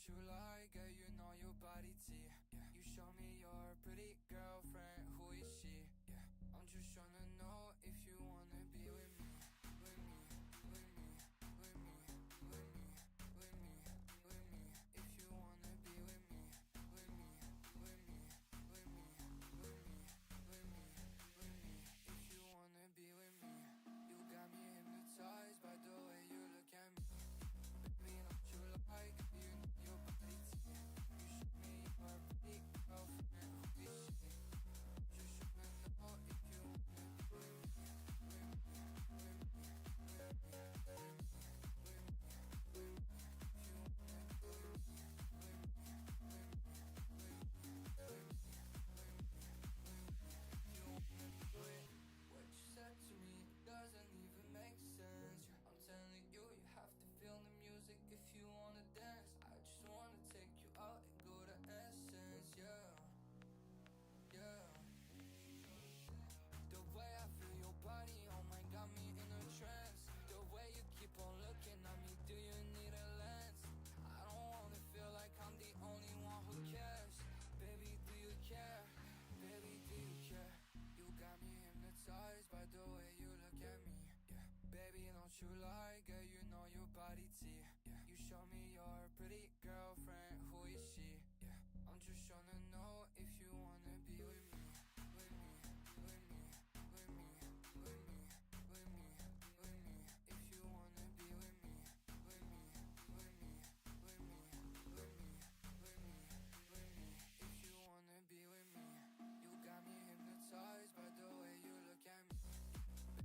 you like, girl, you know your body T. Yeah, you show me your pretty girlfriend, who is she? Yeah, I'm just tryna know if you wanna be with me, with me, with me, with me, with me, with me, with me. If you wanna be with me, with me, with me, with me, with me, with me, with me. If you wanna be with me, you got me hypnotized by the way you look at me. Baby, don't you like, you know your body T. You show me your pretty girlfriend, who is she? Just tryna know if you wanna be with me, with me, with me, with me, with me, with me, with me. If you wanna be with me, with me, with me, with me, with me, with me, with me. If you wanna be with what you said to me doesn't even make sense. Yeah, I'm telling you, you have to feel the music if you wanna dance. I just wanna take you out and go to essence, yeah, yeah. The way I feel your body, oh my, got me in a trance. The way you keep on looking at me, do you need a lens? I don't wanna feel like I'm the only one who cares. Baby, do you care? Baby, do you care? You got me hypnotized by the way you look at me. Yeah, baby, don't you like, girl, you know your body T. Yeah, you show me your pretty girlfriend, who is she? Yeah, I'm just tryna know if you wanna be with me, with me, with me, with me, with me, with me, with me. If you wanna be with me, with me, with me, with me, with me, with me, with me. If you wanna be with me, you got me hypnotized by the way you look at me.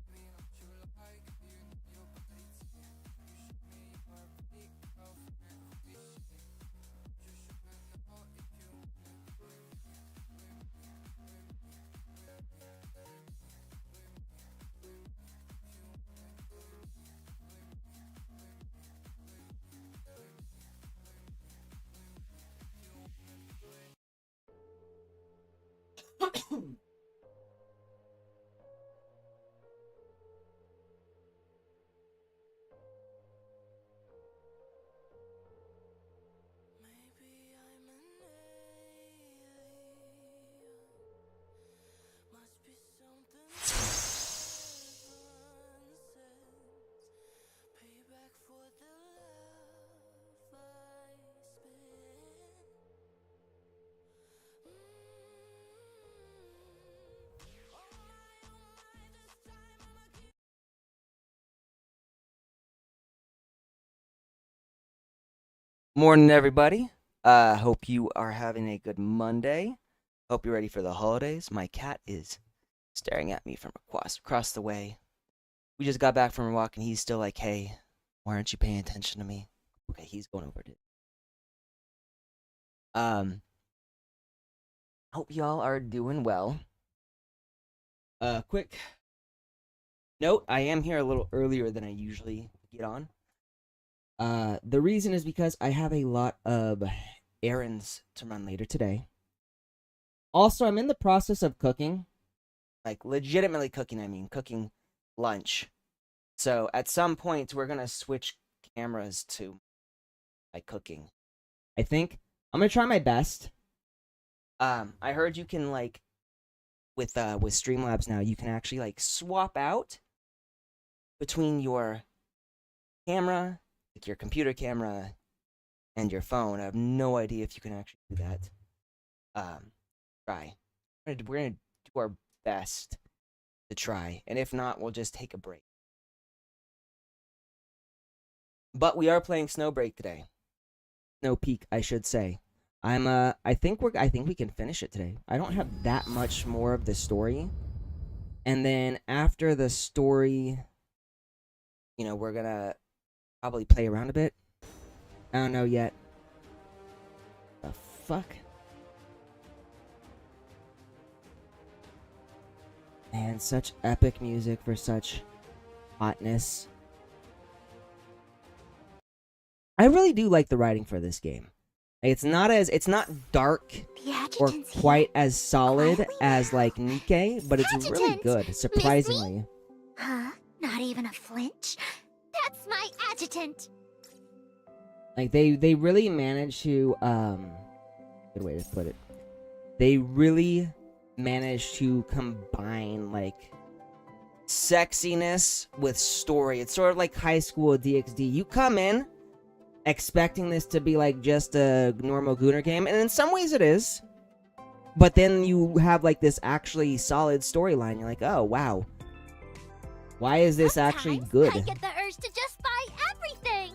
Baby, don't you like, you know your body T. You show me your pretty girlfriend, who is she? Just tryna know if you wanna be with me, with me, with me, with me, with me, with me, with me. If you wanna be with me, with me, with me, with me, with me, with me, with me. If you wanna be with maybe I'm an alien. Must be something heaven sends. Payback for the love I spent. Oh my, this time I'ma give. Morning, everybody. Hope you are having a good Monday. Hope you're ready for the holidays. My cat is staring at me from across the way. We just got back from a walk, and he's still like, "Hey, why aren't you paying attention to me?" Okay, he's going over it. Hope y'all are doing well. Quick note: I am here a little earlier than I usually get on. The reason is because I have a lot of errands to run later today. Also, I'm in the process of cooking. Like, legitimately cooking, I mean, cooking lunch. So, at some point, we're gonna switch cameras to my cooking. I think I'm gonna try my best. I heard you can, like, with Streamlabs now, you can actually, like, swap out between your camera, like your computer camera, and your phone. I have no idea if you can actually do that. Try. We're gonna do our best to try, and if not, we'll just take a break. But we are playing Snowbreak today. Snow Peak, I should say. I think we can finish it today. I don't have that much more of the story. And then after the story, you know, we're gonna probably play around a bit. I don't know yet. The fuck? Man, such epic music for such hotness. I really do like the writing for this game. It's not dark or quite as solid as like Nikke, but it's really good, surprisingly. Huh? Not even a flinch? That's my adjutant! Like, they really managed to, good way to put it. They really managed to combine, like, sexiness with story. It's sort of like High School DxD. You come in expecting this to be, like, just a normal Gooner game, and in some ways it is. But then you have, like, this actually solid storyline. You're like, oh, wow. Why is this actually good? I get the urge to just buy everything.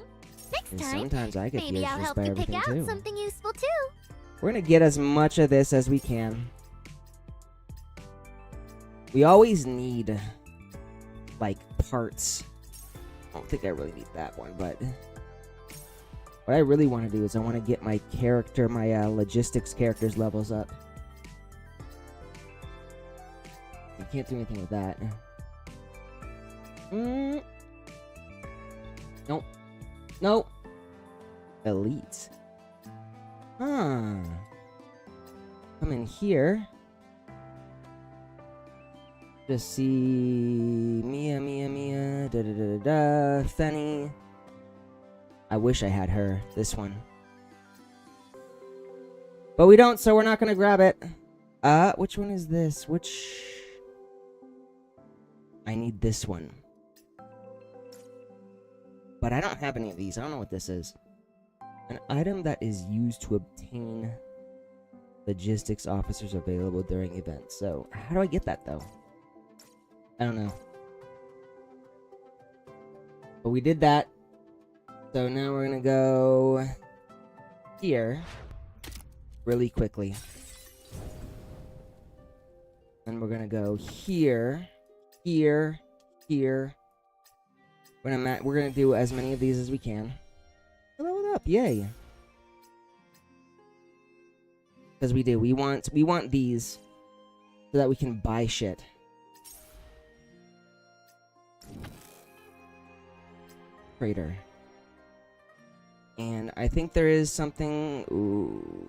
Next And time, sometimes I get maybe the I'll urge to help buy you pick everything out too. something useful too. We're gonna get as much of this as we can. We always need, like, parts. I don't think I really need that one, but what I really want to do is I want to get my character, my logistics character's levels up. You can't do anything with that. Nope. Nope. Elite. Huh. Come in here. Just see Mia, da da da da, Fenny. I wish I had her, this one. But we don't, so we're not gonna grab it. Which one is this? I need this one. But I don't have any of these. I don't know what this is. An item that is used to obtain logistics officers available during events. So, how do I get that, though? I don't know. But we did that. So now we're gonna go here really quickly. Then we're gonna go here, here, here. We're gonna do as many of these as we can. Level up, yay! Because we do. We want these so that we can buy shit. Trader. And I think there is something. Ooh.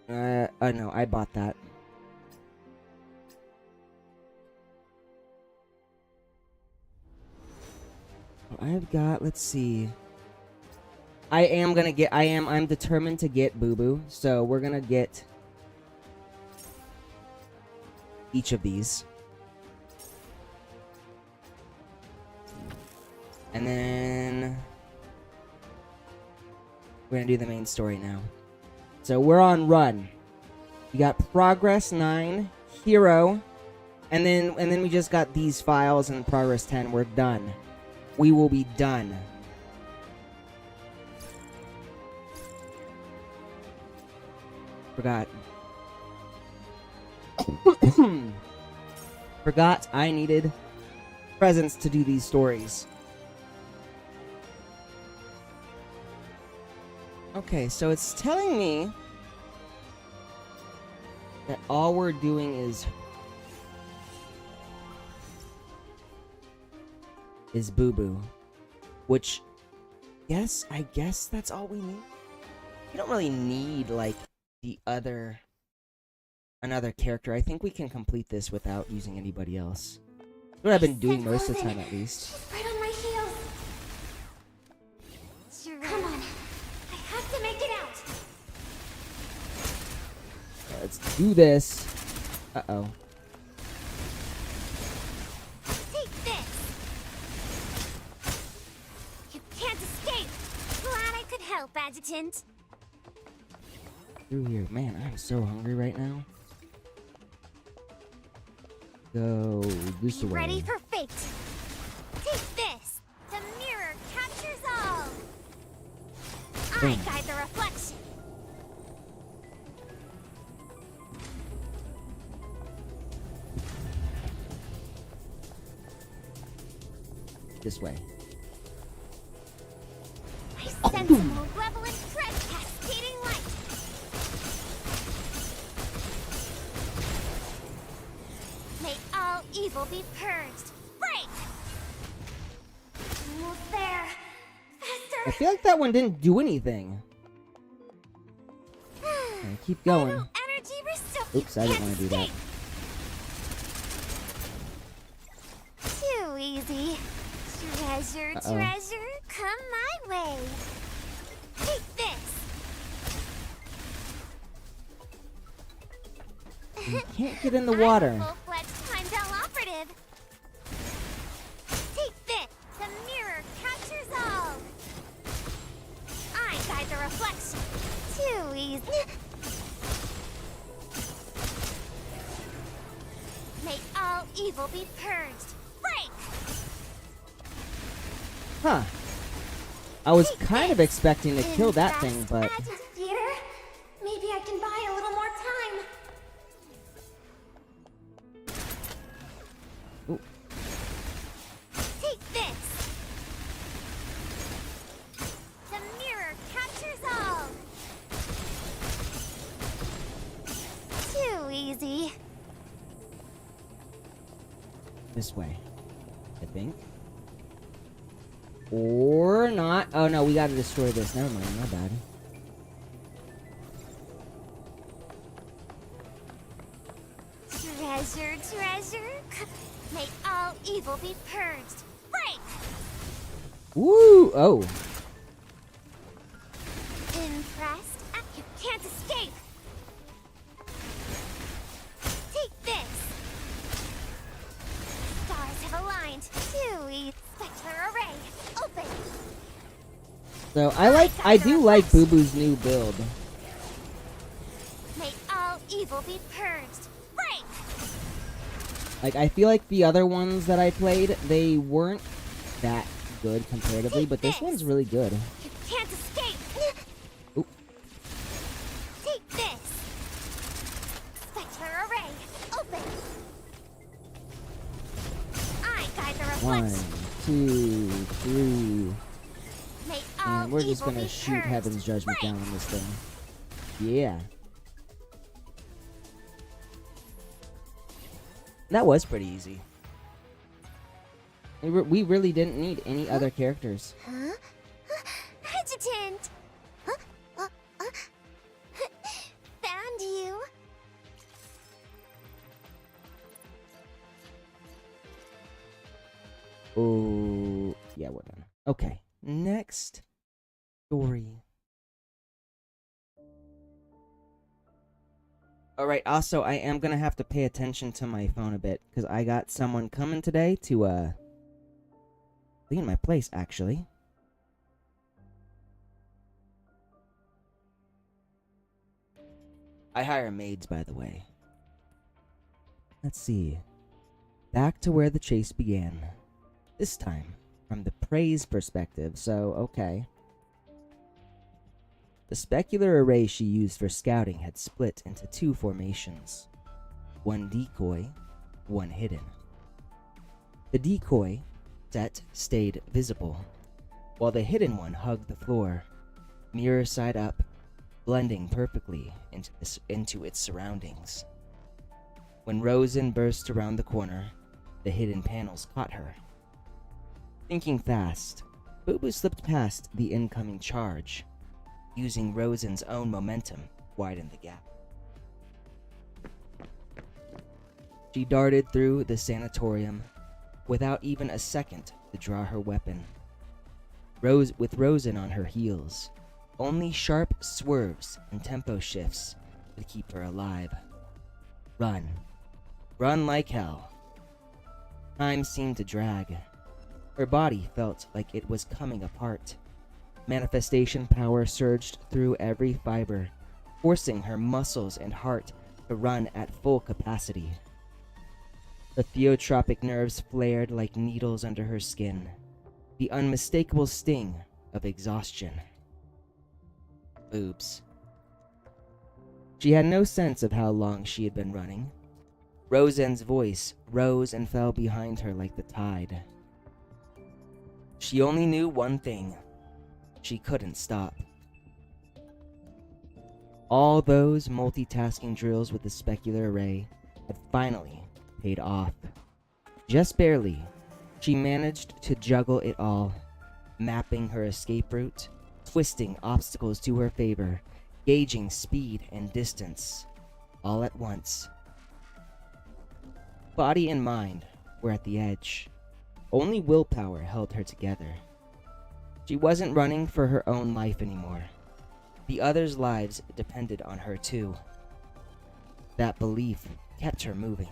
No, I bought that. I've got, let's see. I'm determined to get Boo Boo, so we're gonna get each of these. And then we're gonna do the main story now. So we're on run. We got progress 9, hero, and then we just got these files and progress 10. We're done. We will be done. Forgot. Forgot I needed presents to do these stories. Okay, so it's telling me that all we're doing is Boo Boo, which I guess that's all we need. We don't really need, like, another character. I think we can complete this without using anybody else. That's what I've been doing most of the time, at least. Right on my heels. Come on, I have to make it out. Let's do this. Uh-oh. Take this. You can't escape. Glad I could help, Adjutant. Through here. Man, I'm so hungry right now. Go this way. Ready for fate. Take this. The mirror captures all. I guide the reflection. This way. I sense a malevolent thread cascading light. May all evil be purged. Break! Almost there. Faster! I feel like that one didn't do anything. Okay, keep going. Energy restore. Oops, I didn't want to do that. Too easy. Treasure, treasure, come my way. You can't get in the I'm water. a full-fledged Heimdall operative. Take this! The mirror captures all! I guide the reflection. Too easy. May all evil be purged. Break! Huh. I was kind of expecting to kill that thing, but... Agitator. Maybe I can buy a little more time. Ooh. Take this! The mirror captures all! Too easy. This way, I think. Or not. Oh no, we gotta destroy this. Never mind, my bad. Treasure, treasure. May all evil be purged. Break! Woo! Oh. Impressed? You can't escape! Take this! Stars have aligned. Too easy. Spectral array. Open! So I do like Boo Boo's new build. May all evil be purged. Break! Like, I feel like the other ones that I played, they weren't that good comparatively, but this one's really good. You can't escape! Oop. Take this! Spectral array. Open! I guide the One, reflection. 2, 3. May all And we're just evil gonna be shoot purged. Heaven's Judgment Break! down on this thing. Yeah. That was pretty easy. We really didn't need any other characters. Huh? Adjutant! Huh? Found you! Oh, yeah, we're done. Okay, next story. Alright, also, I am gonna have to pay attention to my phone a bit, because I got someone coming today to, clean my place, actually. I hire maids, by the way. Let's see. Back to where the chase began. This time, from the prey's perspective, so okay. The specular array she used for scouting had split into two formations. One decoy, one hidden. The decoy set stayed visible, while the hidden one hugged the floor, mirror side up, blending perfectly into its surroundings. When Rosen burst around the corner, the hidden panels caught her. Thinking fast, Boo Boo slipped past the incoming charge, using Rosen's own momentum to widen the gap. She darted through the sanatorium without even a second to draw her weapon. With Rosen on her heels, only sharp swerves and tempo shifts could keep her alive. Run. Run like hell. Time seemed to drag. Her body felt like it was coming apart. Manifestation power surged through every fiber, forcing her muscles and heart to run at full capacity. The theotropic nerves flared like needles under her skin, the unmistakable sting of exhaustion. Boobs. She had no sense of how long she had been running. Rosen's voice rose and fell behind her like the tide. She only knew one thing. She couldn't stop. All those multitasking drills with the specular array had finally paid off. Just barely, she managed to juggle it all, mapping her escape route, twisting obstacles to her favor, gauging speed and distance, all at once. Body and mind were at the edge. Only willpower held her together. She wasn't running for her own life anymore. The others' lives depended on her too. that belief kept her moving.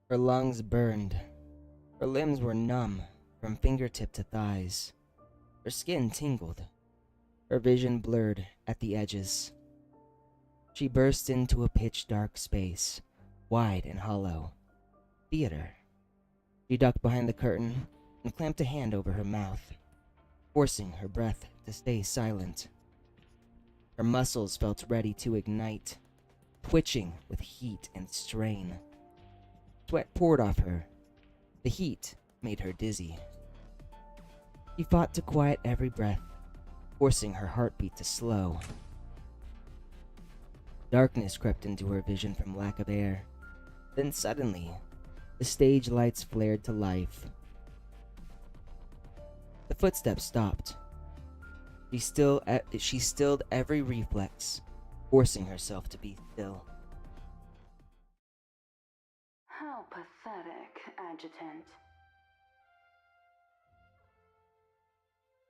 Her lungs burned. Her limbs were numb from fingertip to thighs. Her skin tingled. Her vision blurred at the edges. She burst into a pitch-dark space, wide and hollow. Theater. She ducked behind the curtain and clamped a hand over her mouth, forcing her breath to stay silent. Her muscles felt ready to ignite, twitching with heat and strain. Sweat poured off her. The heat made her dizzy. She fought to quiet every breath, forcing her heartbeat to slow. Darkness crept into her vision from lack of air. Then suddenly, the stage lights flared to life. The footsteps stopped. She stilled every reflex, forcing herself to be still. How pathetic, Adjutant.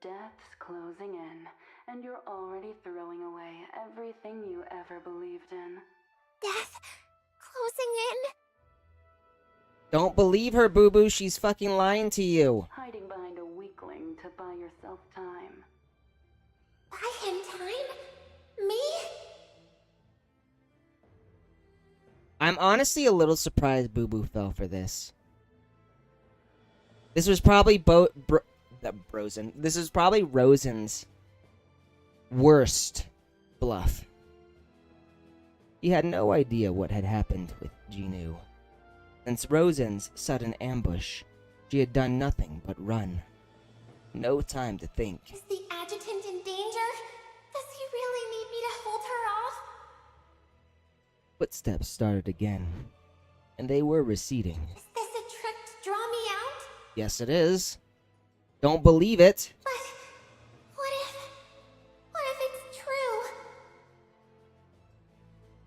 Death's closing in, and you're already throwing away everything you ever believed in. Death closing in? Don't believe her, Boo-Boo. She's fucking lying to you. Hiding behind a weakling to buy yourself time. Buy him time? Me? I'm honestly a little surprised Boo-Boo fell for this. This was probably This is probably Rosen's worst bluff. He had no idea what had happened with Jinoo. Since Rosen's sudden ambush, she had done nothing but run. No time to think. Is the adjutant in danger? Does he really need me to hold her off? Footsteps started again, and they were receding. Is this a trick to draw me out? Yes, it is. Don't believe it. But what if it's true?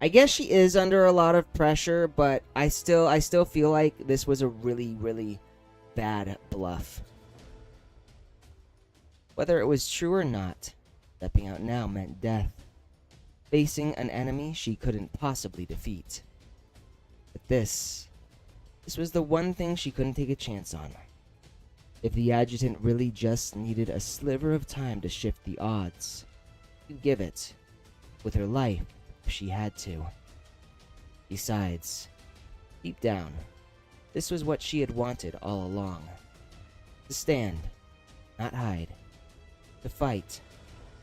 I guess she is under a lot of pressure, but I still feel like this was a really, really bad bluff. Whether it was true or not, stepping out now meant death. Facing an enemy she couldn't possibly defeat. But this was the one thing she couldn't take a chance on. If the adjutant really just needed a sliver of time to shift the odds, she'd give it, with her life if she had to. Besides, deep down, this was what she had wanted all along. To stand, not hide. To fight,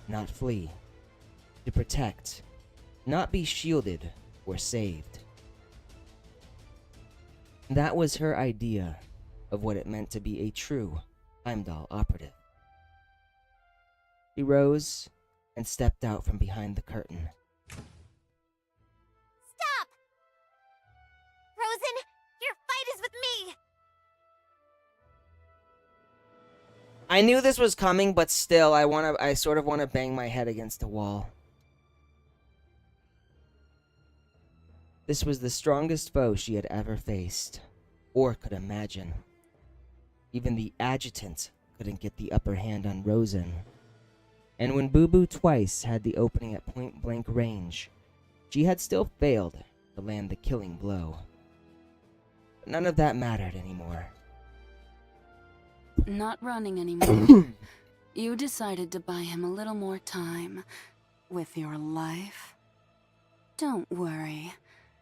not flee. To protect, not be shielded or saved. That was her idea of what it meant to be a true Heimdall operative. She rose and stepped out from behind the curtain. Stop! Rosen, your fight is with me! I knew this was coming, but still, I sort of want to bang my head against the wall. This was the strongest foe she had ever faced, or could imagine. Even the adjutant couldn't get the upper hand on Rosen. And when Boo-Boo twice had the opening at point-blank range, she had still failed to land the killing blow. But none of that mattered anymore. Not running anymore. You decided to buy him a little more time with your life. Don't worry.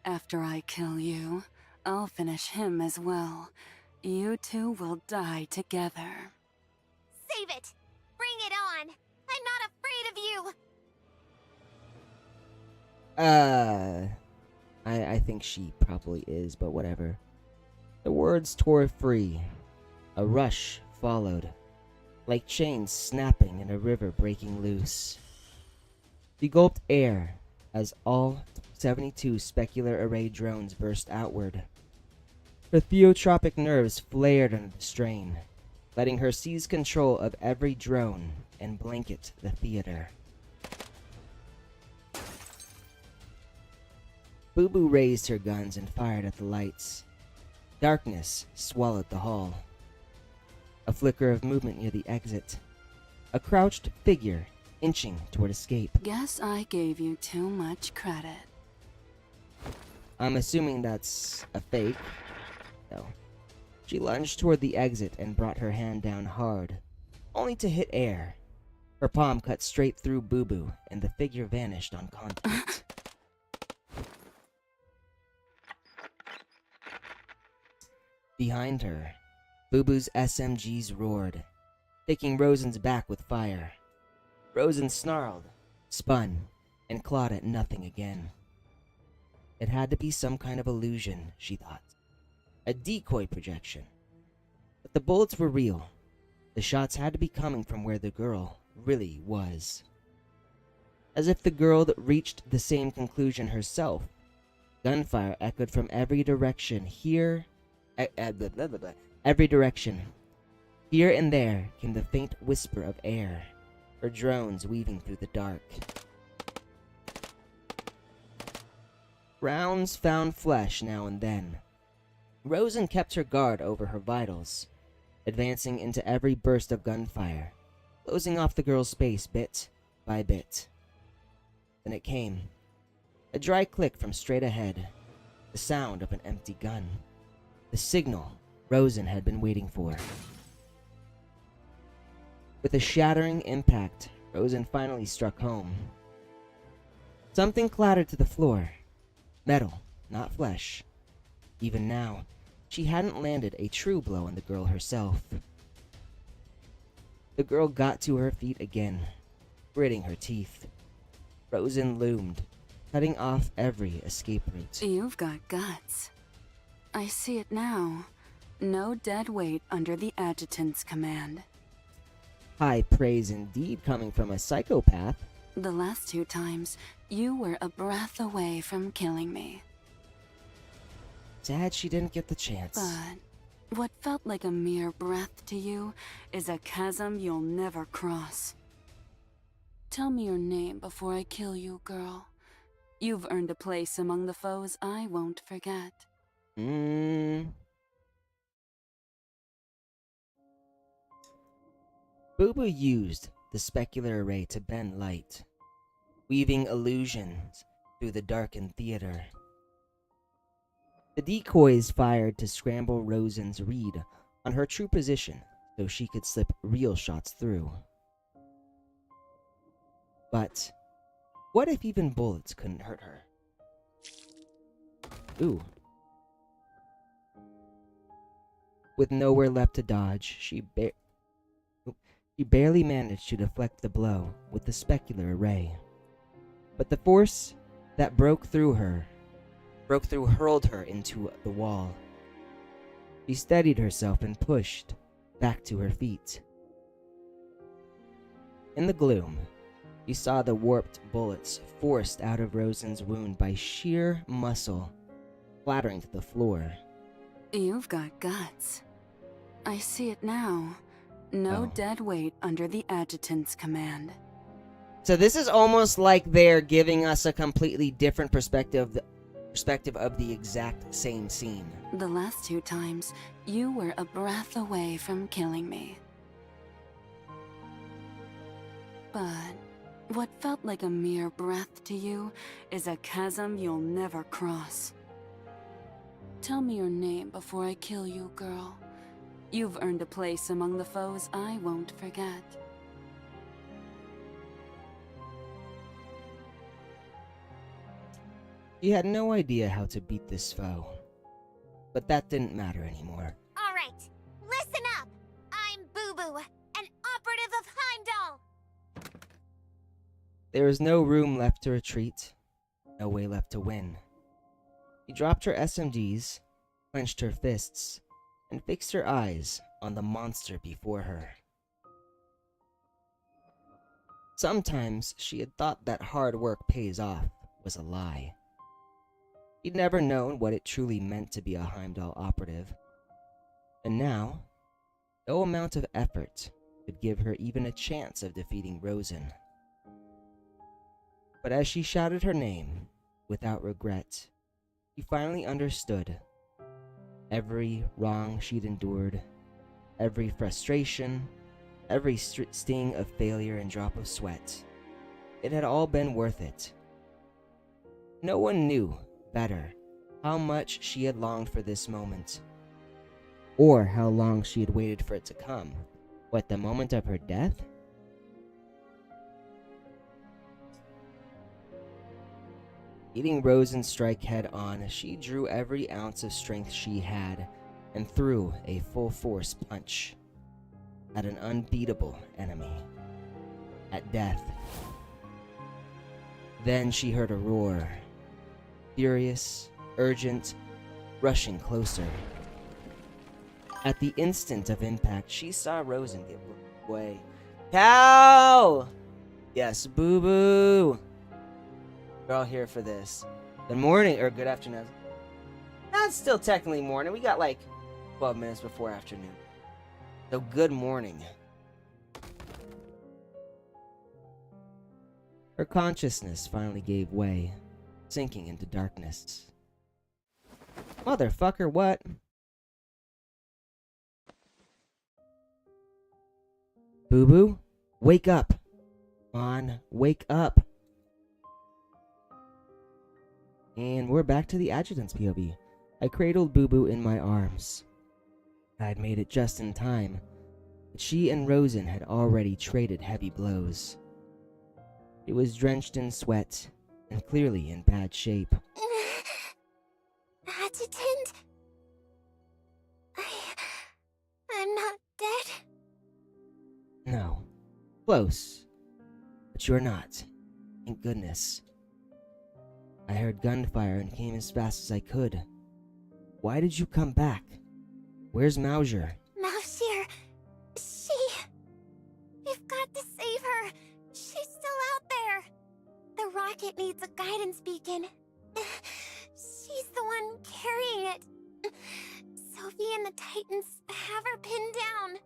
After I kill you, I'll finish him as well. You two will die together. Save it! Bring it on! I'm not afraid of you! I think she probably is, but whatever. The words tore free. A rush followed, like chains snapping in a river breaking loose. She gulped air as all 72 specular array drones burst outward. Her theotropic nerves flared under the strain, letting her seize control of every drone and blanket the theater. Boo-Boo raised her guns and fired at the lights. Darkness swallowed the hall. A flicker of movement near the exit. A crouched figure inching toward escape. Guess I gave you too much credit. I'm assuming that's a fake, though. She lunged toward the exit and brought her hand down hard, only to hit air. Her palm cut straight through Boo Boo, and the figure vanished on contact. Behind her, Boo Boo's SMGs roared, taking Rosen's back with fire. Rosen snarled, spun, and clawed at nothing again. It had to be some kind of illusion, she thought. A decoy projection. But the bullets were real. The shots had to be coming from where the girl really was. As if the girl reached the same conclusion herself, gunfire echoed from every direction. Every direction. Here and there came the faint whisper of air, or drones weaving through the dark. Rounds found flesh now and then. Rosen kept her guard over her vitals, advancing into every burst of gunfire, closing off the girl's space bit by bit. Then it came. A dry click from straight ahead, the sound of an empty gun. The signal Rosen had been waiting for. With a shattering impact, Rosen finally struck home. Something clattered to the floor. Metal, not flesh. Even now, she hadn't landed a true blow on the girl herself. The girl got to her feet again, gritting her teeth. Rosen loomed, cutting off every escape route. You've got guts. I see it now. No dead weight under the adjutant's command. High praise indeed coming from a psychopath. The last 2 times, you were a breath away from killing me. Sad she didn't get the chance. But what felt like a mere breath to you is a chasm you'll never cross. Tell me your name before I kill you, girl. You've earned a place among the foes I won't forget. Boo Boo used the specular array to bend light, weaving illusions through the darkened theater. The decoys fired to scramble Rosen's read on her true position so she could slip real shots through. But what if even bullets couldn't hurt her? Ooh. With nowhere left to dodge, she barely managed to deflect the blow with the specular array. But the force that hurled her into the wall. She steadied herself and pushed back to her feet. In the gloom, she saw the warped bullets forced out of Rosen's wound by sheer muscle, clattering to the floor. You've got guts. I see it now. No dead weight under the adjutant's command. So this is almost like they're giving us a completely different perspective of the exact same scene. The last 2 times, you were a breath away from killing me. But what felt like a mere breath to you is a chasm you'll never cross. Tell me your name before I kill you, girl. You've earned a place among the foes I won't forget. She had no idea how to beat this foe, but that didn't matter anymore. All right, listen up. I'm Boo Boo, an operative of Heimdall. There was no room left to retreat, no way left to win. She dropped her SMGs, clenched her fists, and fixed her eyes on the monster before her. Sometimes she had thought that hard work pays off was a lie. She'd never known what it truly meant to be a Heimdall operative. And now, no amount of effort could give her even a chance of defeating Rosen. But as she shouted her name, without regret, she finally understood. Every wrong she'd endured, every frustration, every sting of failure and drop of sweat, it had all been worth it. No one knew better how much she had longed for this moment, or how long she had waited for it to come. What, the moment of her death? Meeting Rosen's strike head on, she drew every ounce of strength she had and threw a full-force punch at an unbeatable enemy, at death. Then she heard a roar, furious, urgent, rushing closer. At the instant of impact, she saw Rosen get blown away. Cow! Yes, boo-boo! We're all here for this. Good morning, or good afternoon. That's still technically morning. We got like 12 minutes before afternoon. So good morning. Her consciousness finally gave way, sinking into darkness. Motherfucker, what? Boo-boo, wake up. Come on, wake up. And we're back to the adjutant's POV. I cradled Boo-boo in my arms. I'd made it just in time, but she and Rosen had already traded heavy blows. It was drenched in sweat, and clearly in bad shape. Adjutant? I'm not dead. No. Close. But you're not. Thank goodness. I heard gunfire and came as fast as I could. Why did you come back? Where's Mauser? Mauser, We've got to save her. She's still out there. The rocket needs a guidance beacon. She's the one carrying it. Sophie and the Titans have her pinned down.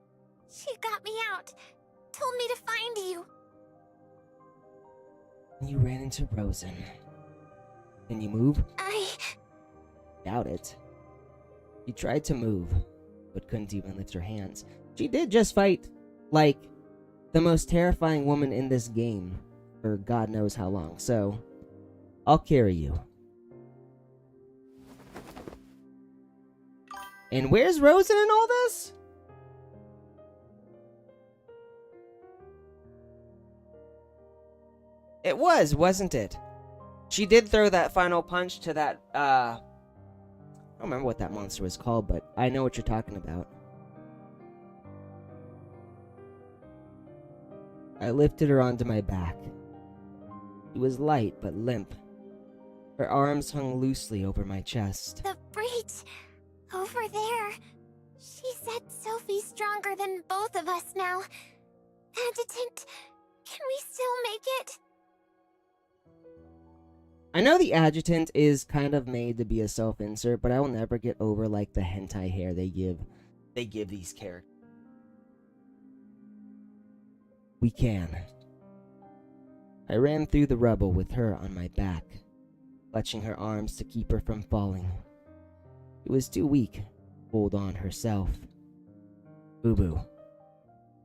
She got me out. Told me to find you. You ran into Rosen. Can you move? I Doubt it. She tried to move, but couldn't even lift her hands. She did just fight, like, the most terrifying woman in this game for God knows how long, so I'll carry you. And where's Rosen in all this? It was, wasn't it? She did throw that final punch to that, I don't remember what that monster was called, but I know what you're talking about. I lifted her onto my back. She was light but limp. Her arms hung loosely over my chest. The breach over there. She said Sophie's stronger than both of us now. Adjutant, can we still make it? I know the adjutant is kind of made to be a self-insert, but I will never get over like the hentai hair they give these characters. We can. I ran through the rubble with her on my back, clutching her arms to keep her from falling. She was too weak to hold on herself. Boo-boo,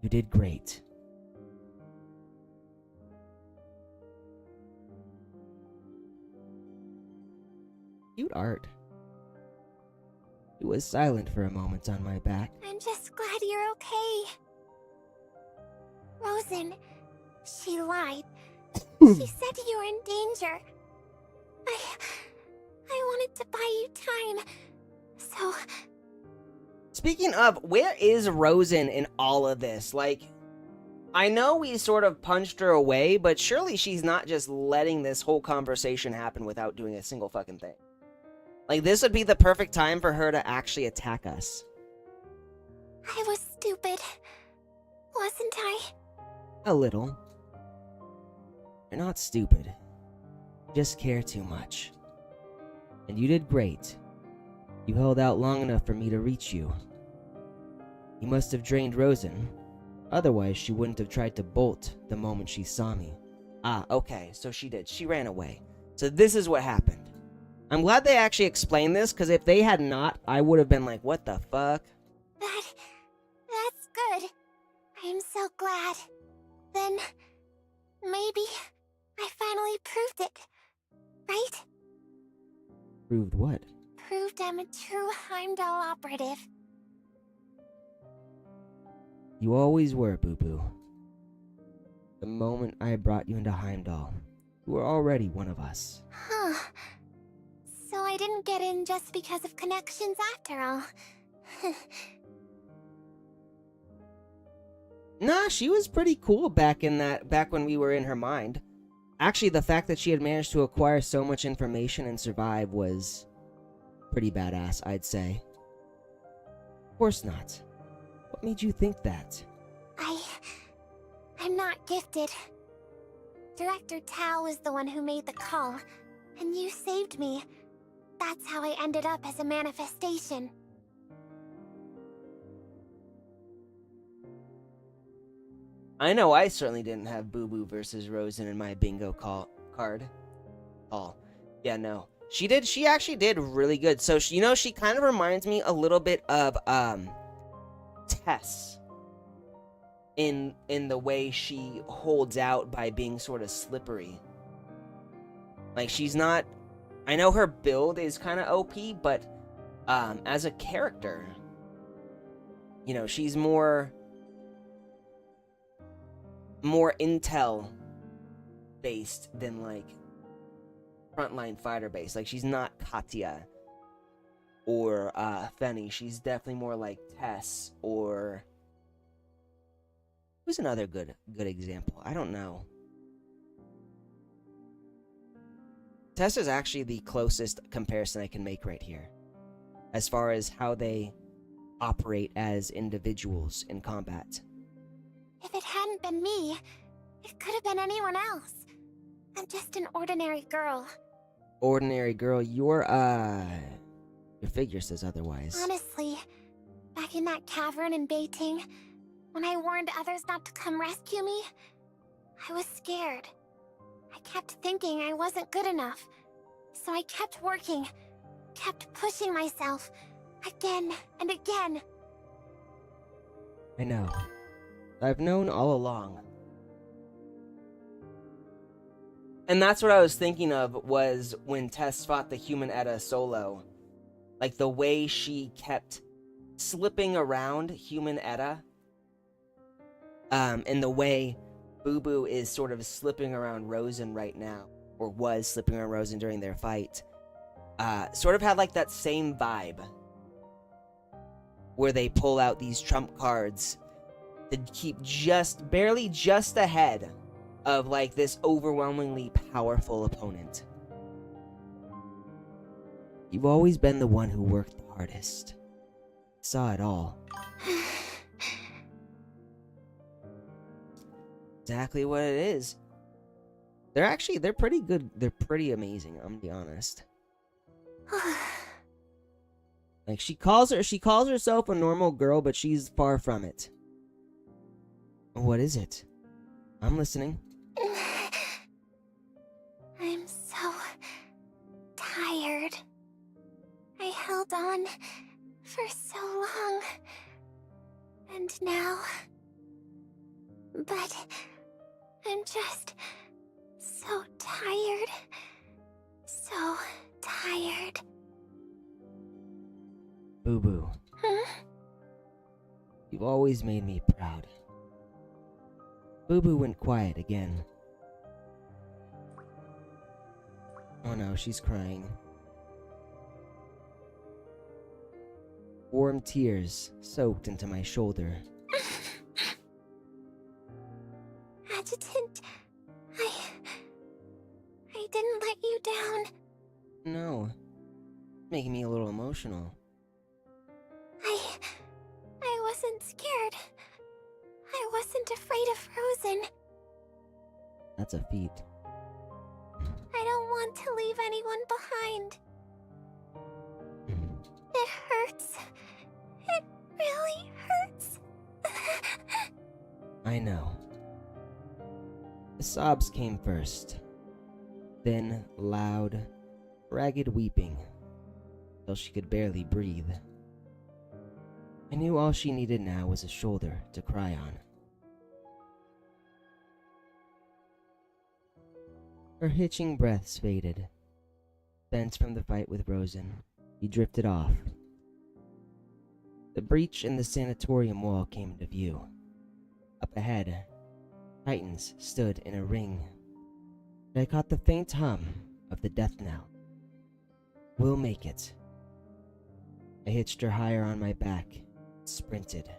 you did great. Cute art. She was silent for a moment on my back. I'm just glad you're okay. Rosen, she lied. She said you were in danger. I wanted to buy you time, so... Speaking of, where is Rosen in all of this? Like, I know we sort of punched her away, but surely she's not just letting this whole conversation happen without doing a single fucking thing. Like, this would be the perfect time for her to actually attack us. I was stupid, wasn't I? A little. You're not stupid. You just care too much. And you did great. You held out long enough for me to reach you. You must have drained Rosen. Otherwise, she wouldn't have tried to bolt the moment she saw me. Ah, okay, so she did. She ran away. So this is what happened. I'm glad they actually explained this, because if they had not, I would have been like, what the fuck? That's good. I'm so glad. Then, maybe I finally proved it. Right? Proved what? Proved I'm a true Heimdall operative. You always were, Boo-Boo. The moment I brought you into Heimdall, you were already one of us. Huh. So I didn't get in just because of connections after all. Nah, she was pretty cool back when we were in her mind. Actually, the fact that she had managed to acquire so much information and survive was pretty badass, I'd say. Of course not. What made you think that? I'm not gifted. Director Tao was the one who made the call, and you saved me. That's how I ended up as a manifestation. I know I certainly didn't have Boo Boo versus Rosen in my bingo card. Yeah, no. She actually did really good. So, she kind of reminds me a little bit of, Tess. In the way she holds out by being sort of slippery. Like, she's not... I know her build is kind of OP, but, as a character, she's more intel based than like frontline fighter based. Like, she's not Katya or Fenny. She's definitely more like Tess or who's another good example? I don't know. Tess is actually the closest comparison I can make right here, as far as how they operate as individuals in combat. If it hadn't been me, it could have been anyone else. I'm just an ordinary girl. Ordinary girl, your figure says otherwise. Honestly, back in that cavern in Beijing, when I warned others not to come rescue me, I was scared. I kept thinking I wasn't good enough. So I kept working, kept pushing myself, again and again. I know. I've known all along. And that's what I was thinking of, was when Tess fought the human Etta solo. Like, the way she kept slipping around human Etta. And the way Boo Boo is sort of slipping around Rosen right now, or was slipping around Rosen during their fight. Sort of had like that same vibe. Where they pull out these trump cards to keep barely just ahead of like this overwhelmingly powerful opponent. You've always been the one who worked the hardest. Saw it all. Exactly what it is. They're pretty good. They're pretty amazing, I'm gonna be honest. Like, she calls herself a normal girl, but she's far from it. What is it? I'm listening. I'm so tired. I held on for so long. And now... But I'm just so tired. So tired. Boo Boo. Huh? You've always made me proud. Boo Boo went quiet again. Oh no, she's crying. Warm tears soaked into my shoulder. Adjutant, I didn't let you down. No. Making me a little emotional. I wasn't scared. I wasn't afraid of Frozen. That's a feat. I don't want to leave anyone behind. It hurts. It really hurts. I know. The sobs came first. Then loud, ragged weeping, till she could barely breathe. I knew all she needed now was a shoulder to cry on. Her hitching breaths faded. Bent from the fight with Rosen, he drifted off. The breach in the sanatorium wall came into view. Up ahead, Titans stood in a ring. And I caught the faint hum of the death knell. We'll make it. I hitched her higher on my back, sprinted.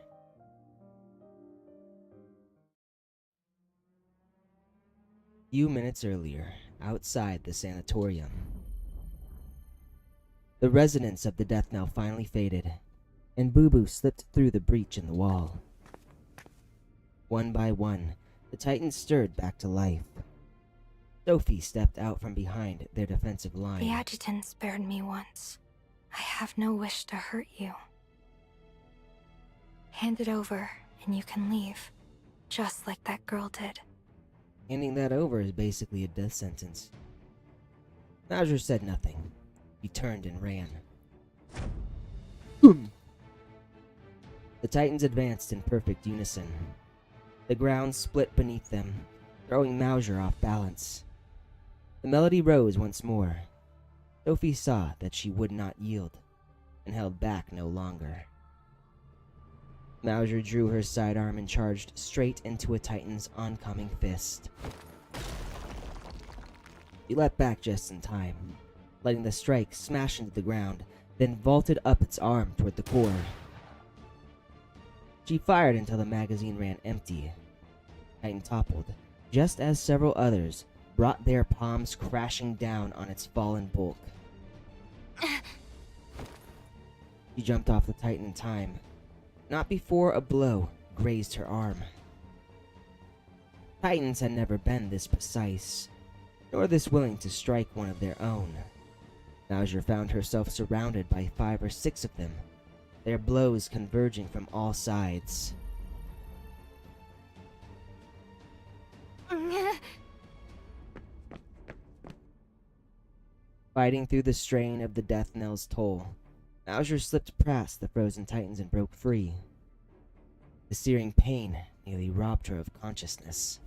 A few minutes earlier, outside the sanatorium, the resonance of the death knell finally faded, and Boo Boo slipped through the breach in the wall. One by one, the Titans stirred back to life. Sophie stepped out from behind their defensive line. The adjutant spared me once. I have no wish to hurt you. Hand it over, and you can leave. Just like that girl did. Handing that over is basically a death sentence. Mauser said nothing. He turned and ran. Boom! The Titans advanced in perfect unison. The ground split beneath them, throwing Mauser off balance. The melody rose once more. Sophie saw that she would not yield, and held back no longer. Mauser drew her sidearm and charged straight into a Titan's oncoming fist. She leapt back just in time, letting the strike smash into the ground, then vaulted up its arm toward the core. She fired until the magazine ran empty. Titan toppled, just as several others brought their palms crashing down on its fallen bulk. She jumped off the Titan in time, not before a blow grazed her arm. Titans had never been this precise, nor this willing to strike one of their own. Mauser found herself surrounded by 5 or 6 of them, their blows converging from all sides. Fighting through the strain of the death knell's toll, Mauser slipped past the frozen Titans and broke free. The searing pain nearly robbed her of consciousness.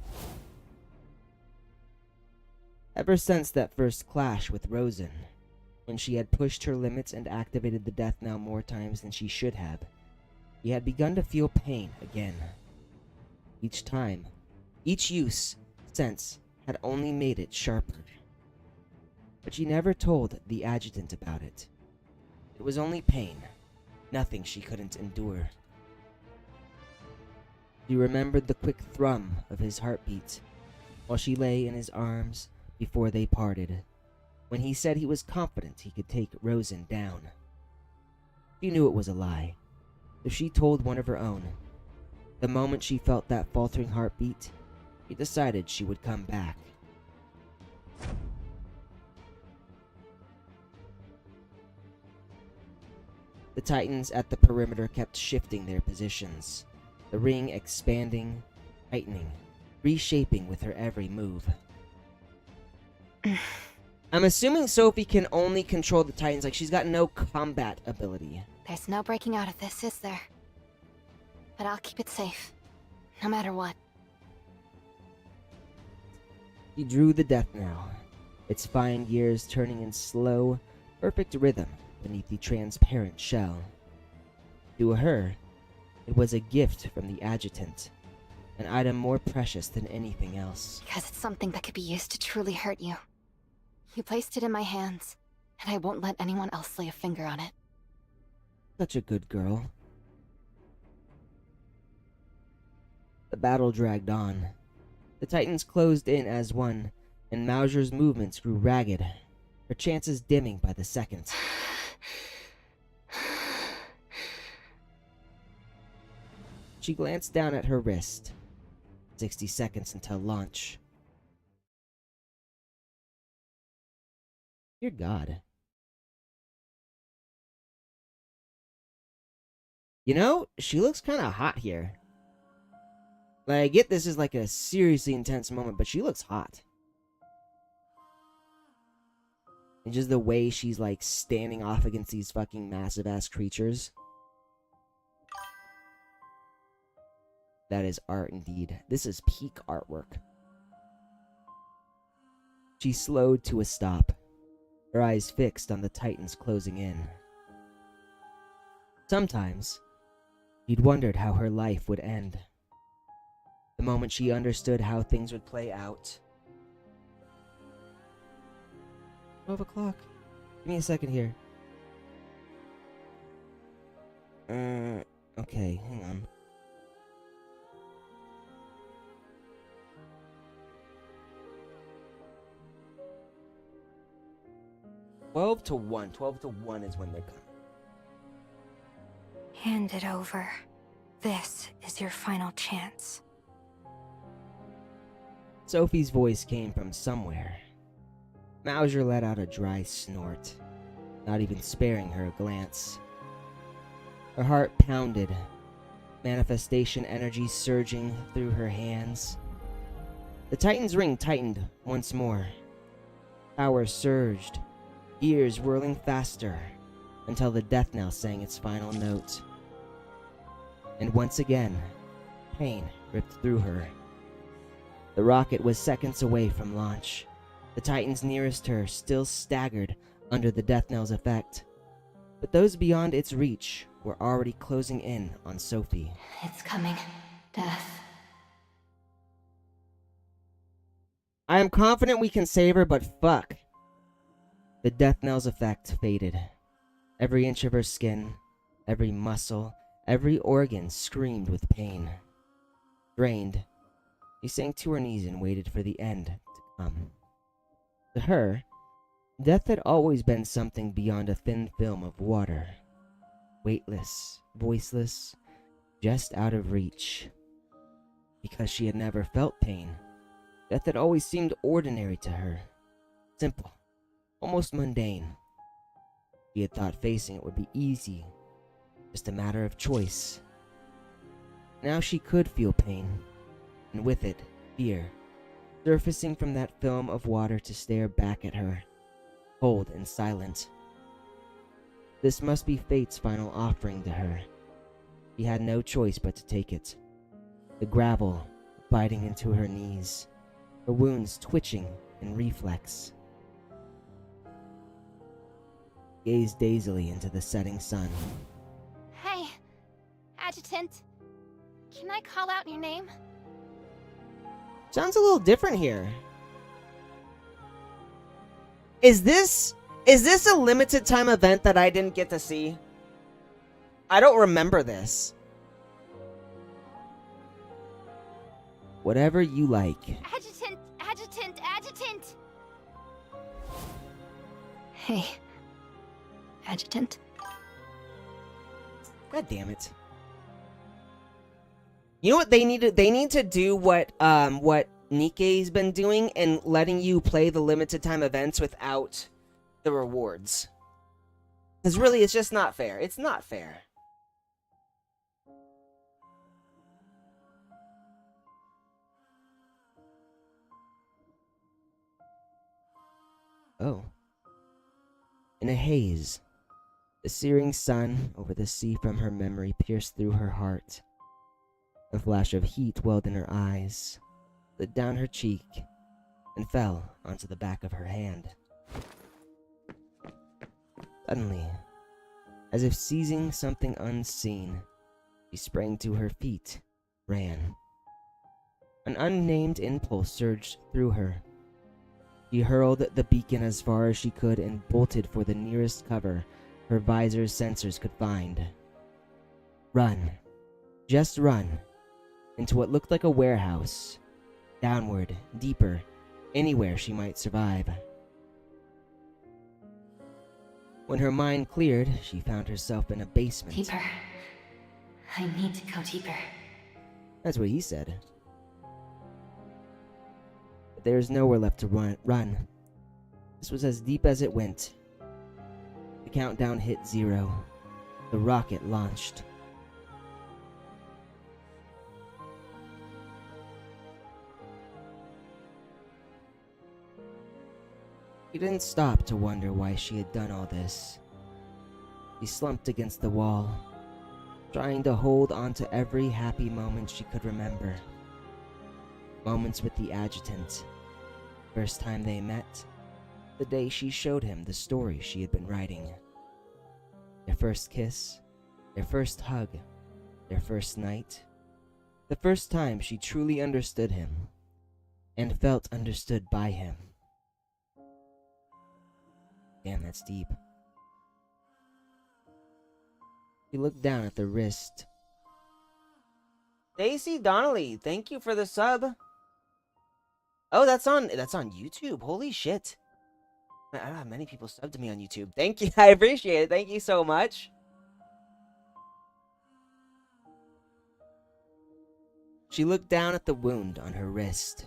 Ever since that first clash with Rosen, when she had pushed her limits and activated the death knell more times than she should have, she had begun to feel pain again. Each time, each use, sense had only made it sharper. But she never told the adjutant about it. It was only pain, nothing she couldn't endure. She remembered the quick thrum of his heartbeat while she lay in his arms before they parted, when he said he was confident he could take Rosen down. She knew it was a lie, so she told one of her own. The moment she felt that faltering heartbeat, she decided she would come back. The Titans at the perimeter kept shifting their positions, the ring expanding, tightening, reshaping with her every move. I'm assuming Sophie can only control the Titans, like she's got no combat ability. There's no breaking out of this, is there? But I'll keep it safe, no matter what. He drew the death knell, its fine gears turning in slow, perfect rhythm beneath the transparent shell. To her, it was a gift from the adjutant, an item more precious than anything else. Because it's something that could be used to truly hurt you. You placed it in my hands, and I won't let anyone else lay a finger on it. Such a good girl. The battle dragged on. The Titans closed in as one, and Mauser's movements grew ragged, her chances dimming by the second. She glanced down at her wrist. 60 seconds until launch. Dear God. You know, she looks kind of hot here. Like, I get this is like a seriously intense moment, but she looks hot. And just the way she's like standing off against these fucking massive ass creatures. That is art indeed. This is peak artwork. She slowed to a stop, her eyes fixed on the Titans closing in. Sometimes, she'd wondered how her life would end. The moment she understood how things would play out. 12 o'clock. Give me a second here. Okay, hang on. Twelve to 1. 12 to 1 is when they're coming. Hand it over. This is your final chance. Sophie's voice came from somewhere. Mauser let out a dry snort, not even sparing her a glance. Her heart pounded, manifestation energy surging through her hands. The Titan's ring tightened once more. Power surged, gears whirling faster, until the death knell sang its final note. And once again, pain ripped through her. The rocket was seconds away from launch. The Titans nearest her still staggered under the death knell's effect, but those beyond its reach were already closing in on Sophie. It's coming. Death. I am confident we can save her, but fuck. The death knell's effect faded. Every inch of her skin, every muscle, every organ screamed with pain. Drained, she sank to her knees and waited for the end to come. To her, death had always been something beyond a thin film of water. Weightless, voiceless, just out of reach. Because she had never felt pain, death had always seemed ordinary to her. Simple, almost mundane. She had thought facing it would be easy, just a matter of choice. Now she could feel pain, and with it, fear, surfacing from that film of water to stare back at her, cold and silent. This must be fate's final offering to her. She had no choice but to take it. The gravel biting into her knees, her wounds twitching in reflex. Gazed dazedly into the setting sun. Hey, Adjutant. Can I call out your name? Sounds a little different here. Is this a limited time event that I didn't get to see? I don't remember this. Whatever you like. Adjutant! Adjutant! Adjutant! Hey, Adjutant. God damn it. You know what they need to do what Nikkei's been doing and letting you play the limited time events without the rewards. Because really it's just not fair. It's not fair. Oh. In a haze, the searing sun over the sea from her memory pierced through her heart. A flash of heat welled in her eyes, slid down her cheek, and fell onto the back of her hand. Suddenly, as if seizing something unseen, she sprang to her feet, ran. An unnamed impulse surged through her. She hurled the beacon as far as she could and bolted for the nearest cover her visor's sensors could find. Run. Just run. Into what looked like a warehouse. Downward, deeper, anywhere she might survive. When her mind cleared, she found herself in a basement. Deeper. I need to go deeper. That's what he said. But there is nowhere left to run. This was as deep as it went. The countdown hit 0. The rocket launched. She didn't stop to wonder why she had done all this. She slumped against the wall, trying to hold on to every happy moment she could remember. Moments with the adjutant, First time they met, the day she showed him the story she had been writing. Their first kiss, their first hug, their first night, the first time she truly understood him and felt understood by him. Damn, that's deep. He looked down at the wrist. Daisy Donnelly, thank you for the sub. Oh, that's on YouTube. Holy shit. I don't have many people sub to me on YouTube. Thank you. I appreciate it. Thank you so much. She looked down at the wound on her wrist.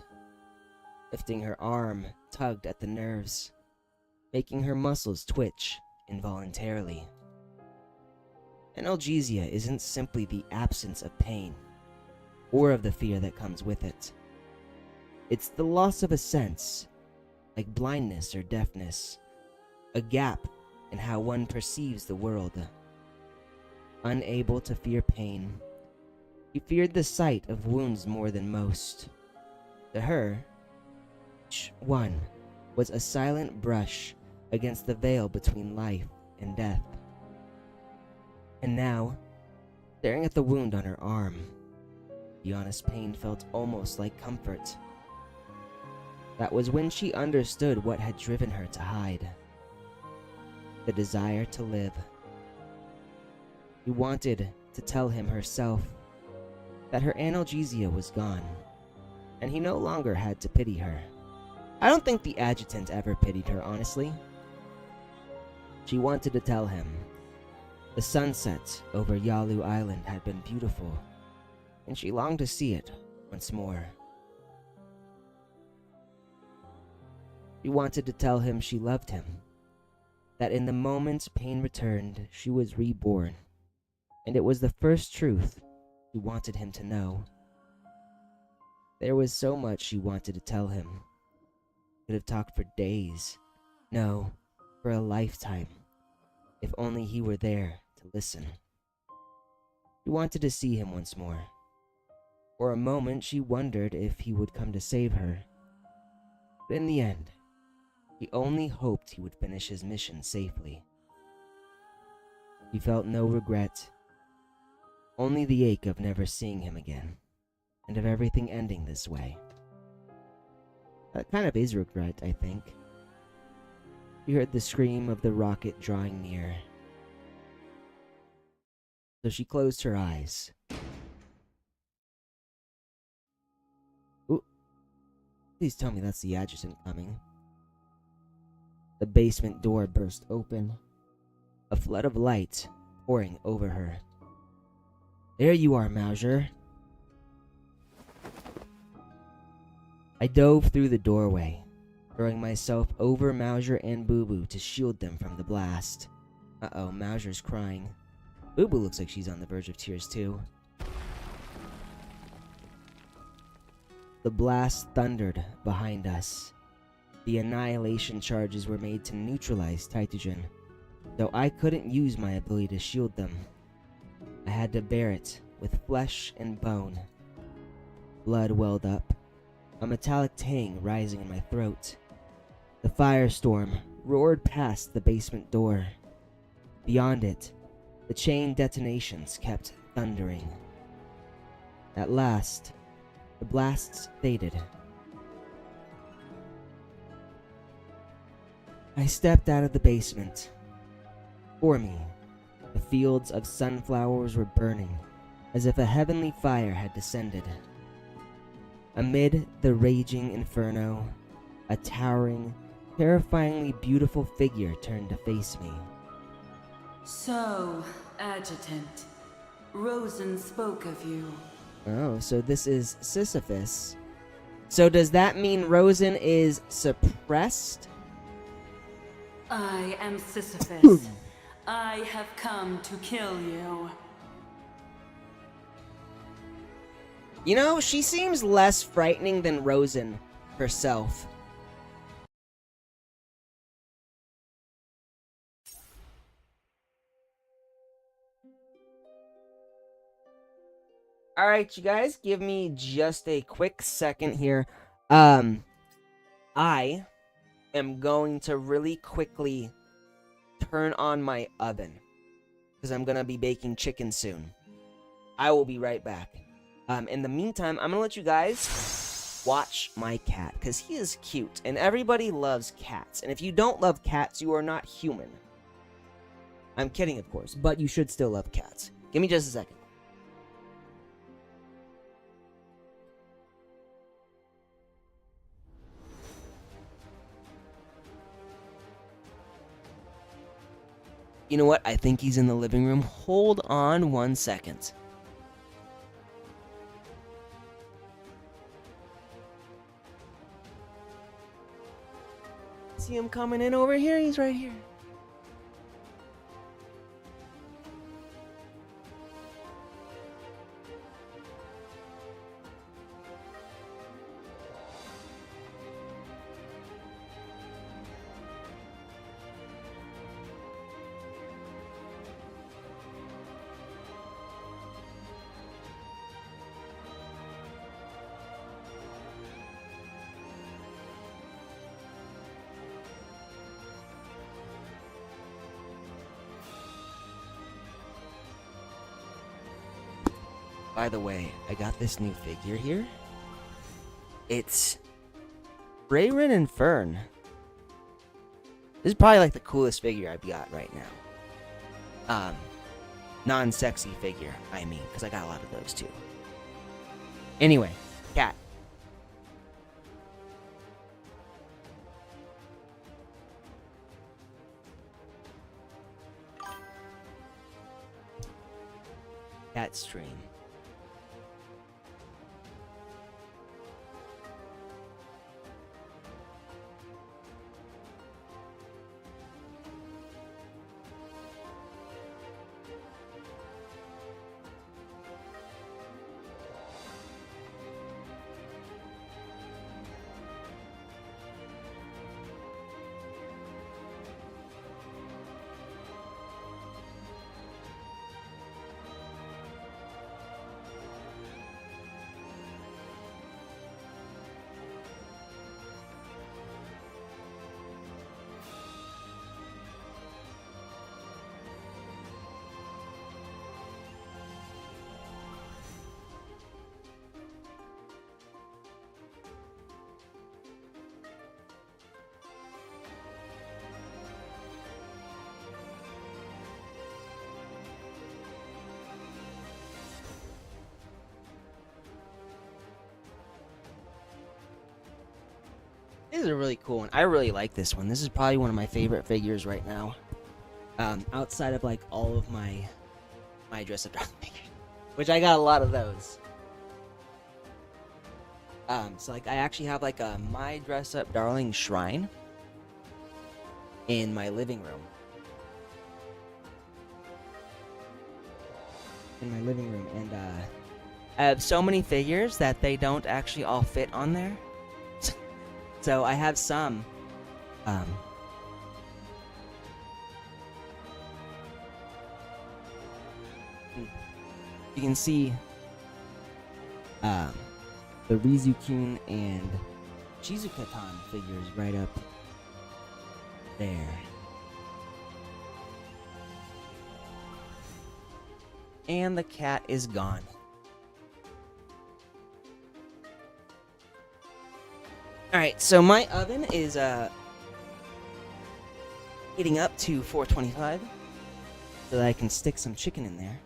Lifting her arm, tugged at the nerves, making her muscles twitch involuntarily. Analgesia isn't simply the absence of pain, or of the fear that comes with it. It's the loss of a sense, like blindness or deafness, a gap in how one perceives the world. Unable to fear pain, she feared the sight of wounds more than most. To her, each one was a silent brush against the veil between life and death. And now, staring at the wound on her arm, the honest pain felt almost like comfort. That was when she understood what had driven her to hide. The desire to live. She wanted to tell him herself that her analgesia was gone, and he no longer had to pity her. I don't think the adjutant ever pitied her, honestly. She wanted to tell him the sunset over Yalu Island had been beautiful, and she longed to see it once more. She wanted to tell him she loved him, that in the moment pain returned, she was reborn, and it was the first truth she wanted him to know. There was so much she wanted to tell him. Could have talked for days, no, for a lifetime, if only he were there to listen. She wanted to see him once more. For a moment she wondered if he would come to save her. But in the end, he only hoped he would finish his mission safely. He felt no regret, only the ache of never seeing him again, and of everything ending this way. That kind of is regret, I think. She heard the scream of the rocket drawing near. So she closed her eyes. Ooh. Please tell me that's the adjutant coming. The basement door burst open, a flood of light pouring over her. There you are, Mauser. I dove through the doorway, throwing myself over Mauser and Boo Boo to shield them from the blast. Uh-oh, Mauser's crying. Boo Boo looks like she's on the verge of tears too. The blast thundered behind us. The annihilation charges were made to neutralize Taitogen, though I couldn't use my ability to shield them. I had to bear it with flesh and bone. Blood welled up, a metallic tang rising in my throat. The firestorm roared past the basement door. Beyond it, the chain detonations kept thundering. At last, the blasts faded. I stepped out of the basement. For me, the fields of sunflowers were burning, as if a heavenly fire had descended. Amid the raging inferno, a towering, terrifyingly beautiful figure turned to face me. So, Adjutant, Rosen spoke of you. Oh, so this is Sisyphus. So does that mean Rosen is suppressed? I am Sisyphus. I have come to kill you. You know, she seems less frightening than Rosen herself. Alright, you guys, give me just a quick second here. I I am going to really quickly turn on my oven because I'm gonna be baking chicken soon. I will be right back. In the meantime, I'm gonna let you guys watch my cat because he is cute and everybody loves cats. And if you don't love cats, you are not human. I'm kidding, of course, but you should still love cats. Give me just a second. You know what? I think he's in the living room. Hold on 1 second. See him coming in over here? He's right here. By the way, I got this new figure here. It's Rayrin and Fern. This is probably like the coolest figure I've got right now. Non-sexy figure, I mean, because I got a lot of those too. Anyway, cat. Cat stream. This is a really cool one. I really like this one. This is probably one of my favorite figures right now. Outside of like all of my dress-up darling figures, which I got a lot of those. So like I actually have like a my dress-up darling shrine in my living room. And I have so many figures that they don't actually all fit on there. So I have some, you can see, the Rizukun and Chizukatan figures right up there. And the cat is gone. Alright, so my oven is heating up to 425 so that I can stick some chicken in there.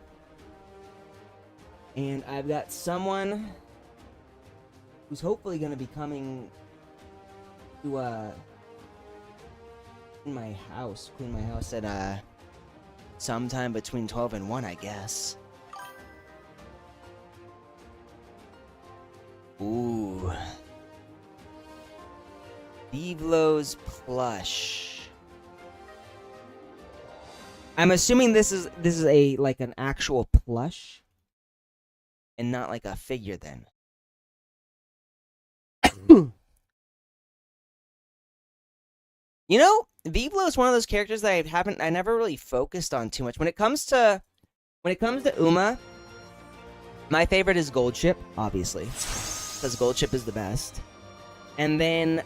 And I've got someone who's hopefully going to be coming to in my house, clean my house at sometime between 12 and 1, I guess. Ooh. Bivlo's plush. I'm assuming this is a like an actual plush and not like a figure then. You know, Vivlo is one of those characters that I never really focused on too much. When it comes to Uma, my favorite is Gold Chip, obviously. Because Gold Chip is the best. And then,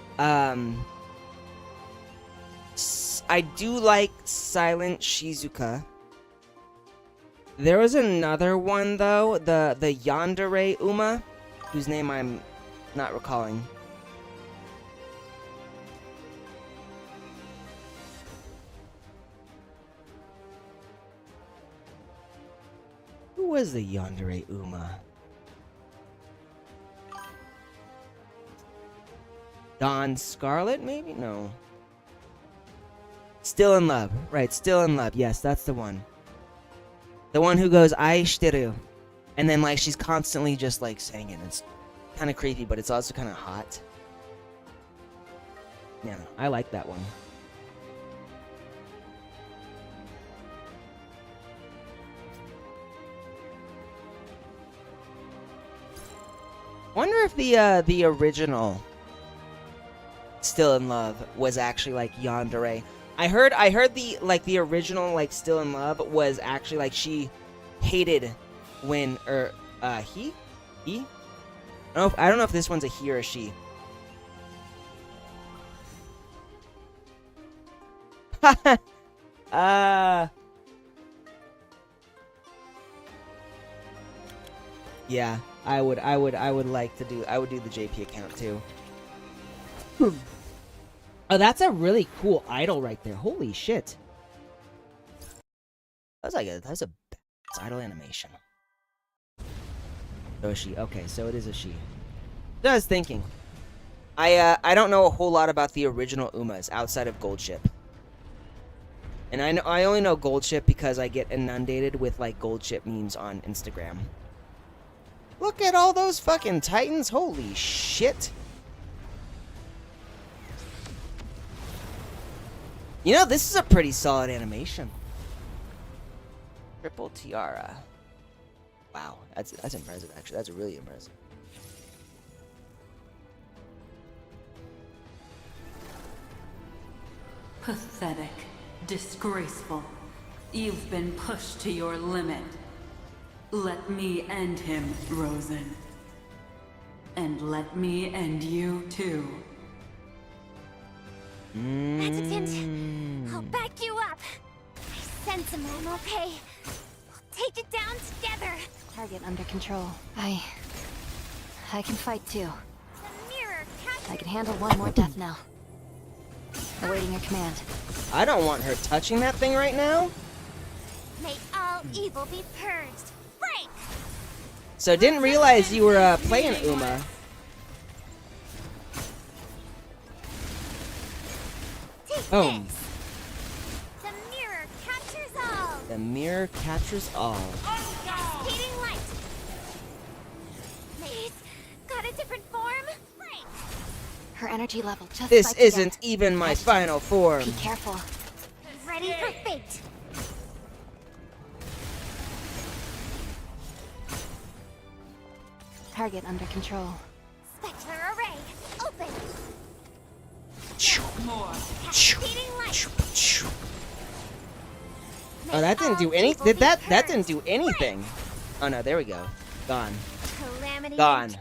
I do like Silent Shizuka. There was another one, though, the Yandere Uma, whose name I'm not recalling. Who was the Yandere Uma? Dawn Scarlet, maybe? No. Still in Love. Right, Still in Love. Yes, that's the one. The one who goes, Aishiteru. And then, like, she's constantly just, like, saying it. It's kind of creepy, but it's also kind of hot. Yeah, I like that one. Wonder if the original Still in Love was actually like Yandere. I heard the original like Still in Love was actually like she hated when he I don't know if this one's a he or a she. Yeah, I would like to do the JP account too. Oh, that's a really cool idol right there. Holy shit. That's a idol animation. Oh, a she. Okay, so it is a she. So I was thinking. I don't know a whole lot about the original Umas outside of Gold Ship. And I only know Gold Ship because I get inundated with like Gold Ship memes on Instagram. Look at all those fucking Titans. Holy shit. You know, this is a pretty solid animation. Triple tiara. Wow, that's impressive actually. That's really impressive. Pathetic. Disgraceful. You've been pushed to your limit. Let me end him, Rosen. And let me end you too. Adjutant, I'll back you up. I sense him, okay? We'll take it down together. Target under control. I can fight too. The mirror catches. I can handle one more death now. Awaiting your command. I don't want her touching that thing right now. May all evil be purged. Break! So didn't realize you were playing Uma. Take Boom. this. The mirror captures all. The mirror captures all. Cascading light. It's got a different form. Break! Her energy level just This spiked again. isn't even my final form. Be careful. Ready for fate. Target under control. Specular array. Open. More. Cascading light. Oh, that didn't do any. Did that? That didn't do anything. Oh no, there we go. Gone. Calamity. Gone.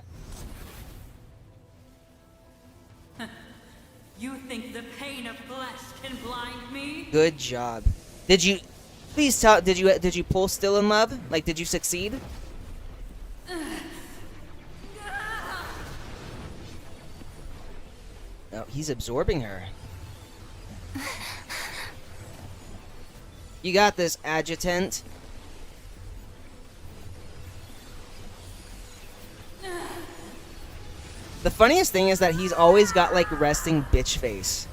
You think the pain of flesh can blind me? Good job. Did you? Please tell. Did you pull Still in Love? Like, did you succeed? No, he's absorbing her. You got this, Adjutant. The funniest thing is that he's always got, like, resting bitch face.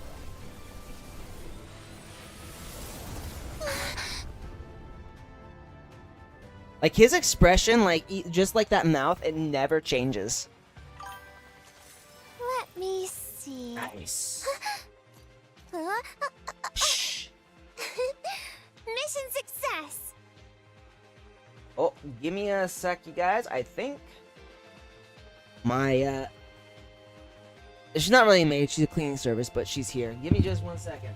Like, his expression, like, just like that mouth, it never changes. Let me see. Nice. Mission success. Oh, give me a sec, you guys. I think my, she's not really a maid, she's a cleaning service, but she's here. Give me just 1 second.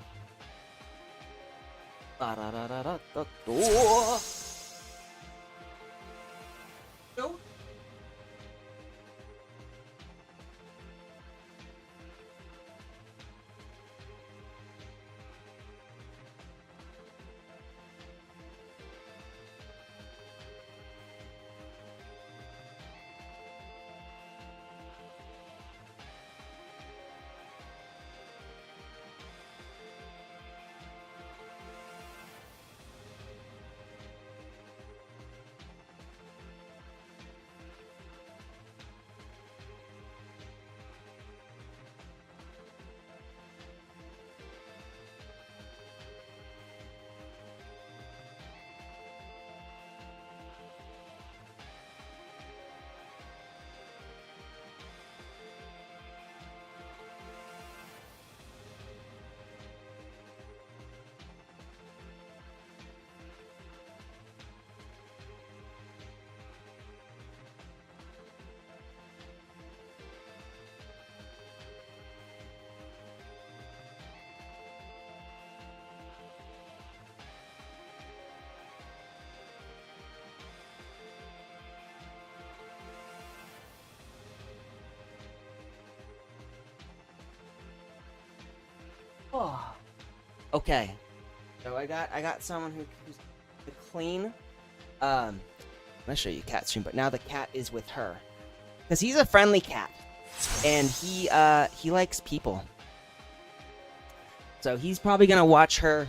Oh. Okay. So I got someone who's to clean. I'm gonna show you cat stream, but now the cat is with her. Because he's a friendly cat. And he likes people. So he's probably gonna watch her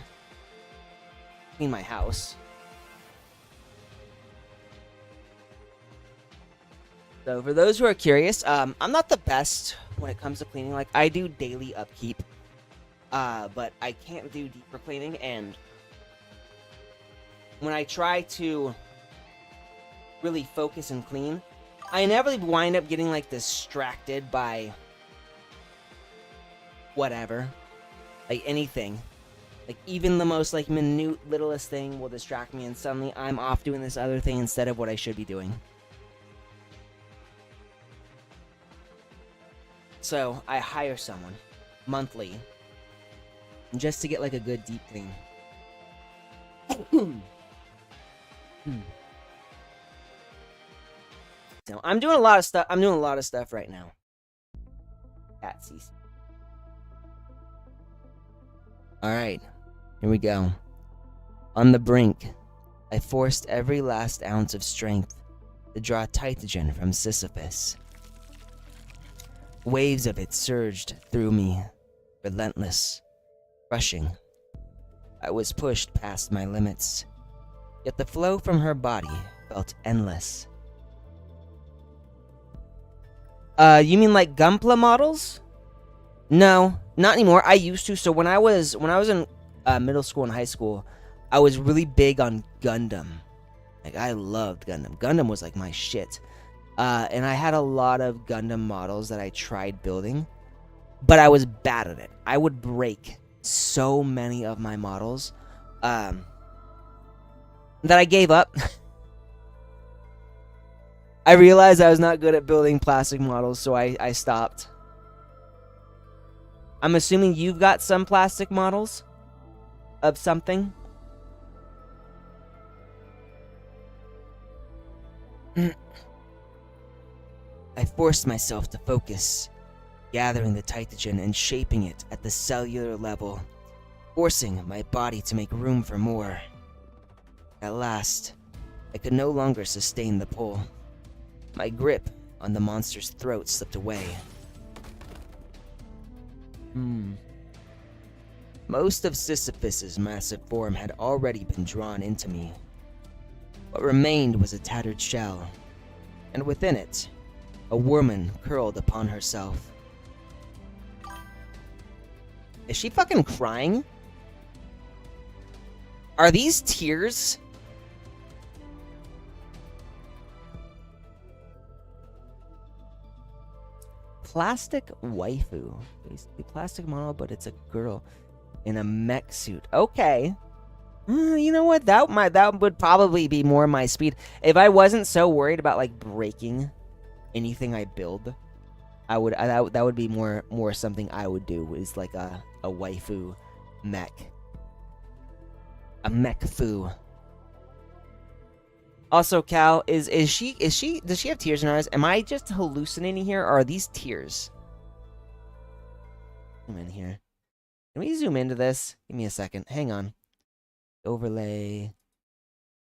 clean my house. So for those who are curious, I'm not the best when it comes to cleaning. Like, I do daily upkeep, but I can't do deeper cleaning, and when I try to really focus and clean, I inevitably wind up getting, like, distracted by whatever. Like, anything. Like, even the most, like, minute, littlest thing will distract me, and suddenly I'm off doing this other thing instead of what I should be doing. So, I hire someone monthly just to get, like, a good deep clean. So, I'm doing a lot of stuff right now. Cat sees. Alright, here we go. On the brink, I forced every last ounce of strength to draw Titagen from Sisyphus. Waves of it surged through me, relentless, rushing. I was pushed past my limits, yet the flow from her body felt endless. You mean like Gunpla models? No, not anymore. I used to. So when I was in middle school and high school, I was really big on Gundam. Like, I loved Gundam. Gundam was like my shit. And I had a lot of Gundam models that I tried building, but I was bad at it. I would break so many of my models that I gave up. I realized I was not good at building plastic models, so I stopped. I'm assuming you've got some plastic models of something? I forced myself to focus, gathering the Titagen and shaping it at the cellular level, forcing my body to make room for more. At last, I could no longer sustain the pull. My grip on the monster's throat slipped away. Most of Sisyphus's massive form had already been drawn into me. What remained was a tattered shell, and within it, a woman curled upon herself. Is she fucking crying? Are these tears? Plastic waifu. Basically plastic model, but it's a girl in a mech suit. Okay. You know what? That would probably be more my speed. If I wasn't so worried about, like, breaking anything I build, that would be more something I would do, is like a waifu mech. A mech fu. Also, Cal, does she have tears in her eyes? Am I just hallucinating here, or are these tears? Zoom in here. Can we zoom into this? Give me a second. Hang on. Overlay.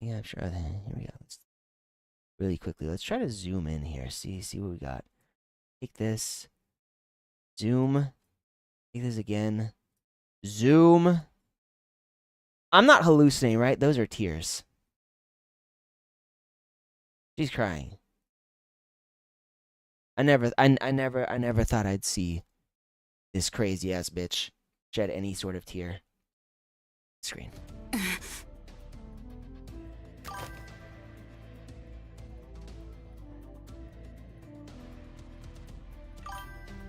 Yeah, I'm sure. Here we go. Really quickly, let's try to zoom in here. See what we got. Take this. Zoom. Take this again. Zoom. I'm not hallucinating, right? Those are tears. She's crying. I never thought I'd see this crazy ass bitch shed any sort of tear. Screen.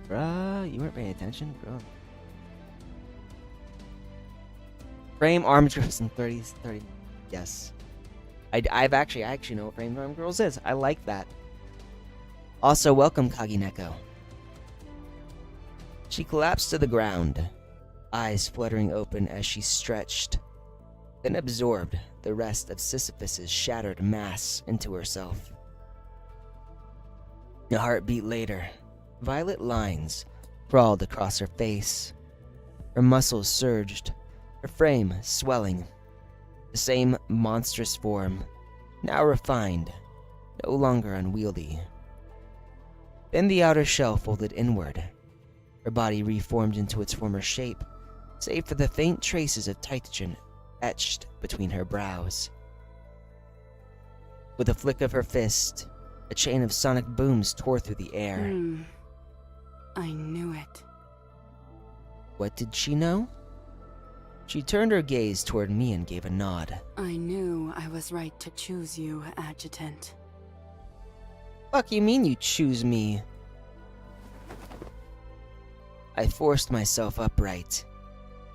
Bruh, you weren't paying attention, bro. Frame arms girls in 30. Yes. I actually know what Frame Arm Girls is. I like that. Also, welcome, Kagineko. She collapsed to the ground, eyes fluttering open as she stretched, then absorbed the rest of Sisyphus's shattered mass into herself. A heartbeat later, violet lines crawled across her face. Her muscles surged, her frame swelling. The same monstrous form, now refined, no longer unwieldy. Then the outer shell folded inward. Her body reformed into its former shape, save for the faint traces of Tytogen etched between her brows. With a flick of her fist, a chain of sonic booms tore through the air. I knew it. What did she know? She turned her gaze toward me and gave a nod. I knew I was right to choose you, Adjutant. Fuck you mean you choose me? I forced myself upright,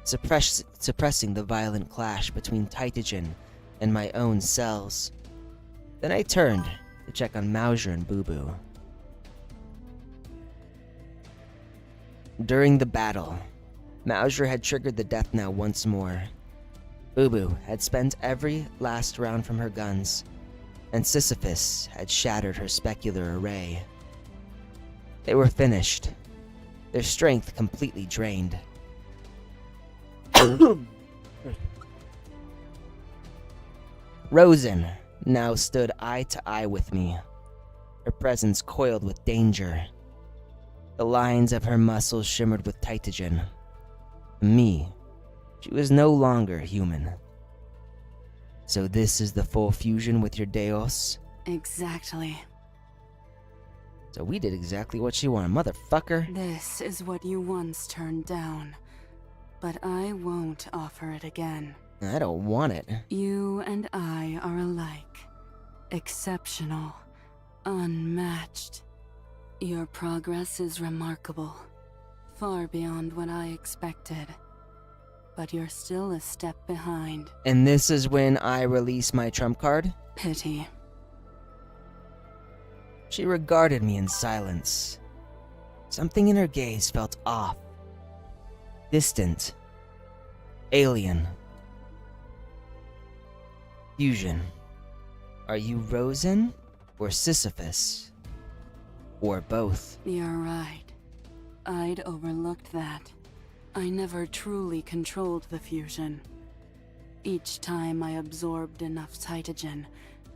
suppressing the violent clash between Tytogen and my own cells. Then I turned to check on Mauser and Boo Boo. During the battle, Mauser had triggered the death knell once more. Boo Boo had spent every last round from her guns, and Sisyphus had shattered her specular array. They were finished, their strength completely drained. Rosen now stood eye to eye with me, her presence coiled with danger. The lines of her muscles shimmered with Tytogen. Me, she was no longer human. So this is the full fusion with your Deus? Exactly. So we did exactly what she wanted, motherfucker. This is what you once turned down, but I won't offer it again. I don't want it. You and I are alike. Exceptional. Unmatched. Your progress is remarkable. Far beyond what I expected. But you're still a step behind. And this is when I release my trump card? Pity. She regarded me in silence. Something in her gaze felt off. Distant. Alien. Fusion. Are you Rosen or Sisyphus? Or both? You're right. I'd overlooked that. I never truly controlled the fusion. Each time I absorbed enough Tytogen,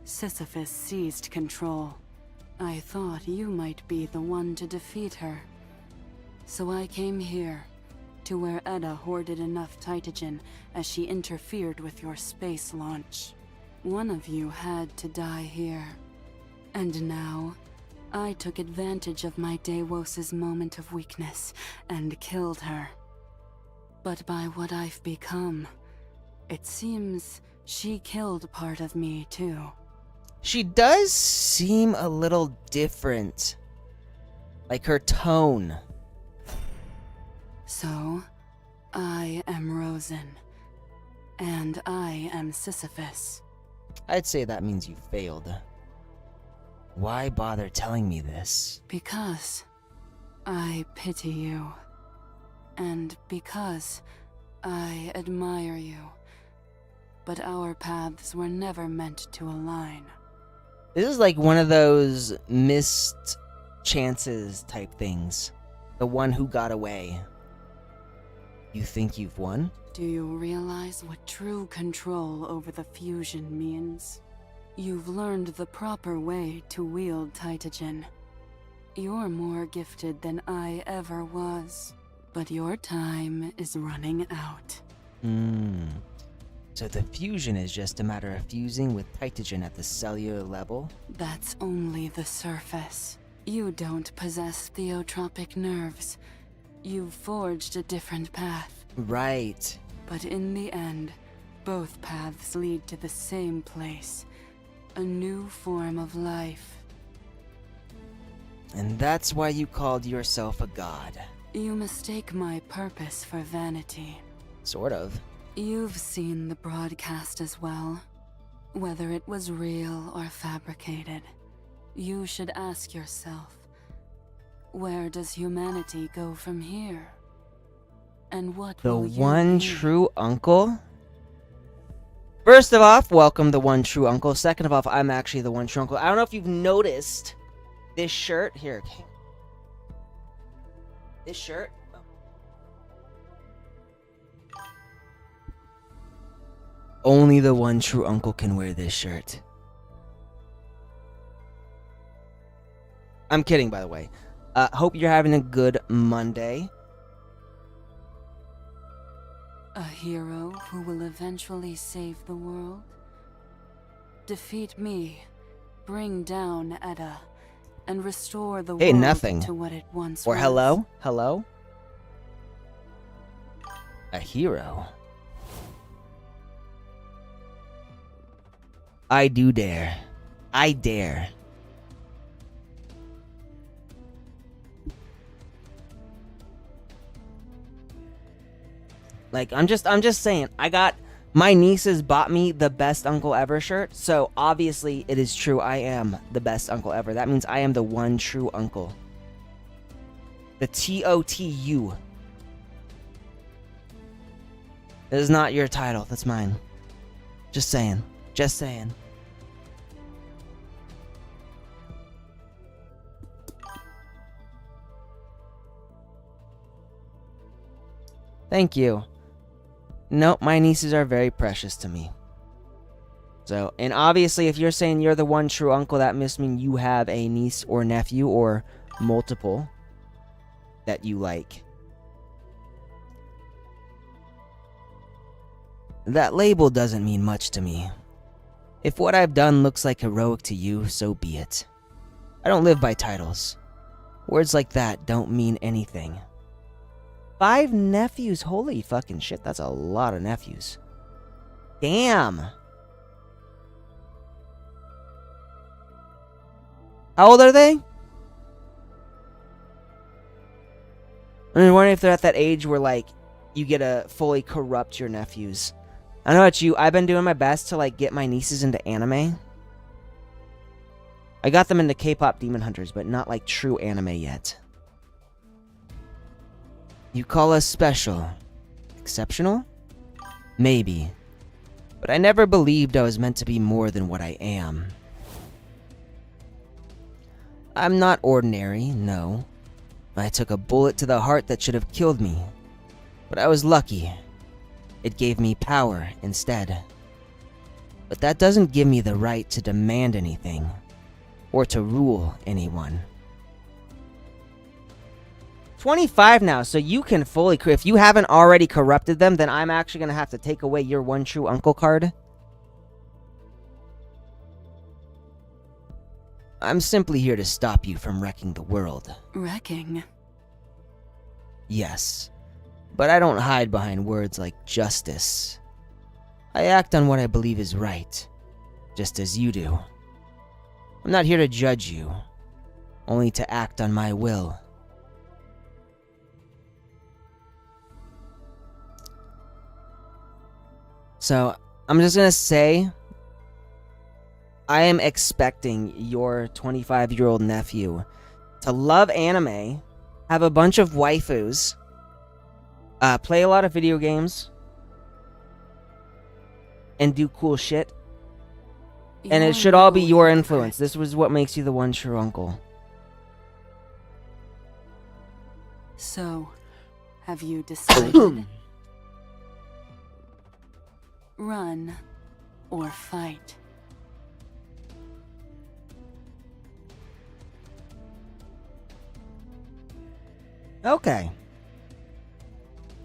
Sisyphus seized control. I thought you might be the one to defeat her. So I came here, to where Edda hoarded enough Tytogen as she interfered with your space launch. One of you had to die here. And now, I took advantage of my Deus' moment of weakness and killed her. But by what I've become, it seems she killed part of me too. She does seem a little different. Like her tone. So, I am Rosen. And I am Sisyphus. I'd say that means you failed. Why bother telling me this? Because I pity you. And because I admire you. But our paths were never meant to align. This is like one of those missed chances type things. The one who got away. You think you've won? Do you realize what true control over the fusion means? You've learned the proper way to wield Tytogen. You're more gifted than I ever was. But your time is running out. So the fusion is just a matter of fusing with Tytogen at the cellular level? That's only the surface. You don't possess theotropic nerves. You've forged a different path. Right. But in the end, both paths lead to the same place. A new form of life. And that's why you called yourself a god. You mistake my purpose for vanity. Sort of. You've seen the broadcast as well. Whether it was real or fabricated, you should ask yourself, where does humanity go from here? And what The will you one be? true uncle? First of all, welcome the one true uncle. Second of all, I'm actually the one true uncle. I don't know if you've noticed this shirt. Here, okay. This shirt. only the one true uncle can wear this shirt. I'm kidding, by the way. Hope you're having a good Monday. A hero who will eventually save the world? Defeat me, bring down Edda, and restore the Hey, world nothing. to what it once Or was. hello? Hello? A hero? I do dare. I dare. Like, I'm just saying, my nieces bought me the best uncle ever shirt, so obviously it is true I am the best uncle ever. That means I am the one true uncle. The TOTU. This is not your title, that's mine. Just saying. Just saying. Thank you. Nope, my nieces are very precious to me. So, and obviously if you're saying you're the one true uncle, that must mean you have a niece or nephew or multiple that you like. That label doesn't mean much to me. If what I've done looks like heroic to you, so be it. I don't live by titles. Words like that don't mean anything. 5 nephews, holy fucking shit, that's a lot of nephews. Damn. How old are they? I'm wondering if they're at that age where, like, you get to fully corrupt your nephews. I don't know about you, I've been doing my best to, like, get my nieces into anime. I got them into K-pop Demon Hunters, but not, like, true anime yet. You call us special. Exceptional? Maybe. But I never believed I was meant to be more than what I am. I'm not ordinary, no. I took a bullet to the heart that should have killed me. But I was lucky. It gave me power instead. But that doesn't give me the right to demand anything. Or to rule anyone. 25 now, so you can fully... If you haven't already corrupted them, then I'm actually going to have to take away your one true uncle card. I'm simply here to stop you from wrecking the world. Wrecking? Yes, but I don't hide behind words like justice. I act on what I believe is right, just as you do. I'm not here to judge you, only to act on my will. So, I'm just gonna say, I am expecting your 25-year-old nephew to love anime, have a bunch of waifus, play a lot of video games, and do cool shit. And it should all be your influence. This was what makes you the one true uncle. So, have you decided? Run or fight? Okay.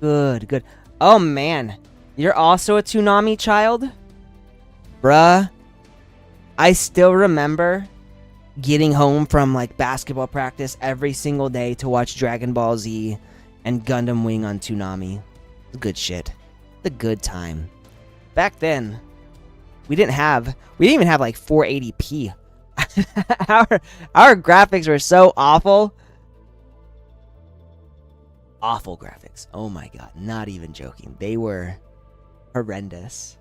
Good, good. Oh man, you're also a Toonami child? Bruh. I still remember getting home from like basketball practice every single day to watch Dragon Ball Z and Gundam Wing on Toonami. Good shit. The good time. Back then, we didn't even have like 480p. our graphics were so awful. Awful graphics. Oh my god, not even joking. They were horrendous.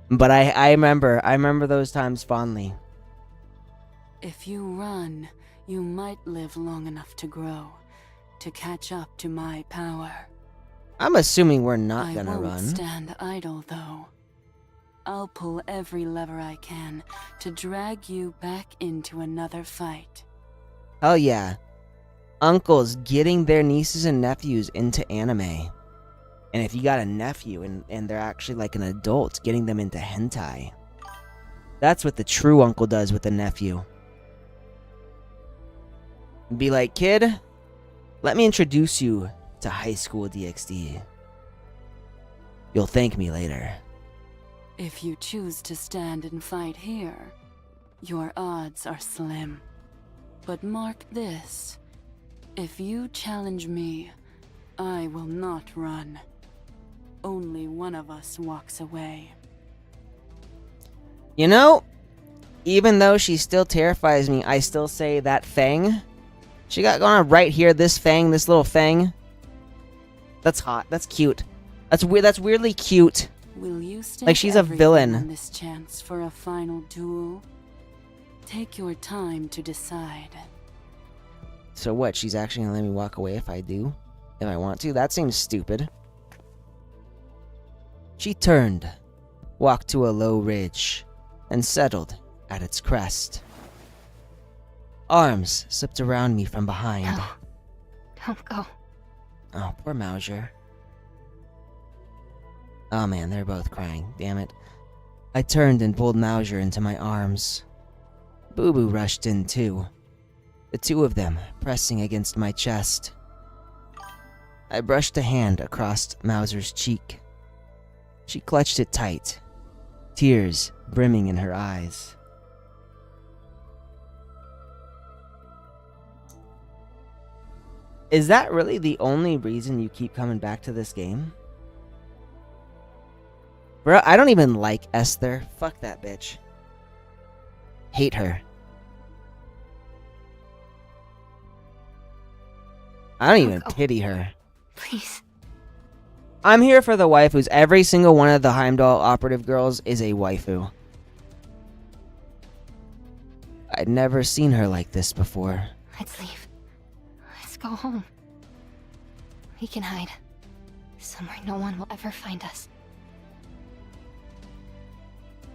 But I remember those times fondly. If you run, you might live long enough to grow, to catch up to my power. I'm assuming we're not gonna I won't run. stand idle, though. I'll pull every lever I can to drag you back into another fight. Hell yeah. Uncles getting their nieces and nephews into anime. And if you got a nephew and they're actually like an adult, getting them into hentai. That's what the true uncle does with a nephew. Be like, kid, let me introduce you to high school DxD. You'll thank me later. If you choose to stand and fight here, your odds are slim. But mark this. If you challenge me, I will not run. Only one of us walks away. You know, even though she still terrifies me, I still say that fang she got going on right here, this fang, this little fang. That's hot. That's cute. That's weird. That's weirdly cute. Will you stake Like she's a everything villain. on this chance for a final duel? Take your time to decide. So what? She's actually gonna let me walk away if I do? If I want to? That seems stupid. She turned, walked to a low ridge, and settled at its crest. Arms slipped around me from behind. No. Don't go. Oh, poor Mauser. Oh man, they're both crying. Damn it. I turned and pulled Mauser into my arms. Boo Boo rushed in too. The two of them pressing against my chest. I brushed a hand across Mauser's cheek. She clutched it tight, tears brimming in her eyes. Is that really the only reason you keep coming back to this game? Bro, I don't even like Esther. Fuck that bitch. Hate her. I don't even pity her. Please. I'm here for the waifus. Every single one of the Heimdall operative girls is a waifu. I'd never seen her like this before. Let's leave. Let's go home. We can hide. Somewhere no one will ever find us.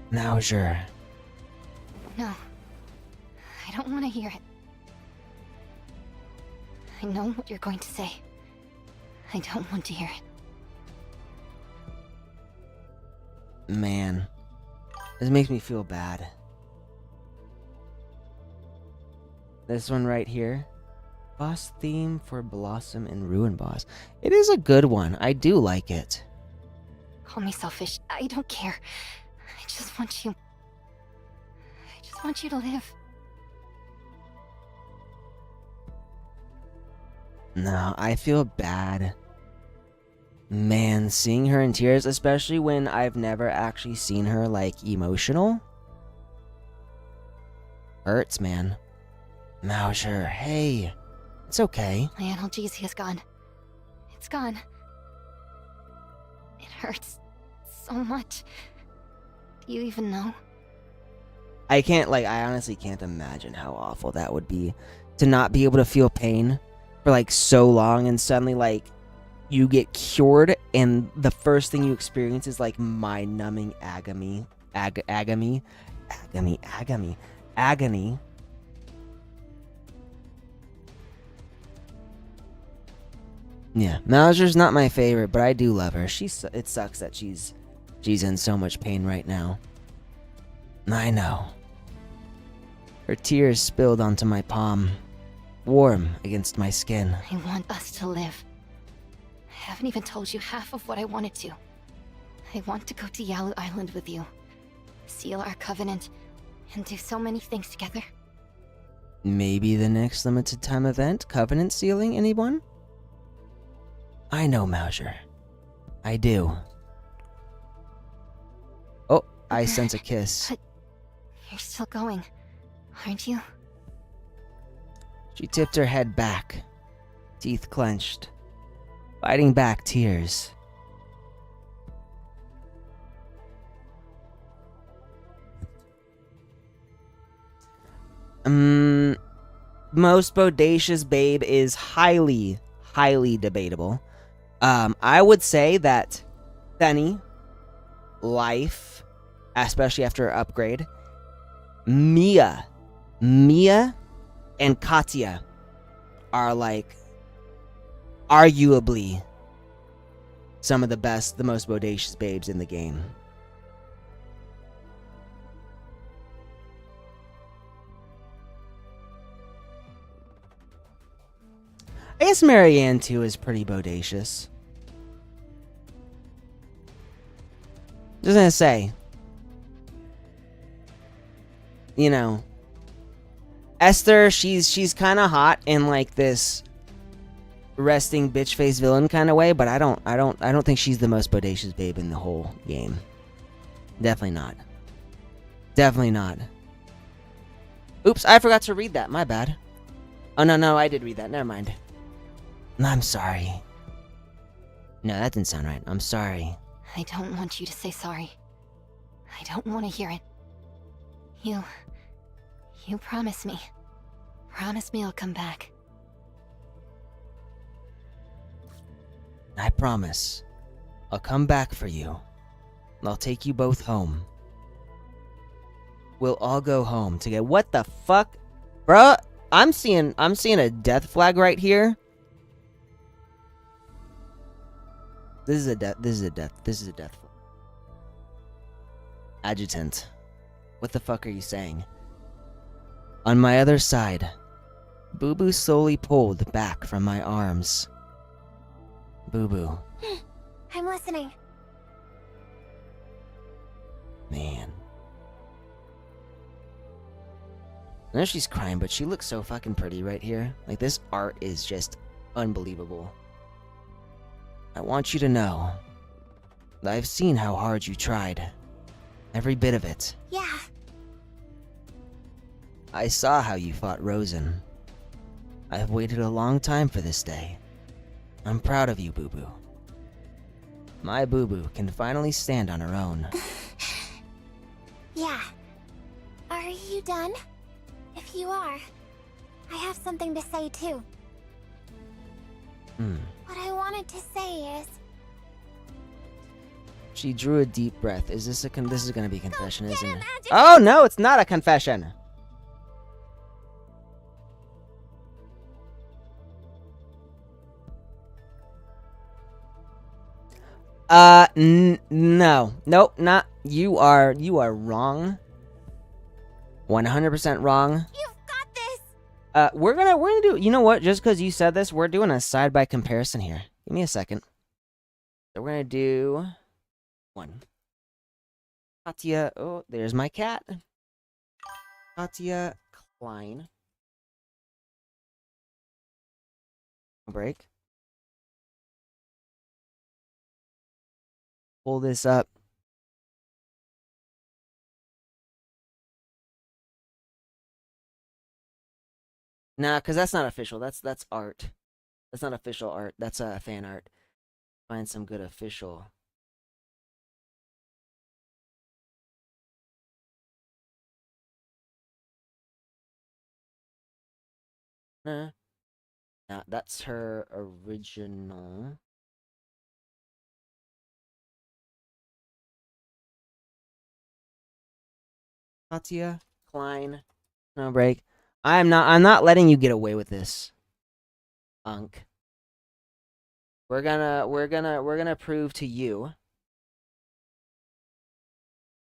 Mauser. No. I don't want to hear it. I know what you're going to say. I don't want to hear it. Man. This makes me feel bad. This one right here. Boss theme for Blossom and Ruin Boss. It is a good one. I do like it. Call me selfish. I don't care. I just want you. I just want you to live. No, I feel bad. Man, seeing her in tears, especially when I've never actually seen her, like, emotional, hurts, man. Mauser, hey. It's okay. My analgesia is gone. It's gone. It hurts so much. Do you even know? I honestly can't imagine how awful that would be. To not be able to feel pain for, like, so long, and suddenly, like, you get cured, and the first thing you experience is, like, mind-numbing agony. Agony. Yeah, Mauser's not my favorite, but I do love her. It sucks that she's in so much pain right now. I know. Her tears spilled onto my palm, warm against my skin. I want us to live. I haven't even told you half of what I wanted to. I want to go to Yalu Island with you, seal our covenant, and do so many things together. Maybe the next limited time event, covenant sealing, anyone? I know, Mauser. I do. Oh, I sense a kiss. But you're still going, aren't you? She tipped her head back, teeth clenched, fighting back tears. Most bodacious babe is highly debatable. I would say that Fenny, Life, especially after her upgrade, Mia, and Katya are, like, arguably some of the best, the most bodacious babes in the game. I guess Marianne too is pretty bodacious. Just gonna say, you know, Esther, she's kind of hot in like this resting bitch face villain kind of way, but I don't think she's the most bodacious babe in the whole game. Definitely not. Definitely not. Oops, I forgot to read that. My bad. Oh no, I did read that. Never mind. I'm sorry. No, that didn't sound right. I'm sorry. I don't want you to say sorry. I don't want to hear it. You promise me. Promise me I'll come back. I promise. I'll come back for you. I'll take you both home. We'll all go home together. What the fuck? Bruh, I'm seeing a death flag right here. This is a death flag. Adjutant. What the fuck are you saying? On my other side, Boo Boo slowly pulled back from my arms. Boo Boo. I'm listening. Man. I know she's crying, but she looks so fucking pretty right here. Like, this art is just unbelievable. I want you to know that I've seen how hard you tried. Every bit of it. Yeah. I saw how you fought Rosen. I've waited a long time for this day. I'm proud of you, Boo Boo. My Boo Boo can finally stand on her own. Yeah. Are you done? If you are, I have something to say too. What I wanted to say is... She drew a deep breath. Is this this is gonna be a confession, Go get isn't him, it? Adjutant! Oh no, it's not a confession! No. Nope, not. You are wrong. 100% wrong. You've got this! We're gonna do, you know what, just because you said this, we're doing a side-by comparison here. Give me a second. So we're gonna do one. Katya, oh, there's my cat. Katya Klein. Break. Pull this up. Nah, because that's not official. That's art. That's not official art. That's fan art. Find some good official. Nah, that's her original. Katya Klein. No break. I'm not letting you get away with this. Unk. We're gonna prove to you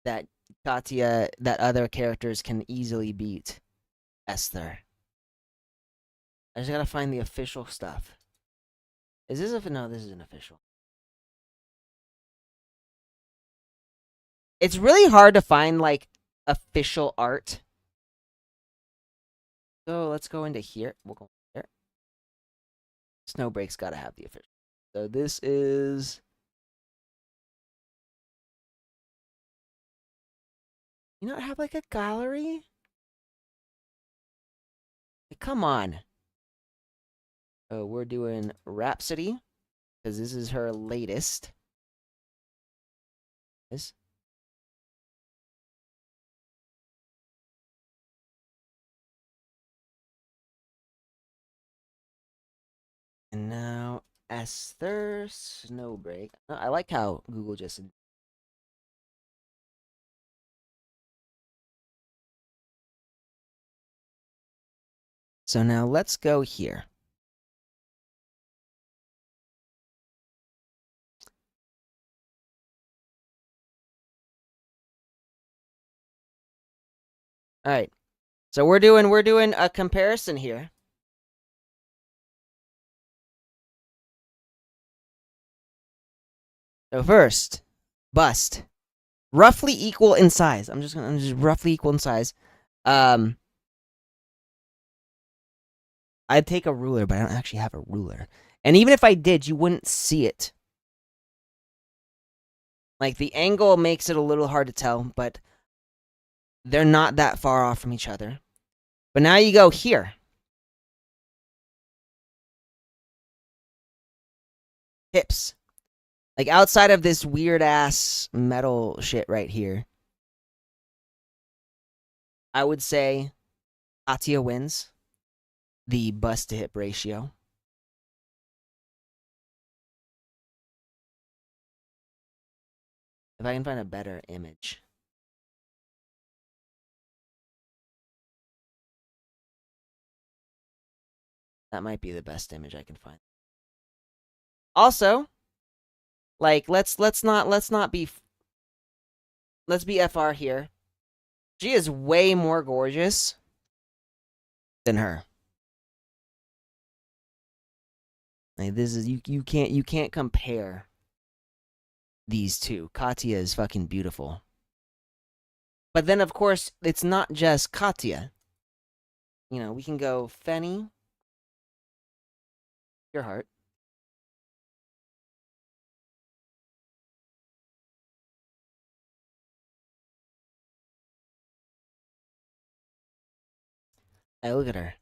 that Katya, that other characters can easily beat Esther. I just gotta find the official stuff. Is this no, this isn't official. It's really hard to find like official art. So let's go into here. We'll go here. Snowbreak's gotta have the official. So this is... You not have like a gallery? Like, come on. Oh, we're doing Rhapsody, because this is her latest. This. And now Esther Snowbreak. I like how Google just... So now let's go here. All right. So we're doing a comparison here. So first, bust. Roughly equal in size. I'm just roughly equal in size. I'd take a ruler, but I don't actually have a ruler. And even if I did, you wouldn't see it. Like, the angle makes it a little hard to tell, but they're not that far off from each other. But now you go here. Hips. Like, outside of this weird-ass metal shit right here, I would say Katia wins the bust-to-hip ratio. If I can find a better image. That might be the best image I can find. Also, like, let's be FR here. She is way more gorgeous than her. Like, this is you can't compare these two. Katia is fucking beautiful. But then of course it's not just Katia. You know, we can go Fenny. Your heart. Hey, look at her.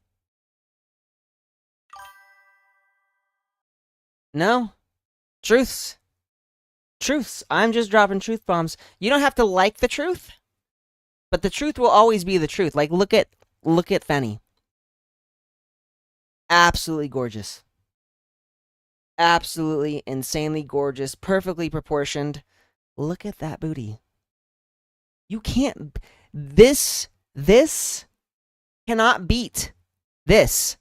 No. Truths. Truths. I'm just dropping truth bombs. You don't have to like the truth, but the truth will always be the truth. Like, look at Fenny. Absolutely gorgeous. Absolutely insanely gorgeous, perfectly proportioned. Look at that booty. You can't... This cannot beat this.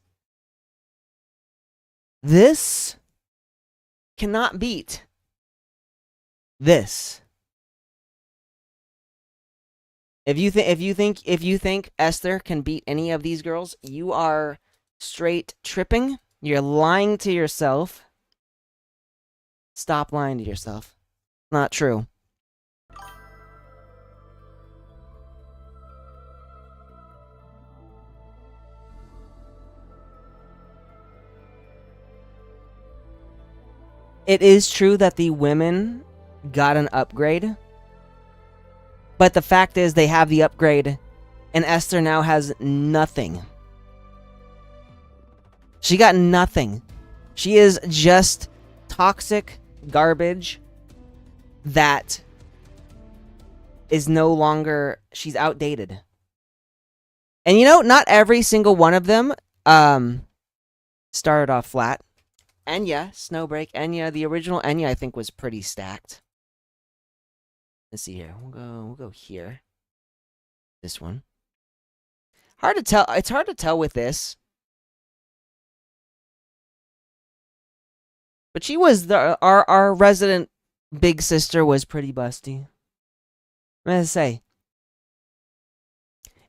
This cannot beat this. If you think Esther can beat any of these girls, you are straight tripping. You're lying to yourself. Stop lying to yourself. Not true. It is true that the women got an upgrade, but the fact is they have the upgrade, and Esther now has nothing. She got nothing. She is just toxic garbage that is no longer... She's outdated. And you know, not every single one of them started off flat. Enya, Snowbreak, Enya, the original Enya I think was pretty stacked. Let's see here. We'll go here. This one. Hard to tell. It's hard to tell with this. But she was our resident big sister was pretty busty. I'm gonna say.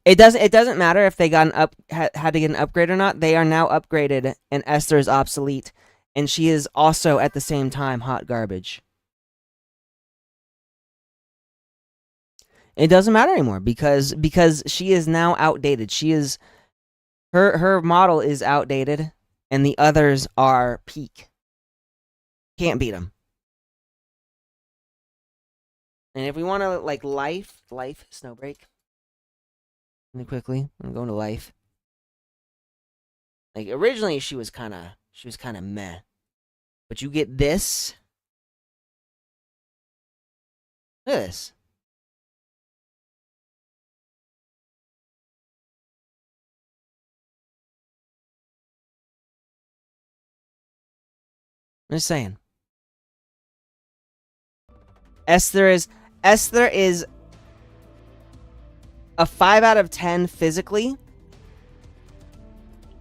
It doesn't matter if they got had to get an upgrade or not. They are now upgraded, and Esther is obsolete, and she is also at the same time hot garbage. It doesn't matter anymore because she is now outdated. She is her model is outdated, and the others are peak. Can't beat them. And if we want to like life Snowbreak. Really quickly, I'm going to life. Like originally, she was kind of meh, but you get this. Look at this. I'm just saying. Esther is a 5 out of 10 physically,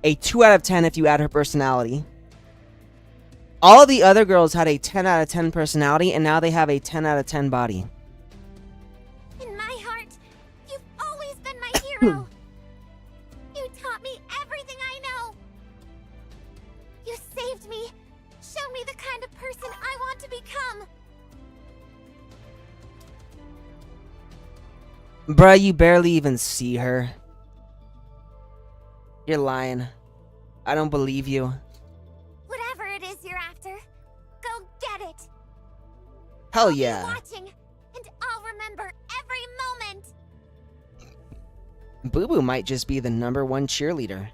a 2 out of 10 if you add her personality. All the other girls had a 10 out of 10 personality, and now they have a 10 out of 10 body. In my heart, you've always been my hero. hero. You taught me everything I know. You saved me, showed me the kind of person I want to become. Bruh, you barely even see her. You're lying. I don't believe you. Whatever it is you're after, go get it. Hell I'll be yeah. watching, and I'll remember every moment. Boo Boo might just be the #1 cheerleader.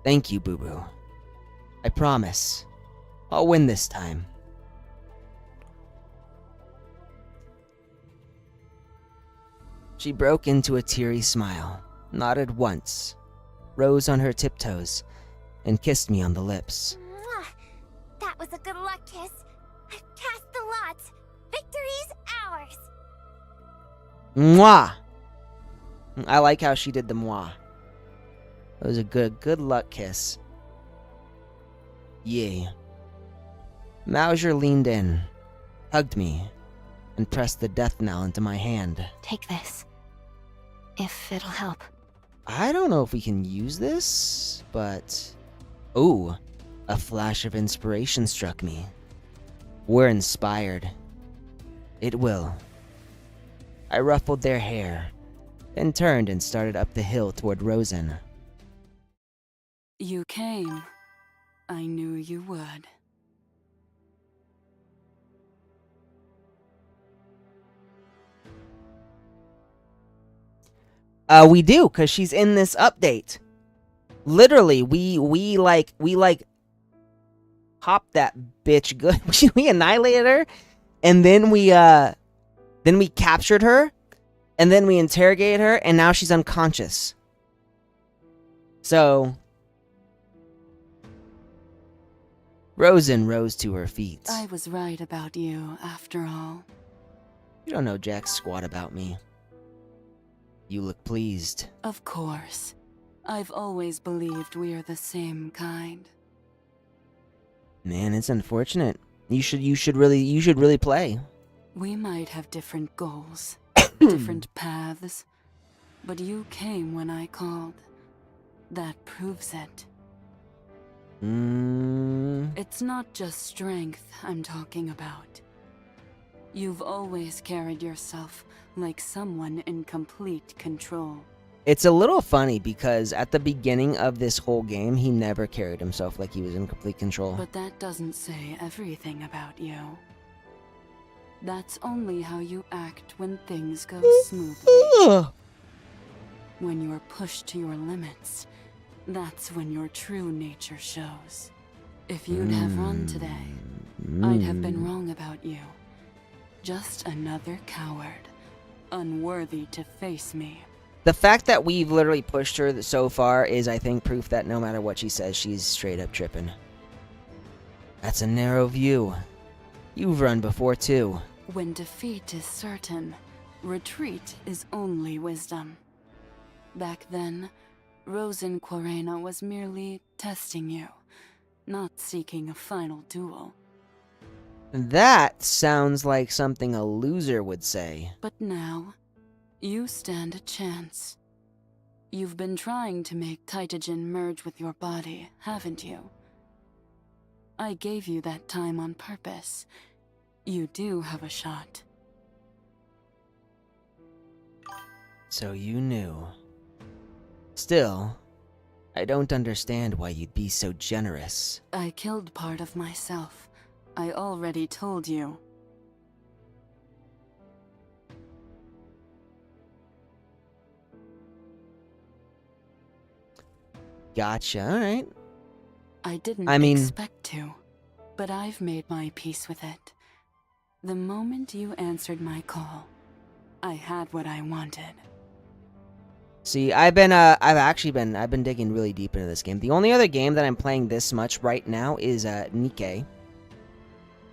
Thank you, Boo Boo. I promise. I'll win this time. She broke into a teary smile, nodded once, rose on her tiptoes, and kissed me on the lips. Mwah. That was a good luck kiss. I've cast the lots. Victory's ours. Mwah! I like how she did the mwah. It was a good luck kiss. Yay. Mauser leaned in, hugged me, and pressed the death knell into my hand. Take this. If it'll help. I don't know if we can use this, but... Ooh, a flash of inspiration struck me. We're inspired. It will. I ruffled their hair, then turned and started up the hill toward Rosen. You came. I knew you would. We do, cause she's in this update. Literally, we hopped that bitch good. We annihilated her, and then we captured her, and then we interrogated her, and now she's unconscious. So, Rosen rose to her feet. I was right about you, after all. You don't know jack squat about me. You look pleased. Of course. I've always believed we are the same kind. Man, it's unfortunate. You should really play. We might have different goals, different paths, but you came when I called. That proves it. It's not just strength I'm talking about. You've always carried yourself like someone in complete control. It's a little funny because at the beginning of this whole game, he never carried himself like he was in complete control. But that doesn't say everything about you. That's only how you act when things go smoothly. When you're pushed to your limits, that's when your true nature shows. If you'd have run today, I'd have been wrong about you. Just another coward, unworthy to face me. The fact that we've literally pushed her so far is, I think, proof that no matter what she says, she's straight up tripping. That's a narrow view. You've run before, too. When defeat is certain, retreat is only wisdom. Back then, Rosen Quarena was merely testing you, not seeking a final duel. That sounds like something a loser would say. But now, you stand a chance. You've been trying to make Taitogen merge with your body, haven't you? I gave you that time on purpose. You do have a shot. So you knew. Still, I don't understand why you'd be so generous. I killed part of myself. I already told you. Gotcha, alright. I didn't I mean, expect to, but I've made my peace with it. The moment you answered my call, I had what I wanted. see, I've been digging really deep into this game. The only other game that I'm playing this much right now is Nikkei.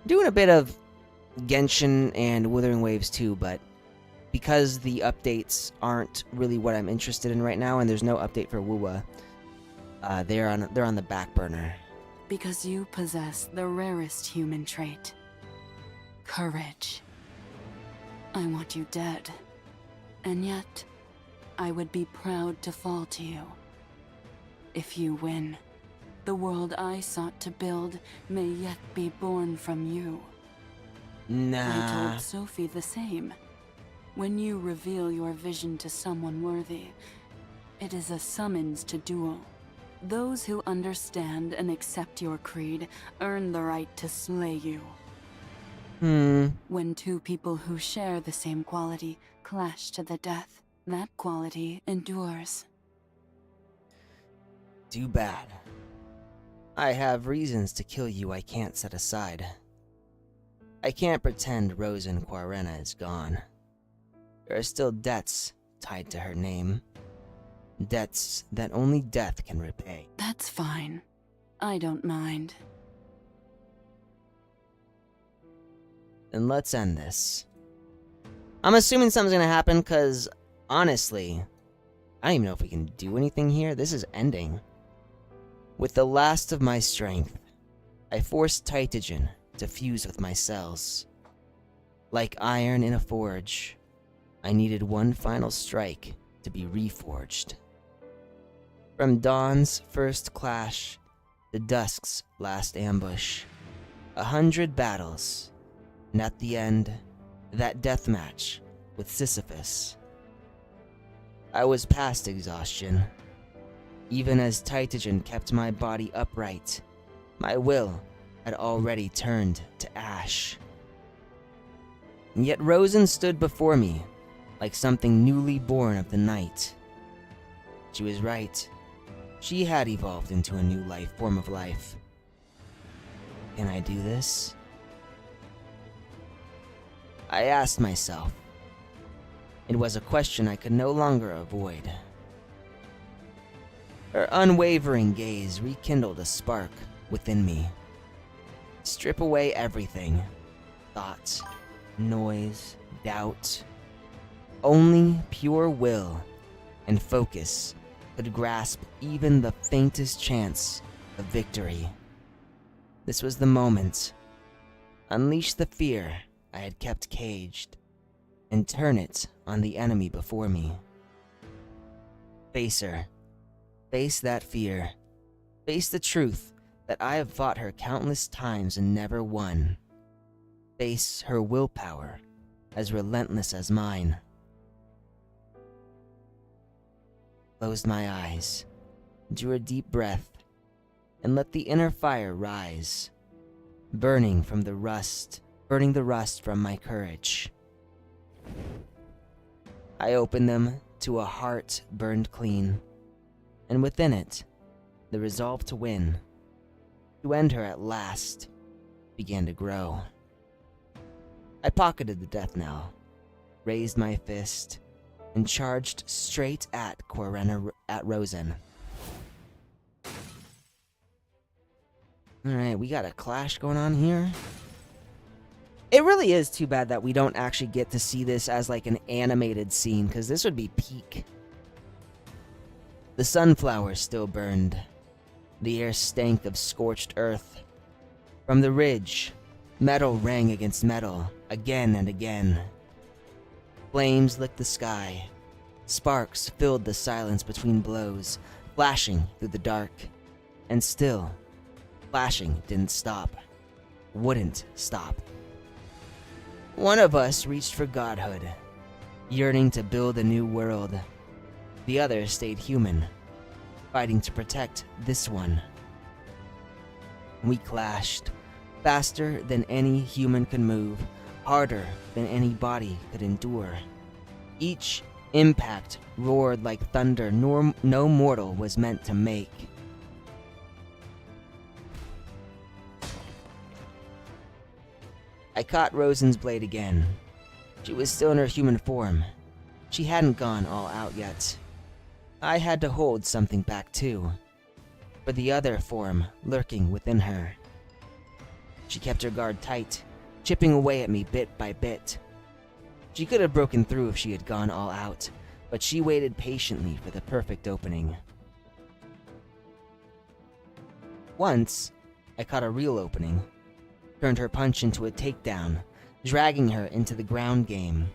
Doing a bit of Genshin and Wuthering Waves too, but because the updates aren't really what I'm interested in right now, and there's no update for Wuwa, they're on the back burner. Because you possess the rarest human trait. Courage. I want you dead. And yet, I would be proud to fall to you. If you win, the world I sought to build may yet be born from you. I Nah. told Sophie the same. When you reveal your vision to someone worthy, it is a summons to duel. Those who understand and accept your creed earn the right to slay you. When two people who share the same quality clash to the death, that quality endures. Too bad. I have reasons to kill you I can't set aside. I can't pretend Rosen Quarena is gone. There are still debts tied to her name. Debts that only death can repay. That's fine. I don't mind. Then let's end this. I'm assuming something's gonna happen, because, honestly, I don't even know if we can do anything here. This is ending. With the last of my strength, I forced Tytogen to fuse with my cells. Like iron in a forge, I needed one final strike to be reforged. From dawn's first clash to dusk's last ambush, 100 battles, and at the end, that deathmatch with Sisyphus. I was past exhaustion. Even as Tytogen kept my body upright, my will had already turned to ash. And yet Rosen stood before me like something newly born of the night. She was right. She had evolved into a new form of life. Can I do this? I asked myself. It was a question I could no longer avoid. Her unwavering gaze rekindled a spark within me. Strip away everything. Thoughts, noise, doubt. Only pure will and focus could grasp even the faintest chance of victory. This was the moment. Unleash the fear I had kept caged, and turn it on the enemy before me. Face her. Face that fear. Face the truth that I have fought her countless times and never won. Face her willpower, as relentless as mine. Closed my eyes, drew a deep breath, and let the inner fire rise, burning the rust from my courage. I opened them to a heart burned clean, and within it, the resolve to win, to end her at last, began to grow. I pocketed the death knell, raised my fist, and charged straight at Rosen. Alright, we got a clash going on here. It really is too bad that we don't actually get to see this as like an animated scene, because this would be peak. The sunflowers still burned. The air stank of scorched earth. From the ridge, metal rang against metal, again and again. Flames licked the sky. Sparks filled the silence between blows, flashing through the dark. And still, flashing didn't stop. Wouldn't stop. One of us reached for godhood, yearning to build a new world. The other stayed human, fighting to protect this one. We clashed, faster than any human could move, harder than any body could endure. Each impact roared like thunder no mortal was meant to make. I caught Rosen's blade again. She was still in her human form. She hadn't gone all out yet. I had to hold something back too, for the other form lurking within her. She kept her guard tight, chipping away at me bit by bit. She could have broken through if she had gone all out, but she waited patiently for the perfect opening. Once, I caught a real opening, turned her punch into a takedown, dragging her into the ground game.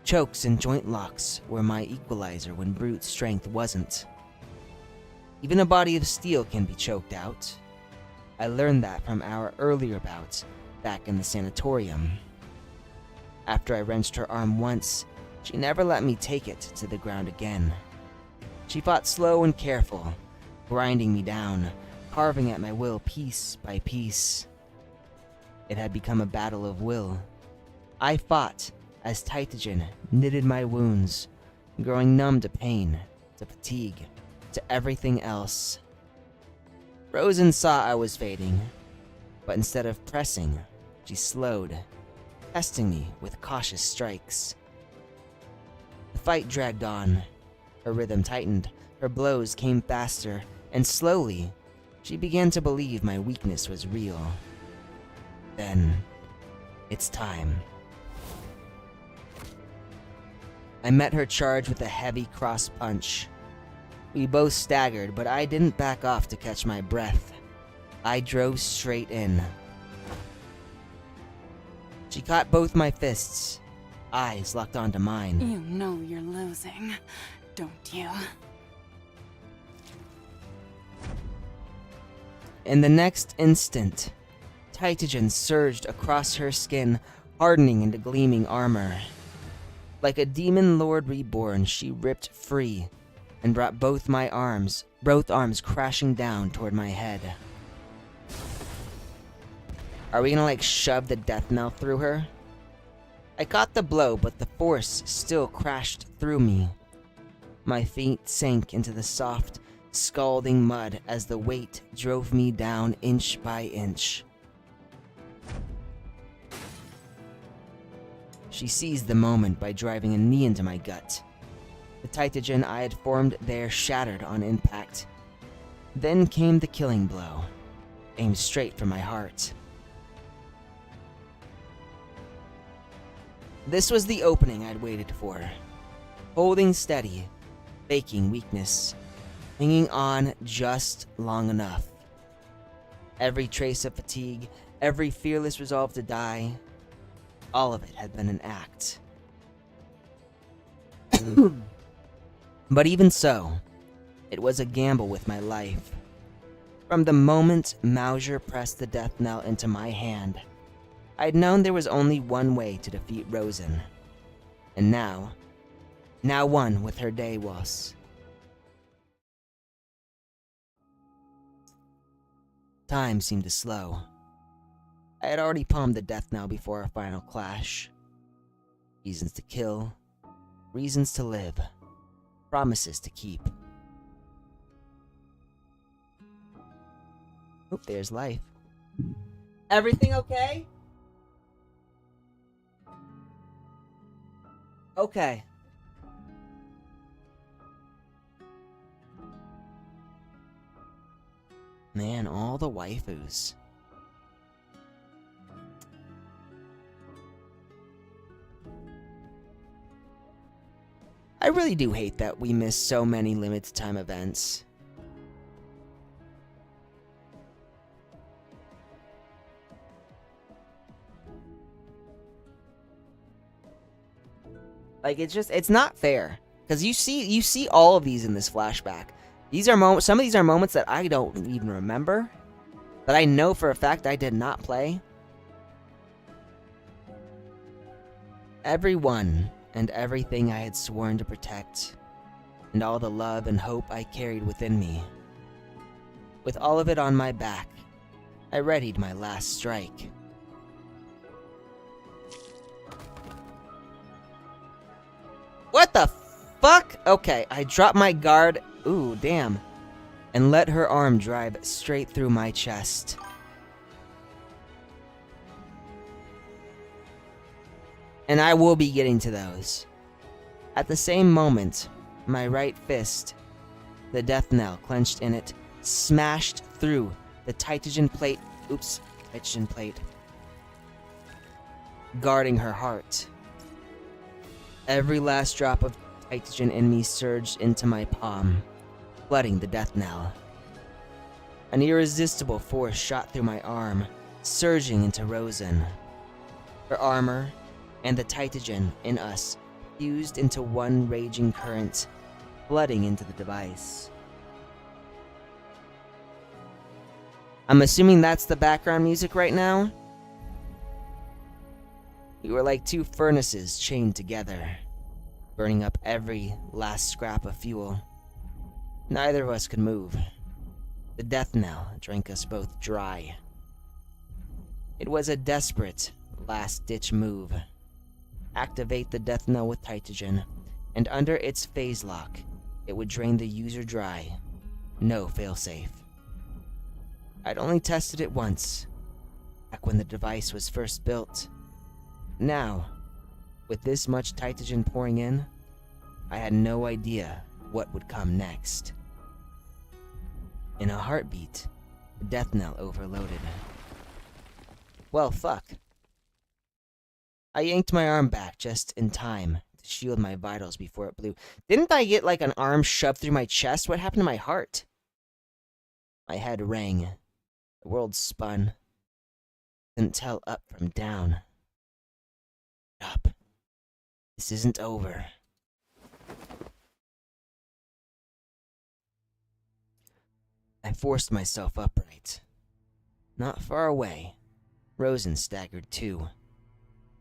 Chokes and joint locks were my equalizer when brute strength wasn't. Even a body of steel can be choked out. I learned that from our earlier bouts back in the sanatorium. After I wrenched her arm once, she never let me take it to the ground again. She fought slow and careful, grinding me down, carving at my will piece by piece. It had become a battle of will. I fought as Tytogen knitted my wounds, growing numb to pain, to fatigue, to everything else. Rosen saw I was fading, but instead of pressing, she slowed, testing me with cautious strikes. The fight dragged on. Her rhythm tightened, her blows came faster, and slowly, she began to believe my weakness was real. Then, it's time. I met her charge with a heavy cross punch. We both staggered, but I didn't back off to catch my breath. I drove straight in. She caught both my fists, eyes locked onto mine. You know you're losing, don't you? In the next instant, Tytogen surged across her skin, hardening into gleaming armor. Like a demon lord reborn, she ripped free and brought both arms crashing down toward my head. Are we gonna shove the death knell through her? I caught the blow, but the force still crashed through me. My feet sank into the soft, scalding mud as the weight drove me down inch by inch. She seized the moment by driving a knee into my gut. The Tytogen I had formed there shattered on impact. Then came the killing blow, aimed straight for my heart. This was the opening I'd waited for. Holding steady, faking weakness, hanging on just long enough. Every trace of fatigue, every fearless resolve to die, all of it had been an act. But even so, it was a gamble with my life. From the moment Mauser pressed the death knell into my hand, I'd known there was only one way to defeat Rosen. And now one with her day was. Time seemed to slow. I had already palmed the death knell before our final clash. Reasons to kill, reasons to live, promises to keep. Oh, there's life. Everything okay? Okay. Man, all the waifus. I really do hate that we miss so many limited time events. It's not fair. Because you see all of these in this flashback. These are some of these are moments that I don't even remember, that I know for a fact I did not play. Everyone and everything I had sworn to protect, and all the love and hope I carried within me. With all of it on my back, I readied my last strike. What the fuck? Okay, I dropped my guard. Ooh, damn. And let her arm drive straight through my chest. And I will be getting to those. At the same moment, my right fist, the death knell clenched in it, smashed through the Tytogen plate. Oops, Tytogen plate. Guarding her heart. Every last drop of Tytogen in me surged into my palm, flooding the death knell. An irresistible force shot through my arm, surging into Rosen. Her armor and the Tytogen in us fused into one raging current, flooding into the device. I'm assuming that's the background music right now? We were like two furnaces chained together, burning up every last scrap of fuel. Neither of us could move. The death knell drank us both dry. It was a desperate, last-ditch move. Activate the death knell with Tytogen, and under its phase lock, it would drain the user dry. No failsafe. I'd only tested it once, back when the device was first built. Now, with this much Tytogen pouring in, I had no idea what would come next. In a heartbeat, the death knell overloaded. Well, fuck. I yanked my arm back just in time to shield my vitals before it blew. Didn't I get like an arm shoved through my chest? What happened to my heart? My head rang. The world spun. Couldn't tell up from down. Up. This isn't over. I forced myself upright. Not far away, Rosen staggered too,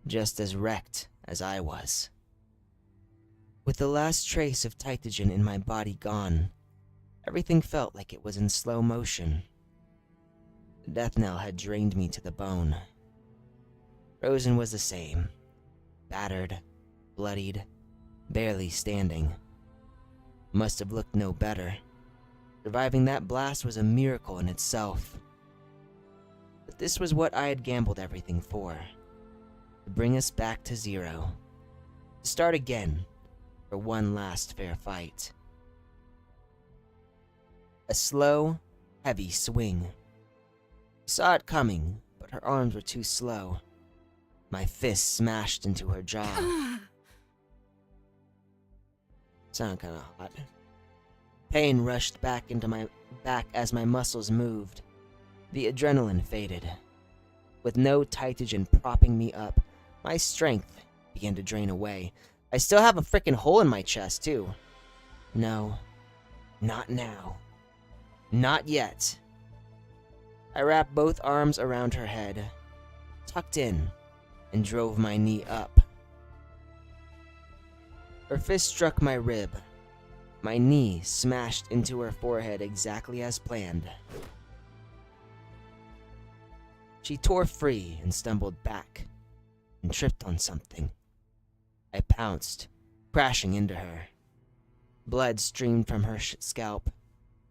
just as wrecked as I was. With the last trace of Tytogen in my body gone, everything felt like it was in slow motion. The death knell had drained me to the bone. Rosen was the same. Battered, bloodied, barely standing. Must have looked no better. Surviving that blast was a miracle in itself. But this was what I had gambled everything for. To bring us back to zero. To start again, for one last fair fight. A slow, heavy swing. I saw it coming, but her arms were too slow. My fist smashed into her jaw. Sounded kinda hot. Pain rushed back into my back as my muscles moved. The adrenaline faded. With no Tytogen propping me up, my strength began to drain away. I still have a frickin' hole in my chest, too. No, not now. Not yet. I wrapped both arms around her head, tucked in, and drove my knee up. Her fist struck my rib. My knee smashed into her forehead exactly as planned. She tore free and stumbled back, and tripped on something. I pounced, crashing into her. Blood streamed from her scalp.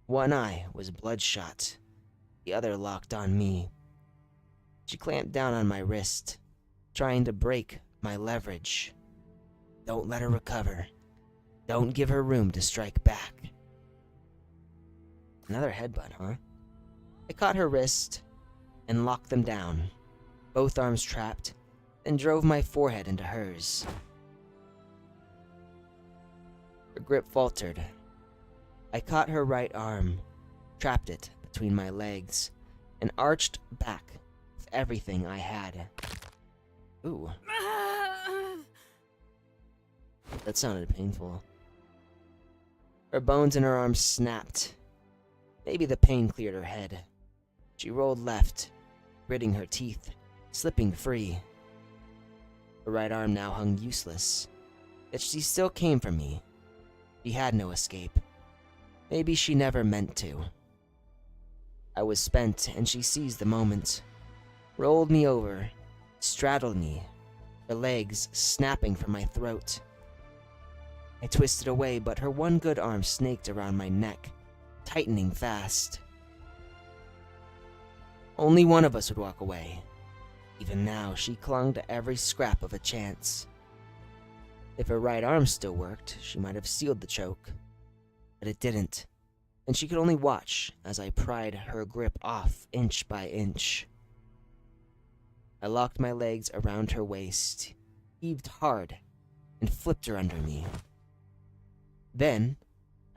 One eye was bloodshot, the other locked on me. She clamped down on my wrist, trying to break my leverage. Don't let her recover. Don't give her room to strike back. Another headbutt, huh? I caught her wrist and locked them down, both arms trapped, then drove my forehead into hers. Her grip faltered. I caught her right arm, trapped it between my legs, and arched back with everything I had. Ooh. That sounded painful. Her bones in her arms snapped. Maybe the pain cleared her head. She rolled left, gritting her teeth, slipping free. Her right arm now hung useless, yet she still came for me. She had no escape. Maybe she never meant to. I was spent, and she seized the moment, rolled me over, straddled me, her legs snapping from my throat. I twisted away, but her one good arm snaked around my neck, tightening fast. Only one of us would walk away. Even now, she clung to every scrap of a chance. If her right arm still worked, she might have sealed the choke. But it didn't, and she could only watch as I pried her grip off inch by inch. I locked my legs around her waist, heaved hard, and flipped her under me. Then,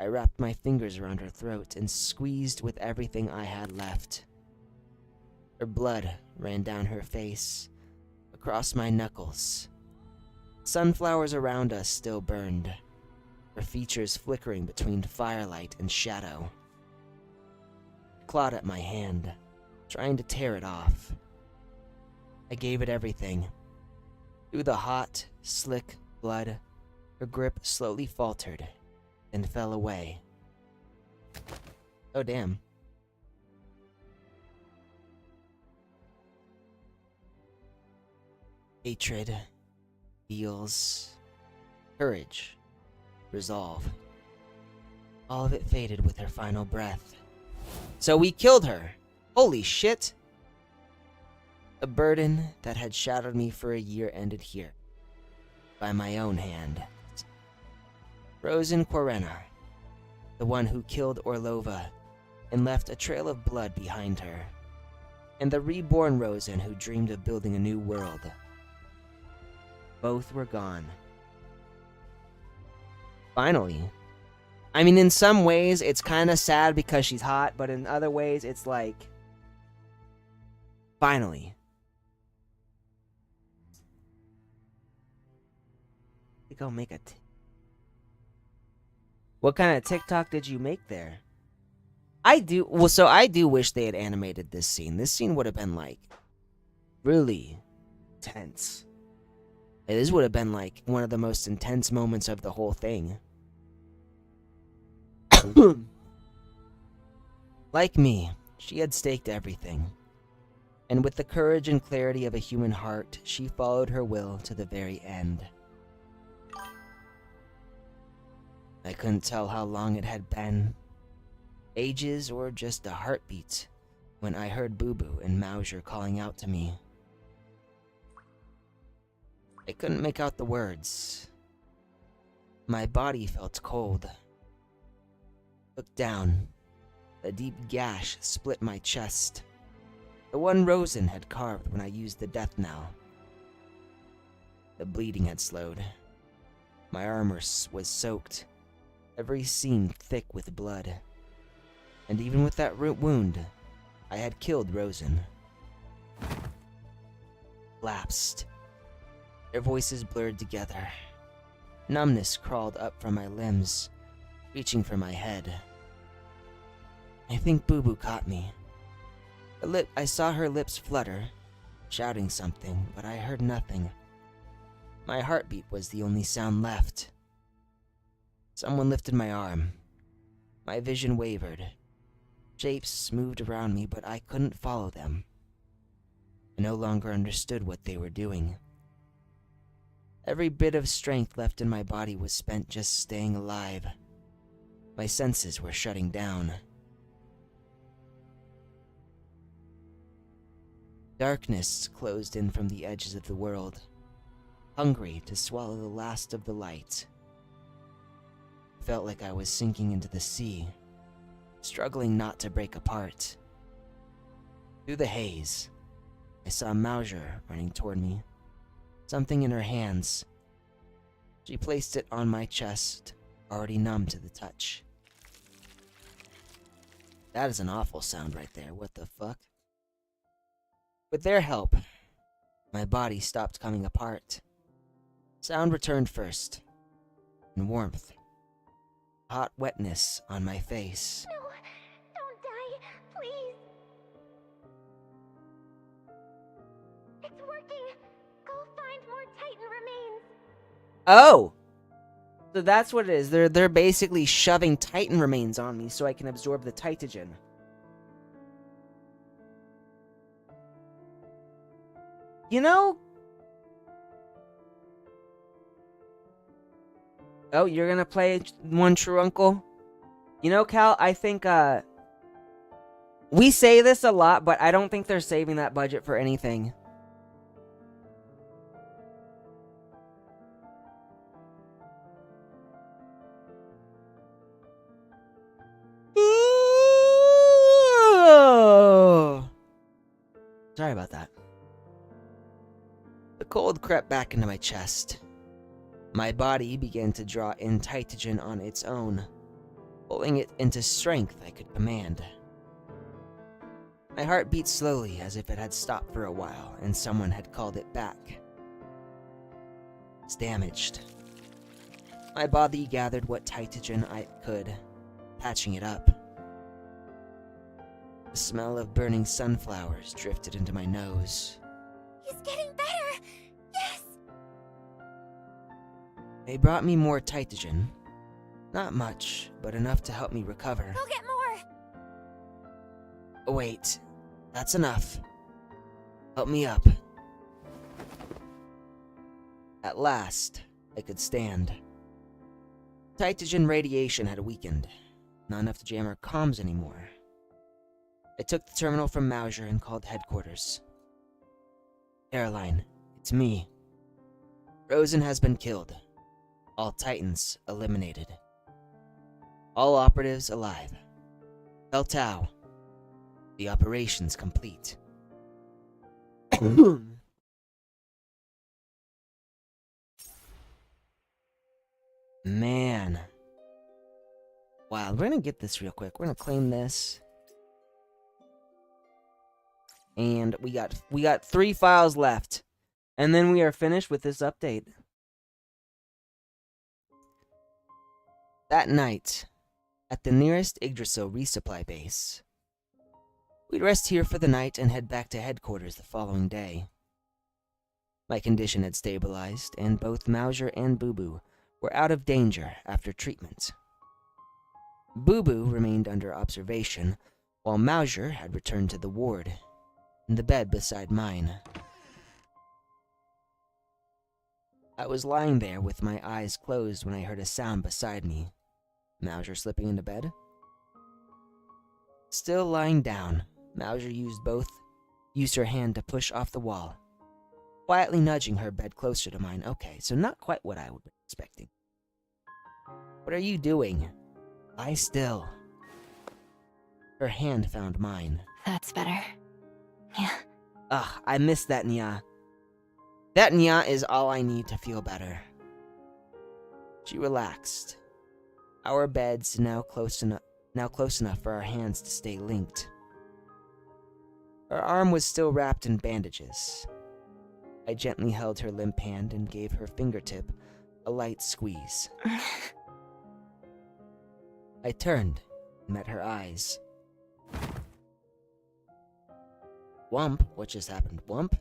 I wrapped my fingers around her throat and squeezed with everything I had left. Her blood ran down her face, across my knuckles. Sunflowers around us still burned, her features flickering between firelight and shadow. I clawed at my hand, trying to tear it off. I gave it everything. Through the hot, slick blood, her grip slowly faltered, then fell away. Oh, damn. Hatred, feels, courage, resolve. All of it faded with her final breath. So we killed her! Holy shit! A burden that had shadowed me for a year ended here. By my own hand. Rosen Quarena, the one who killed Orlova and left a trail of blood behind her. And the reborn Rosen who dreamed of building a new world. Both were gone. Finally. I mean, in some ways, it's kind of sad because she's hot, but in other ways, it's like... Finally. Go make a... What kind of TikTok did you make there? I do wish they had animated this scene. This scene would have been, like, really tense. This would have been, like, one of the most intense moments of the whole thing. Like me, she had staked everything. And with the courage and clarity of a human heart, she followed her will to the very end. I couldn't tell how long it had been, ages or just a heartbeat, when I heard Boo Boo and Mauser calling out to me. I couldn't make out the words. My body felt cold. Looked down. A deep gash split my chest. The one Rosen had carved when I used the death knell. The bleeding had slowed. My armor was soaked. Every seam thick with blood. And even with that wound, I had killed Rosen. Lapsed. Their voices blurred together. Numbness crawled up from my limbs, reaching for my head. I think Boo Boo caught me. I saw her lips flutter, shouting something, but I heard nothing. My heartbeat was the only sound left. Someone lifted my arm. My vision wavered. Shapes moved around me, but I couldn't follow them. I no longer understood what they were doing. Every bit of strength left in my body was spent just staying alive. My senses were shutting down. Darkness closed in from the edges of the world, hungry to swallow the last of the light. Felt like I was sinking into the sea, struggling not to break apart. Through the haze, I saw Mauser running toward me, something in her hands. She placed it on my chest, already numb to the touch. That is an awful sound right there, what the fuck? With their help, my body stopped coming apart. Sound returned first, and warmth. Hot wetness on my face. No, don't die, please. It's working. Go find more Titan remains. Oh! So that's what it is. They're basically shoving Titan remains on me so I can absorb the Titagen. You know... Oh, you're gonna play One True Uncle? You know, Cal, I think, we say this a lot, but I don't think they're saving that budget for anything. Sorry about that. The cold crept back into my chest. My body began to draw in Titagen on its own, pulling it into strength I could command. My heart beat slowly as if it had stopped for a while and someone had called it back. It's damaged. My body gathered what Tytogen I could, patching it up. The smell of burning sunflowers drifted into my nose. He's getting better! Yes! They brought me more Tytogen. Not much, but enough to help me recover. Go get more! Oh, wait, that's enough. Help me up. At last, I could stand. Tytogen radiation had weakened, not enough to jam our comms anymore. I took the terminal from Mauser and called headquarters. Caroline, it's me. Rosen has been killed. All Titans eliminated. All operatives alive. Tell Tau. The operation's complete. Man. Wow, we're gonna get this real quick. We're gonna claim this. And we got 3 files left. And then we are finished with this update. That night, at the nearest Yggdrasil resupply base, we'd rest here for the night and head back to headquarters the following day. My condition had stabilized, and both Mauser and Boo Boo were out of danger after treatment. Boo Boo remained under observation, while Mauser had returned to the ward, in the bed beside mine. I was lying there with my eyes closed when I heard a sound beside me. Mauser slipping into bed? Still lying down, Mauser used her hand to push off the wall, quietly nudging her bed closer to mine. Okay, so not quite what I would be expecting. What are you doing? Lie still. Her hand found mine. That's better. Yeah. Ugh, I missed that Nya. That Nya is all I need to feel better. She relaxed. Our beds now close enough for our hands to stay linked. Her arm was still wrapped in bandages. I gently held her limp hand and gave her fingertip a light squeeze. I turned and met her eyes. Wump? What just happened? Wump?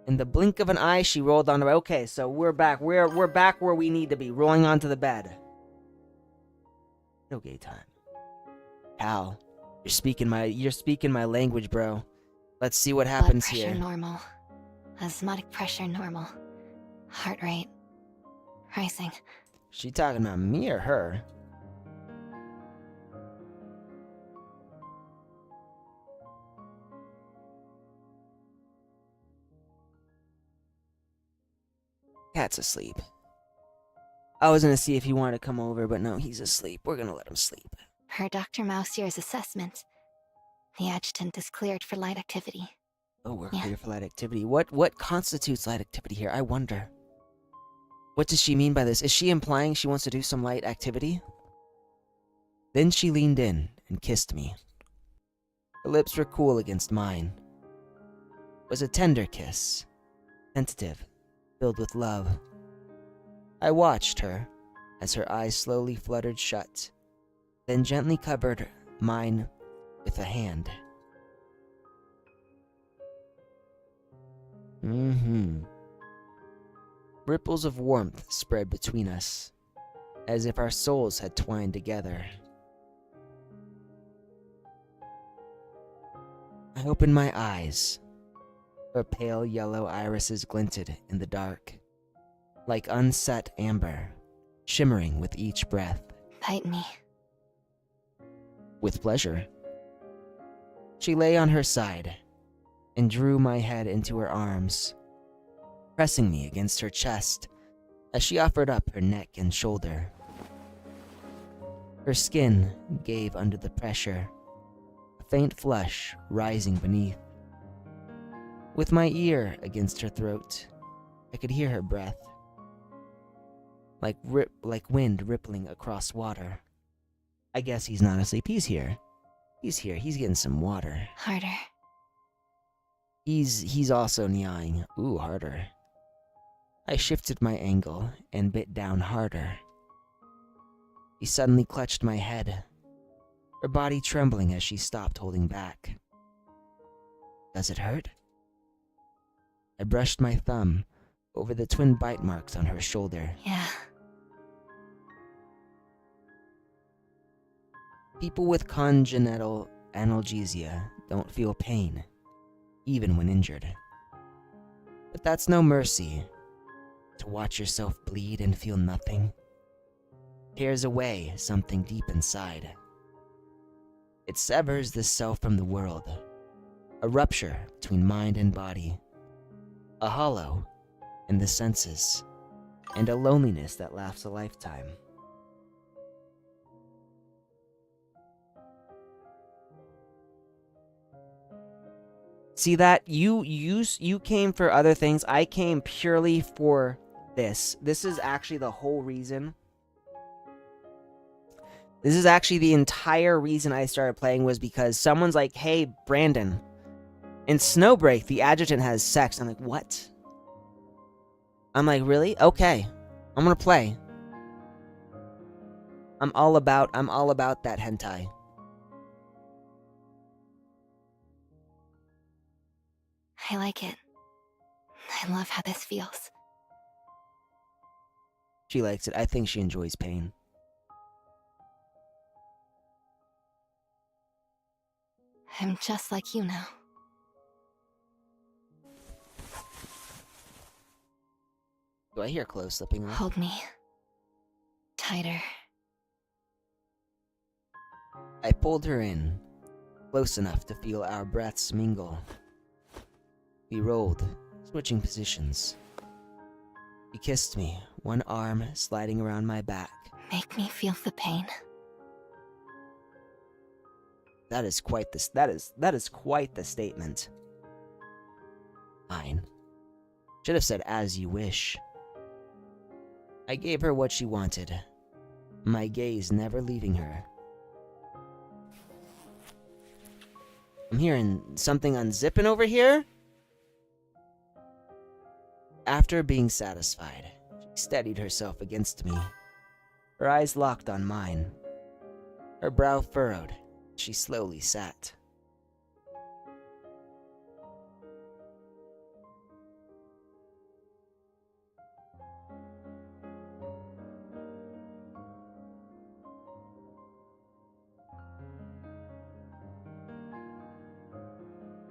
In the blink of an eye, she rolled on her. Okay, so we're back. We're back where we need to be, rolling onto the bed. No gay time. Hal, you're speaking my language, bro. Let's see what happens Blood pressure here. normal. Osmotic pressure normal. Heart rate rising. She talking about me or her? Cat's asleep. I was gonna see if he wanted to come over, but no, he's asleep. We're gonna let him sleep. Per Dr. Mausier's assessment, the adjutant is cleared for light activity. Oh, we're Yeah. clear for light activity. What constitutes light activity here? I wonder. What does she mean by this? Is she implying she wants to do some light activity? Then she leaned in and kissed me. Her lips were cool against mine. It was a tender kiss, tentative, filled with love. I watched her as her eyes slowly fluttered shut, then gently covered mine with a hand. Ripples of warmth spread between us, as if our souls had twined together. I opened my eyes. Her pale yellow irises glinted in the dark, like unset amber, shimmering with each breath. Bite me. With pleasure. She lay on her side and drew my head into her arms, pressing me against her chest as she offered up her neck and shoulder. Her skin gave under the pressure, a faint flush rising beneath. With my ear against her throat, I could hear her breath, like wind rippling across water. I guess he's not asleep. He's here. He's getting some water. Harder. He's also nyawing. Ooh, harder. I shifted my angle and bit down harder. She suddenly clutched my head, her body trembling as she stopped holding back. Does it hurt? I brushed my thumb over the twin bite marks on her shoulder. Yeah. People with congenital analgesia don't feel pain, even when injured. But that's no mercy. To watch yourself bleed and feel nothing tears away something deep inside. It severs the self from the world, a rupture between mind and body, a hollow in the senses, and a loneliness that lasts a lifetime. See that? You came for other things. I came purely for this. This is actually the whole reason. This is actually the entire reason I started playing, was because someone's like, hey, Brandon, in Snowbreak, the adjutant has sex. I'm like, what? I'm like, really? Okay. I'm gonna play. I'm all about that hentai. I like it. I love how this feels. She likes it. I think she enjoys pain. I'm just like you now. Do I hear clothes slipping off? Hold me. Tighter. I pulled her in, close enough to feel our breaths mingle. We rolled, switching positions. She kissed me, one arm sliding around my back. Make me feel the pain. That is quite the statement. Fine. Should have said as you wish. I gave her what she wanted, my gaze never leaving her. I'm hearing something unzipping over here. After being satisfied, she steadied herself against me, her eyes locked on mine. Her brow furrowed, she slowly sat.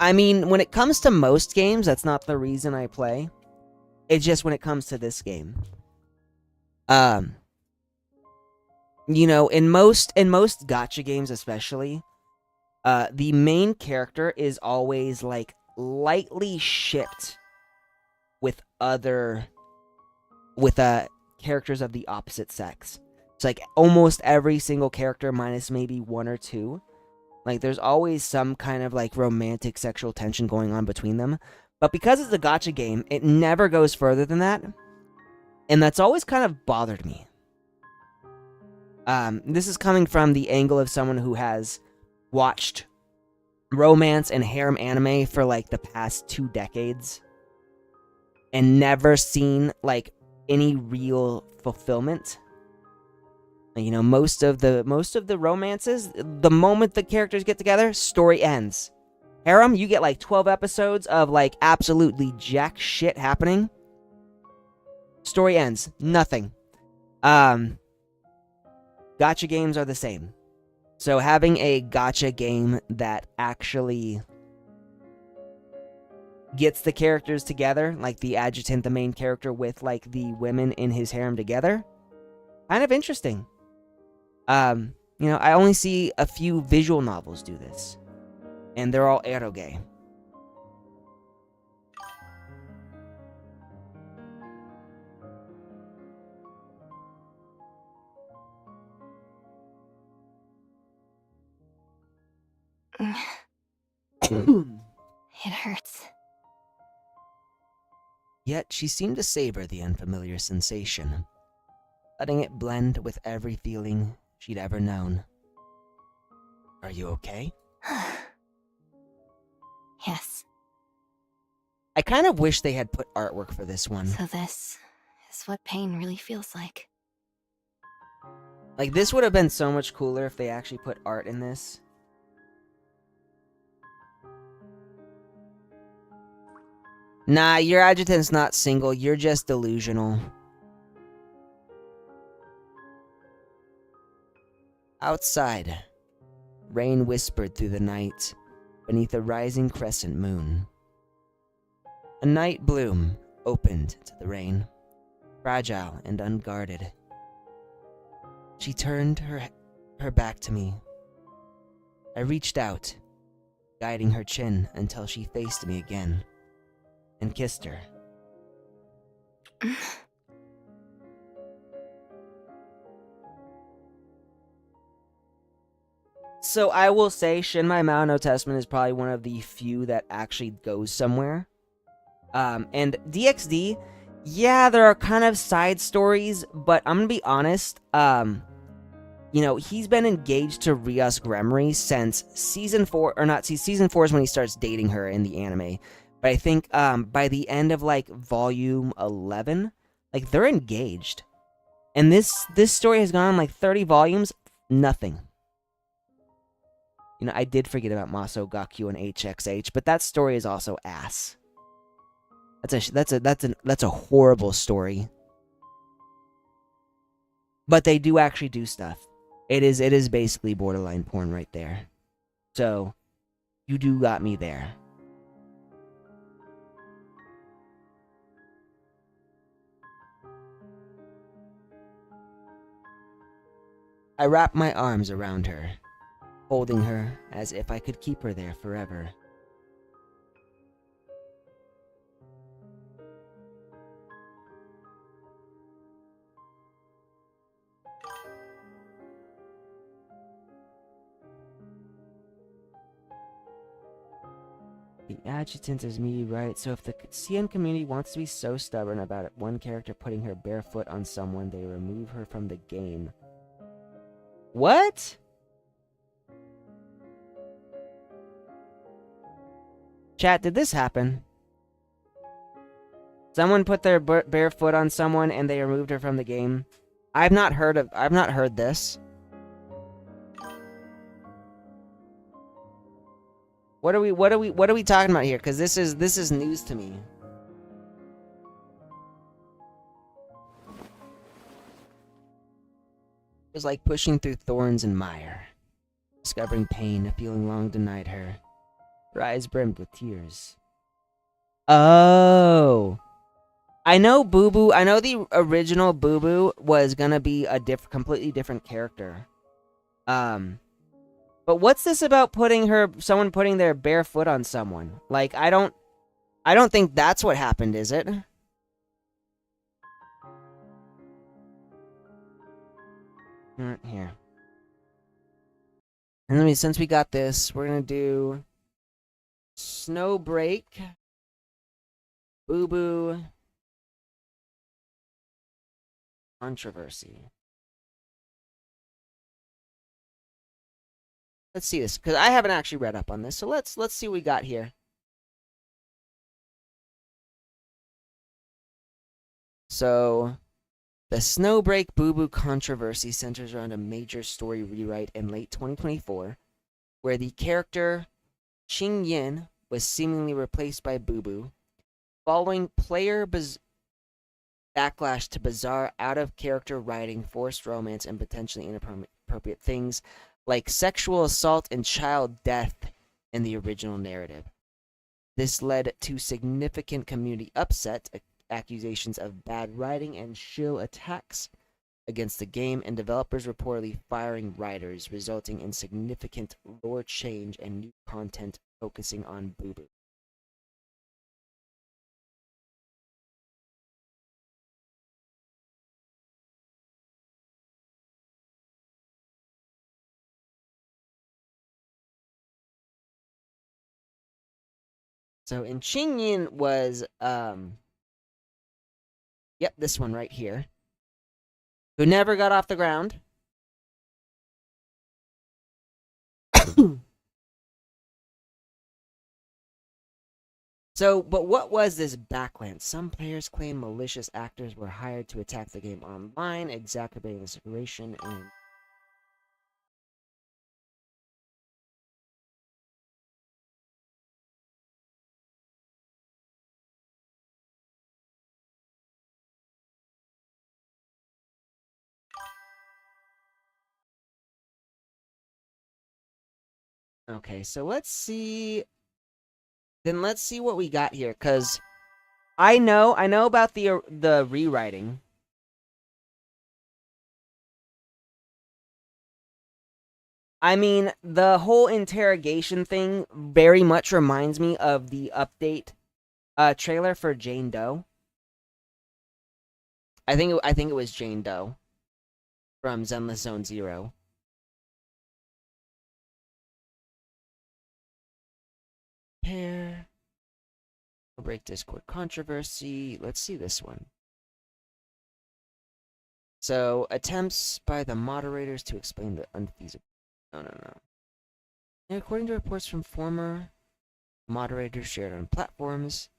I mean, when it comes to most games, that's not the reason I play. It's just when it comes to this game. You know, in most gacha games especially, the main character is always like lightly shipped with characters of the opposite sex. It's like almost every single character minus maybe one or two. Like there's always some kind of like romantic sexual tension going on between them. But because it's a gacha game, it never goes further than that. And that's always kind of bothered me. This is coming from the angle of someone who has watched romance and harem anime for like the past 2 decades and never seen like any real fulfillment. You know, most of the romances, the moment the characters get together, story ends. Harem, you get like 12 episodes of like absolutely jack shit happening. Story ends. Nothing. Gacha games are the same. So having a gacha game that actually gets the characters together, like the adjutant, the main character, with like the women in his harem together, kind of interesting. You know, I only see a few visual novels do this. And they're all eroge. It hurts. Yet she seemed to savor the unfamiliar sensation, letting it blend with every feeling she'd ever known. Are you okay? Yes. I kind of wish they had put artwork for this one. So this is what pain really feels like. Like, this would have been so much cooler if they actually put art in this. Nah, your adjutant's not single, you're just delusional. Outside, rain whispered through the night beneath a rising crescent moon. A night bloom opened to the rain, fragile and unguarded. She turned her back to me. I reached out, guiding her chin until she faced me again, and kissed her. So I will say Shinmai Mao no Testament is probably one of the few that actually goes somewhere. And DXD, yeah, there are kind of side stories, but I'm gonna be honest, you know, he's been engaged to Rias Gremory since season 4, or not, see, season 4 is when he starts dating her in the anime. But I think, by the end of, like, volume 11, like, they're engaged. And this story has gone on, like, 30 volumes, nothing. You know, I did forget about Maso Gakyu and HXH, but that story is also ass. That's a horrible story. But they do actually do stuff. It is basically borderline porn right there. So, you do got me there. I wrapped my arms around her, holding her as if I could keep her there forever. The adjutant is me, right? So if the CN community wants to be so stubborn about one character putting her bare foot on someone, they remove her from the game. What? Chat, did this happen? Someone put their bare foot on someone and they removed her from the game. I've not heard this. What are we talking about here? Because this is news to me. It was like pushing through thorns and mire, discovering pain, a feeling long denied her. Her eyes brimmed with tears. Oh. I know Boo Boo. I know the original Boo Boo was gonna be a completely different character. But what's this about someone putting their bare foot on someone? Like, I don't think that's what happened, is it? Here. And since we got this, we're gonna do Snowbreak, Boo Boo, Controversy. Let's see this, because I haven't actually read up on this, so let's see what we got here. So, the Snowbreak Boo Boo Controversy centers around a major story rewrite in late 2024, where the character Qing Yin was seemingly replaced by Boo Boo, following player backlash to bizarre, out-of-character writing, forced romance, and potentially inappropriate things like sexual assault and child death in the original narrative. This led to significant community upset, accusations of bad writing, and shill attacks against the game, and developers reportedly firing writers, resulting in significant lore change and new content focusing on Boo Boo. So, in Qingyin was, yep, this one right here, who never got off the ground. So, but what was this Backlands? Some players claim malicious actors were hired to attack the game online, exacerbating the situation and... Okay, so let's see... Then let's see what we got here, because I know about the rewriting. I mean, the whole interrogation thing very much reminds me of the update trailer for Jane Doe. I think it was Jane Doe from Zenless Zone Zero. Pair. Break Discord controversy. Let's see this one. So, attempts by the moderators to explain the unfeasible. No. And according to reports from former moderators shared on platforms,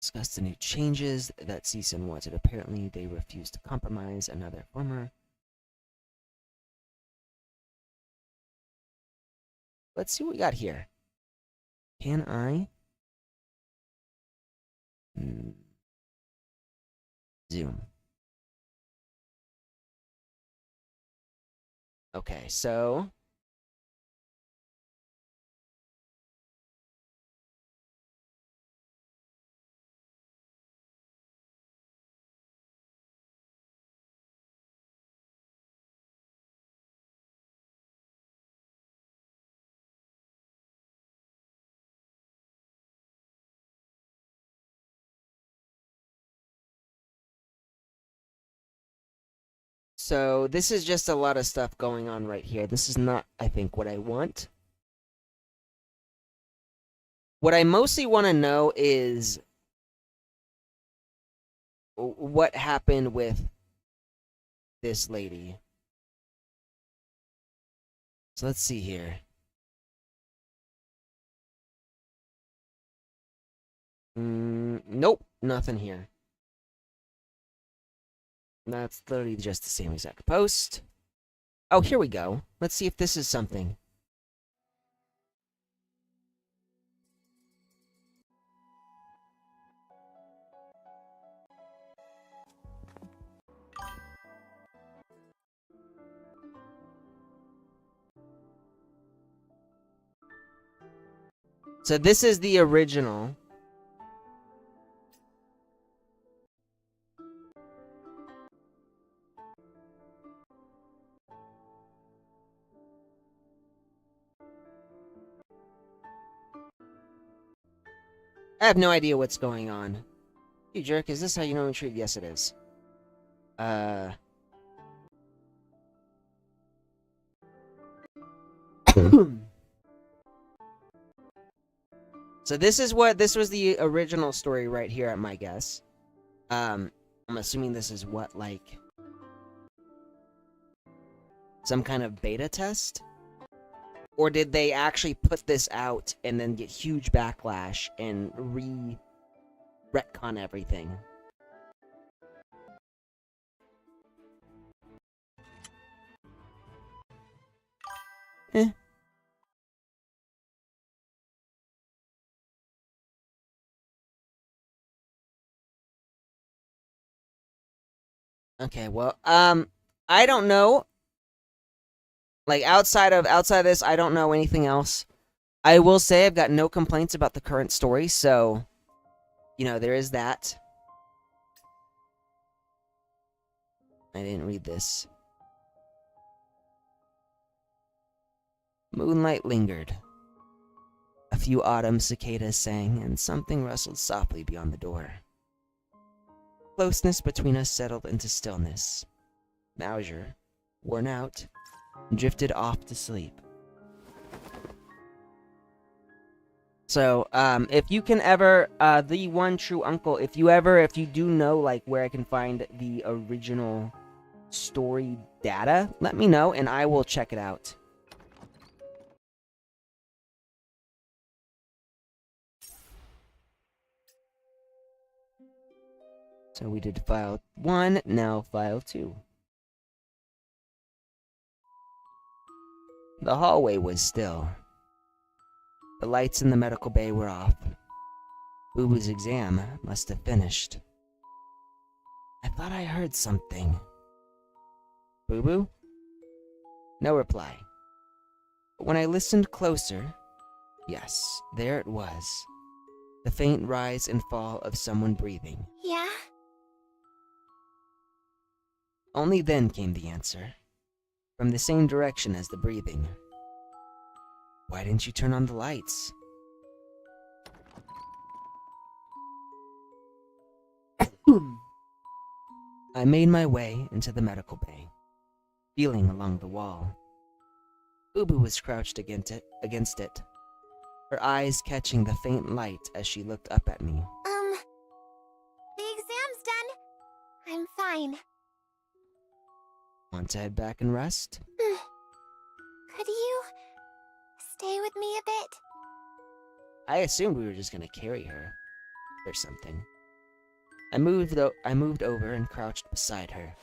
discussed the new changes that Season wanted. Apparently, they refused to compromise. Another former. Let's see what we got here. Can I? Zoom. Okay, so... So, this is just a lot of stuff going on right here. This is not, I think, what I want. What I mostly want to know is what happened with this lady. So let's see here. Nope, nothing here. That's literally just the same exact post. Oh, here we go. Let's see if this is something. So this is the original. I have no idea what's going on. You jerk, is this how you normally treat? Yes, it is. So this was the original story right here at my guess. I'm assuming this is what, like, some kind of beta test? Or did they actually put this out and then get huge backlash and retcon everything? Okay, well, I don't know. Like, outside of this, I don't know anything else. I will say I've got no complaints about the current story, so, you know, there is that. I didn't read this. Moonlight lingered. A few autumn cicadas sang, and something rustled softly beyond the door. Closeness between us settled into stillness. Mauser, worn out, drifted off to sleep. So, if you can ever, the one true uncle, if you do know, like, where I can find the original story data, let me know, and I will check it out. So we did file 1, now file 2. The hallway was still. The lights in the medical bay were off. Boo Boo's exam must have finished. I thought I heard something. Boo Boo? No reply. But when I listened closer, yes, there it was. The faint rise and fall of someone breathing. Yeah? Only then came the answer. From the same direction as the breathing. Why didn't you turn on the lights? I made my way into the medical bay, feeling along the wall. Boo Boo was crouched against it, her eyes catching the faint light as she looked up at me. The exam's done. I'm fine. Want to head back and rest? Could you stay with me a bit? I assumed we were just gonna carry her, or something. I moved over and crouched beside her.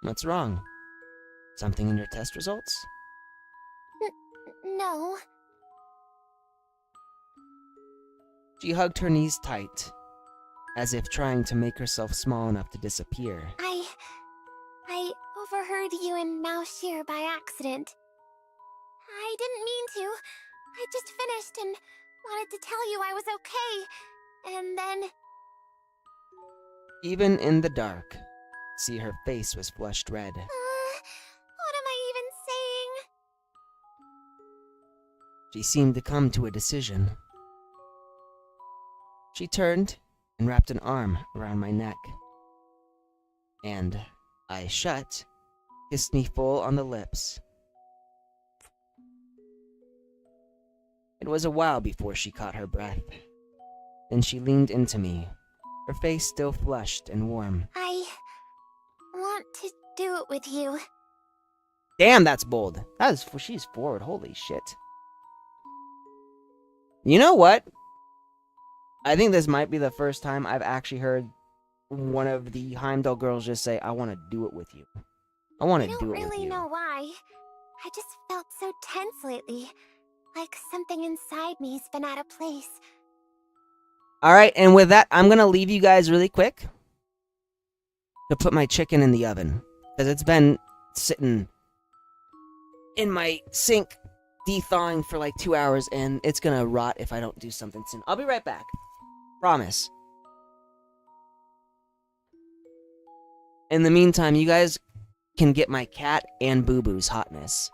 What's wrong? Something in your test results? No. She hugged her knees tight, as if trying to make herself small enough to disappear. I overheard you and Mao by accident. I didn't mean to. I just finished and wanted to tell you I was okay. And then... Even in the dark, see, her face was flushed red. what am I even saying? She seemed to come to a decision. She turned and wrapped an arm around my neck. And, eyes shut, kissed me full on the lips. It was a while before she caught her breath. Then she leaned into me, her face still flushed and warm. I want to do it with you. Damn, that's bold. She's forward, holy shit. You know what? I think this might be the first time I've actually heard one of the Heimdall girls just say, I want to do it with you. I want to do it with you. I don't really know why. I just felt so tense lately. Like something inside me's been out of place. Alright, and with that, I'm going to leave you guys really quick to put my chicken in the oven. Because it's been sitting in my sink, de-thawing for like 2 hours, and it's going to rot if I don't do something soon. I'll be right back. Promise. In the meantime, you guys can get my cat and Boo Boo's hotness.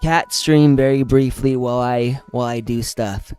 Cat stream very briefly while I do stuff.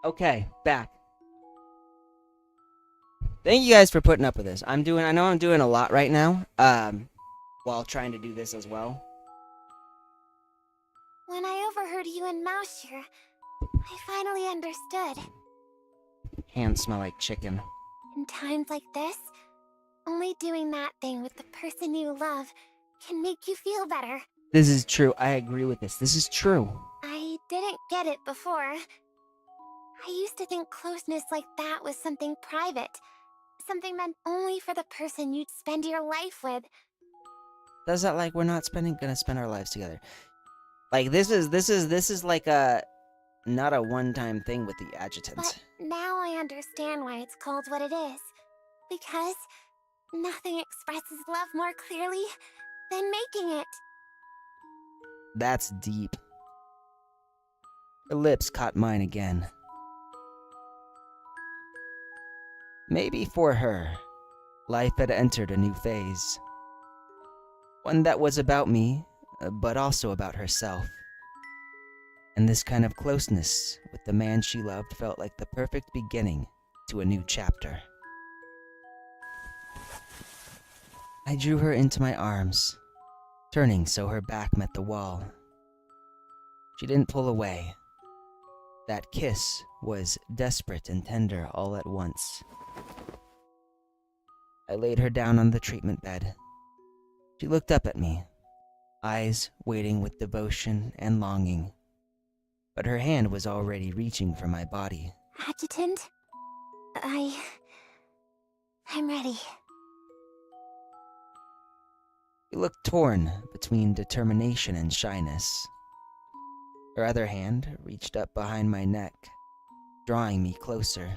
Okay, back. Thank you guys for putting up with this. I know I'm doing a lot right now, while trying to do this as well. When I overheard you and Mausher, I finally understood. Hands smell like chicken. In times like this, only doing that thing with the person you love can make you feel better. This is true. I agree with this. This is true. I didn't get it before. I used to think closeness like that was something private. Something meant only for the person you'd spend your life with. Does that like we're not gonna spend our lives together? Like this is like a not a one-time thing with the adjutant. But now I understand why it's called what it is. Because nothing expresses love more clearly than making it. That's deep. Her lips caught mine again. Maybe for her, life had entered a new phase. One that was about me, but also about herself. And this kind of closeness with the man she loved felt like the perfect beginning to a new chapter. I drew her into my arms, turning so her back met the wall. She didn't pull away. That kiss was desperate and tender all at once. I laid her down on the treatment bed. She looked up at me, eyes waiting with devotion and longing. But her hand was already reaching for my body. Adjutant, I'm ready. She looked torn between determination and shyness. Her other hand reached up behind my neck, drawing me closer.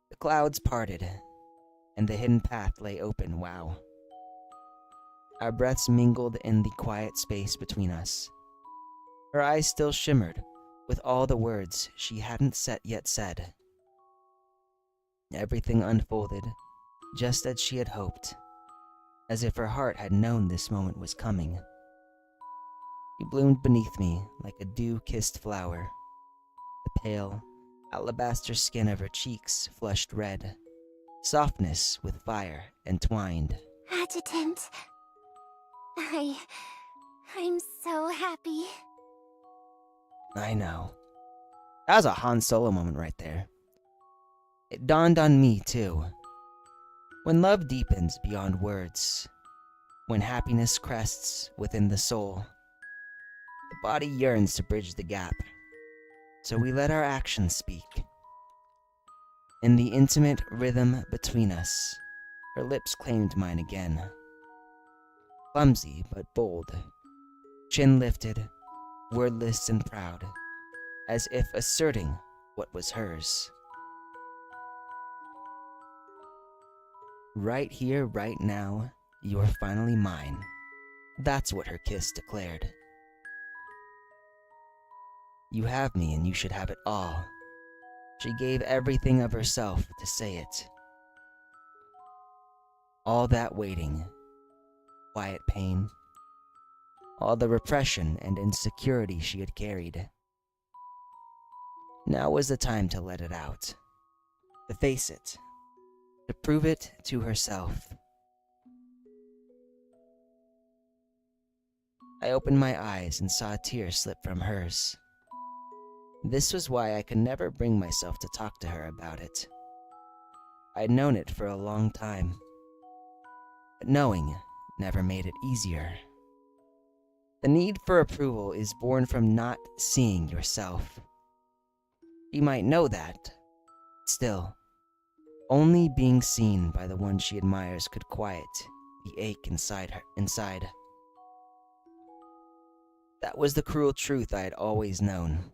The clouds parted, and the hidden path lay open. Wow. Our breaths mingled in the quiet space between us. Her eyes still shimmered with all the words she hadn't yet said. Everything unfolded just as she had hoped, as if her heart had known this moment was coming. She bloomed beneath me like a dew-kissed flower. The pale, alabaster skin of her cheeks flushed red, softness with fire entwined. Adjutant, I'm so happy. I know. That was a Han Solo moment right there. It dawned on me, too. When love deepens beyond words, when happiness crests within the soul, the body yearns to bridge the gap. So we let our actions speak. In the intimate rhythm between us, her lips claimed mine again. Clumsy but bold, chin lifted, wordless and proud, as if asserting what was hers. Right here, right now, you're finally mine. That's what her kiss declared. You have me and you should have it all. She gave everything of herself to say it. All that waiting, quiet pain, all the repression and insecurity she had carried. Now was the time to let it out, to face it, to prove it to herself. I opened my eyes and saw a tear slip from hers. This was why I could never bring myself to talk to her about it. I'd known it for a long time, but knowing never made it easier. The need for approval is born from not seeing yourself. She might know that. Still, only being seen by the one she admires could quiet the ache inside her. That was the cruel truth I had always known.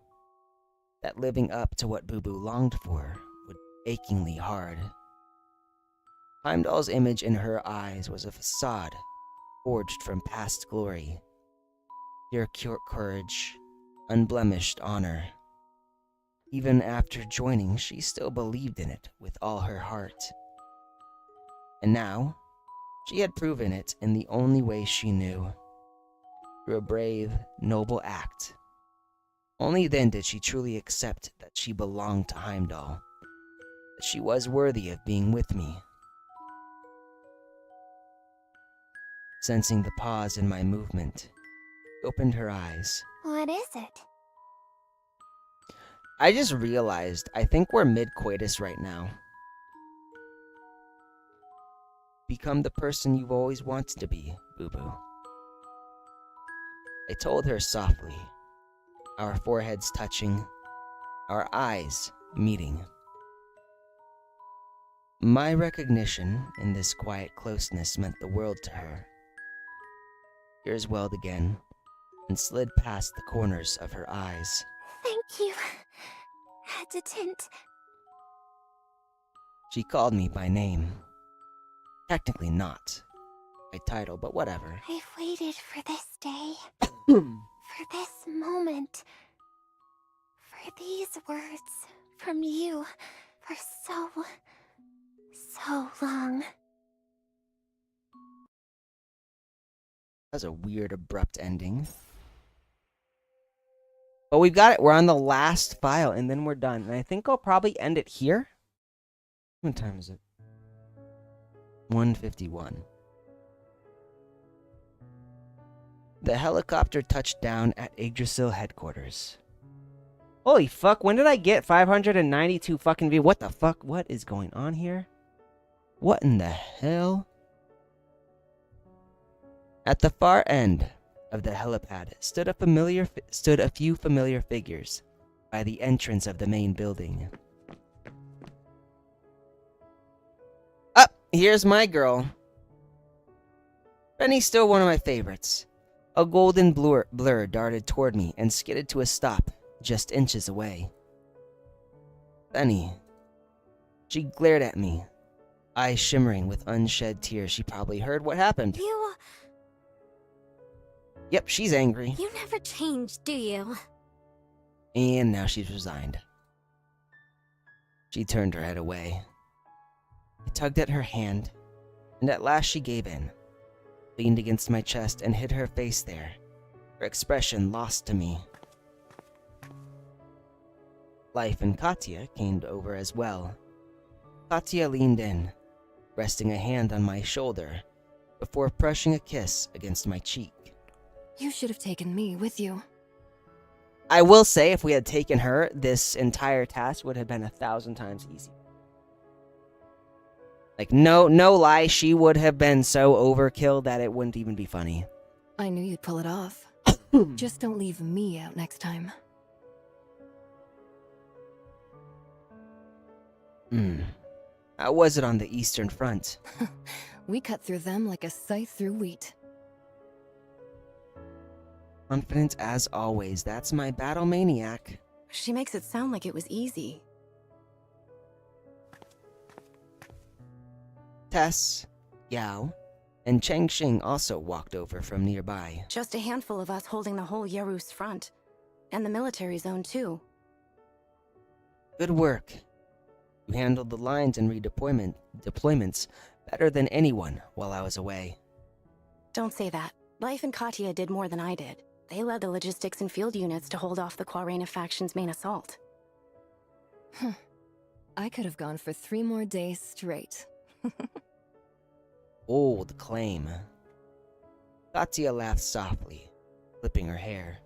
That living up to what Boo Boo longed for would be achingly hard. Heimdall's image in her eyes was a facade forged from past glory. Pure courage, unblemished honor. Even after joining, she still believed in it with all her heart. And now, she had proven it in the only way she knew. through a brave, noble act. Only then did she truly accept that she belonged to Heimdall, that she was worthy of being with me. Sensing the pause in my movement, she opened her eyes. What is it? I just realized I think we're mid-coitus right now. Become the person you've always wanted to be, Boo-Boo. I told her softly, our foreheads touching, our eyes meeting. My recognition in this quiet closeness meant the world to her. Tears welled again and slid past the corners of her eyes. Thank you. Hesitant. She called me by name. Technically not my title, but whatever. I've waited for this day. For this moment. For these words from you for so long. That's a weird, abrupt ending. But we've got it. We're on the last file, and then we're done. And I think I'll probably end it here. What time is it? 1:51. The helicopter touched down at Yggdrasil headquarters. Holy fuck, when did I get 592 fucking views? What the fuck? What is going on here? What in the hell? At the far end of the helipad stood a few familiar figures by the entrance of the main building. Up, here's my girl. Benny's still one of my favorites. A golden blur darted toward me and skidded to a stop just inches away. Benny. She glared at me, eyes shimmering with unshed tears. She probably heard what happened. Yep, she's angry. You never change, do you? And now she's resigned. She turned her head away. I tugged at her hand, and at last she gave in, leaned against my chest and hid her face there, her expression lost to me. Life and Katya came over as well. Katya leaned in, resting a hand on my shoulder, before pressing a kiss against my cheek. You should have taken me with you. I will say, if we had taken her, this entire task would have been 1,000 times easier. Like, no lie, she would have been so overkill that it wouldn't even be funny. I knew you'd pull it off. Just don't leave me out next time. How was it on the Eastern Front? We cut through them like a scythe through wheat. Confident as always, that's my battle maniac. She makes it sound like it was easy. Tess, Yao, and Chengxing also walked over from nearby. Just a handful of us holding the whole Yarus front. And the military zone, too. Good work. You handled the lines and deployments better than anyone while I was away. Don't say that. Life and Katya did more than I did. They led the logistics and field units to hold off the Quarrena faction's main assault. I could have gone for 3 more days straight. Old claim. Katya laughed softly, flipping her hair.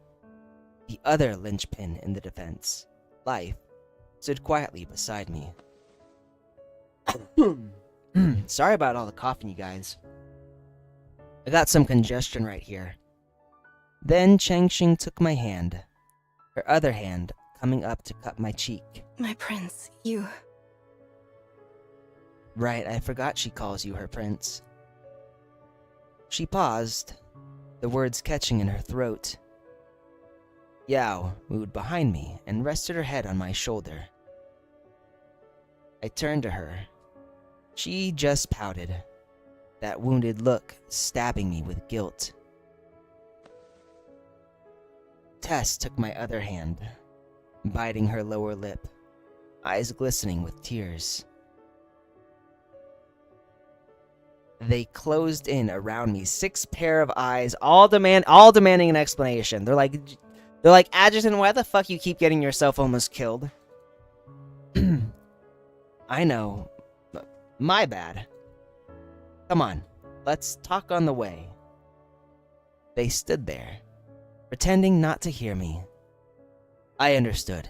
The other linchpin in the defense, Life, stood quietly beside me. Sorry about all the coughing, you guys. I got some congestion right here. Then Chengxing took my hand, her other hand coming up to cut my cheek. My prince, you... Right, I forgot she calls you her prince. She paused, the words catching in her throat. Yao moved behind me and rested her head on my shoulder. I turned to her. She just pouted, that wounded look stabbing me with guilt. Tess took my other hand, biting her lower lip, eyes glistening with tears. They closed in around me, 6 pair of eyes, all demanding an explanation. They're like, Adjutant, why the fuck you keep getting yourself almost killed? I know. My bad. Come on, let's talk on the way. They stood there, pretending not to hear me. I understood.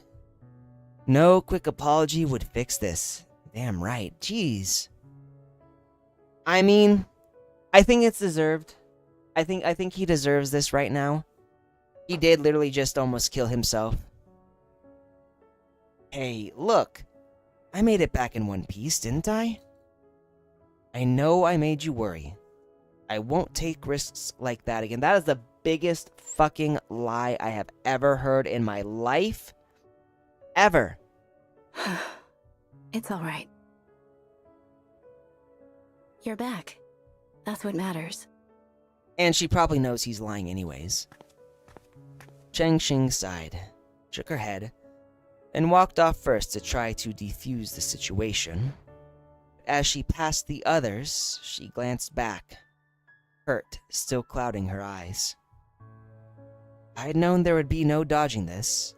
No quick apology would fix this. Damn right, jeez. I mean, I think it's deserved. I think he deserves this right now. He did literally just almost kill himself. Hey, look. I made it back in one piece, didn't I? I know I made you worry. I won't take risks like that again. That is the biggest fucking lie I have ever heard in my life. Ever. It's all right. You're back. That's what matters. And she probably knows he's lying anyways. Cheng Xing sighed, shook her head, and walked off first to try to defuse the situation. As she passed the others, she glanced back, hurt still clouding her eyes. I had known there would be no dodging this.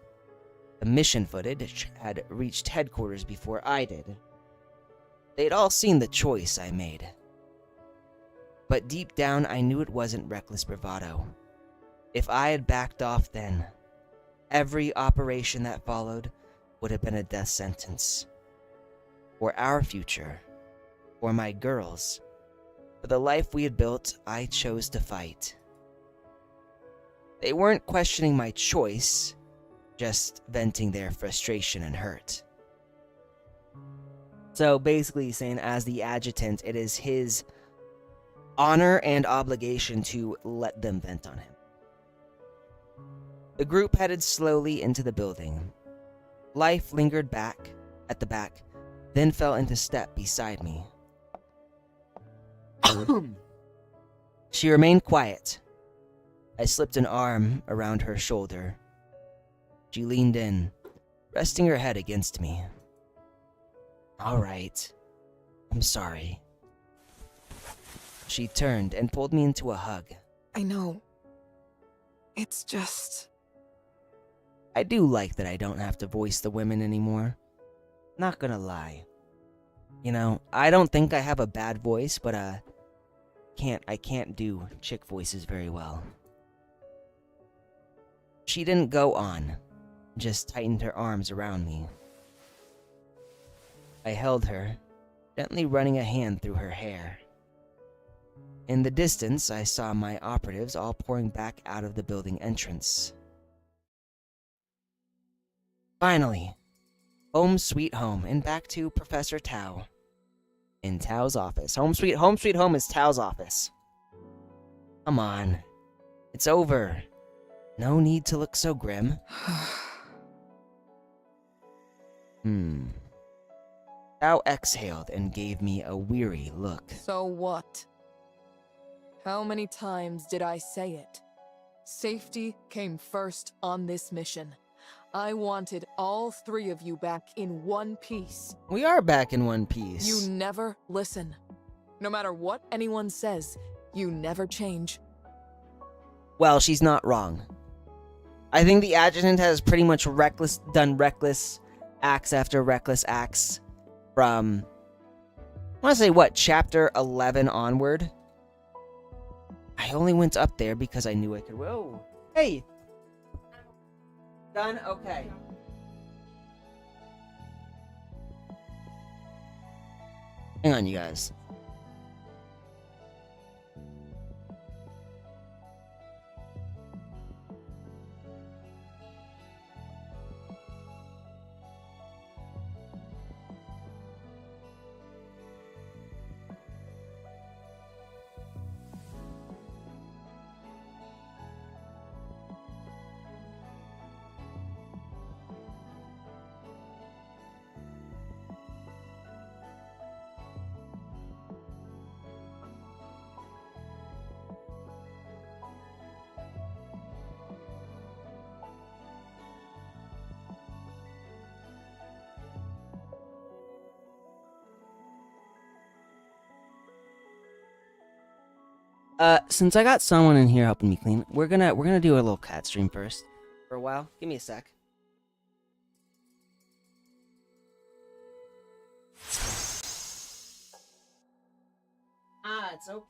The mission footage had reached headquarters before I did. They'd all seen the choice I made. But deep down, I knew it wasn't reckless bravado. If I had backed off then, every operation that followed would have been a death sentence. For our future, for my girls, for the life we had built, I chose to fight. They weren't questioning my choice, just venting their frustration and hurt. So basically saying, as the adjutant, it is his honor and obligation to let them vent on him. The group headed slowly into the building. Life lingered back at the back, then fell into step beside me. She remained quiet. I slipped an arm around her shoulder. She leaned in, resting her head against me. All right. I'm sorry. She turned and pulled me into a hug. I know. It's just... I do like that I don't have to voice the women anymore. Not gonna lie. You know, I don't think I have a bad voice, but I can't do chick voices very well. She didn't go on, just tightened her arms around me. I held her, gently running a hand through her hair. In the distance, I saw my operatives all pouring back out of the building entrance. Finally, home sweet home, and back to Professor Tao. In Tao's office. Home sweet home is Tao's office. Come on. It's over. No need to look so grim. Tao exhaled and gave me a weary look. So what? How many times did I say it? Safety came first on this mission. I wanted all 3 of you back in one piece. We are back in one piece. You never listen. No matter what anyone says, you never change. Well, she's not wrong. I think the adjutant has pretty much done reckless acts after reckless acts from, I want to say, what, chapter 11 onward? I only went up there because I knew I could. Whoa. Hey! Done? Okay. Hang on, you guys. Since I got someone in here helping me clean, we're gonna do a little cat stream first for a while. Give me a sec. It's okay.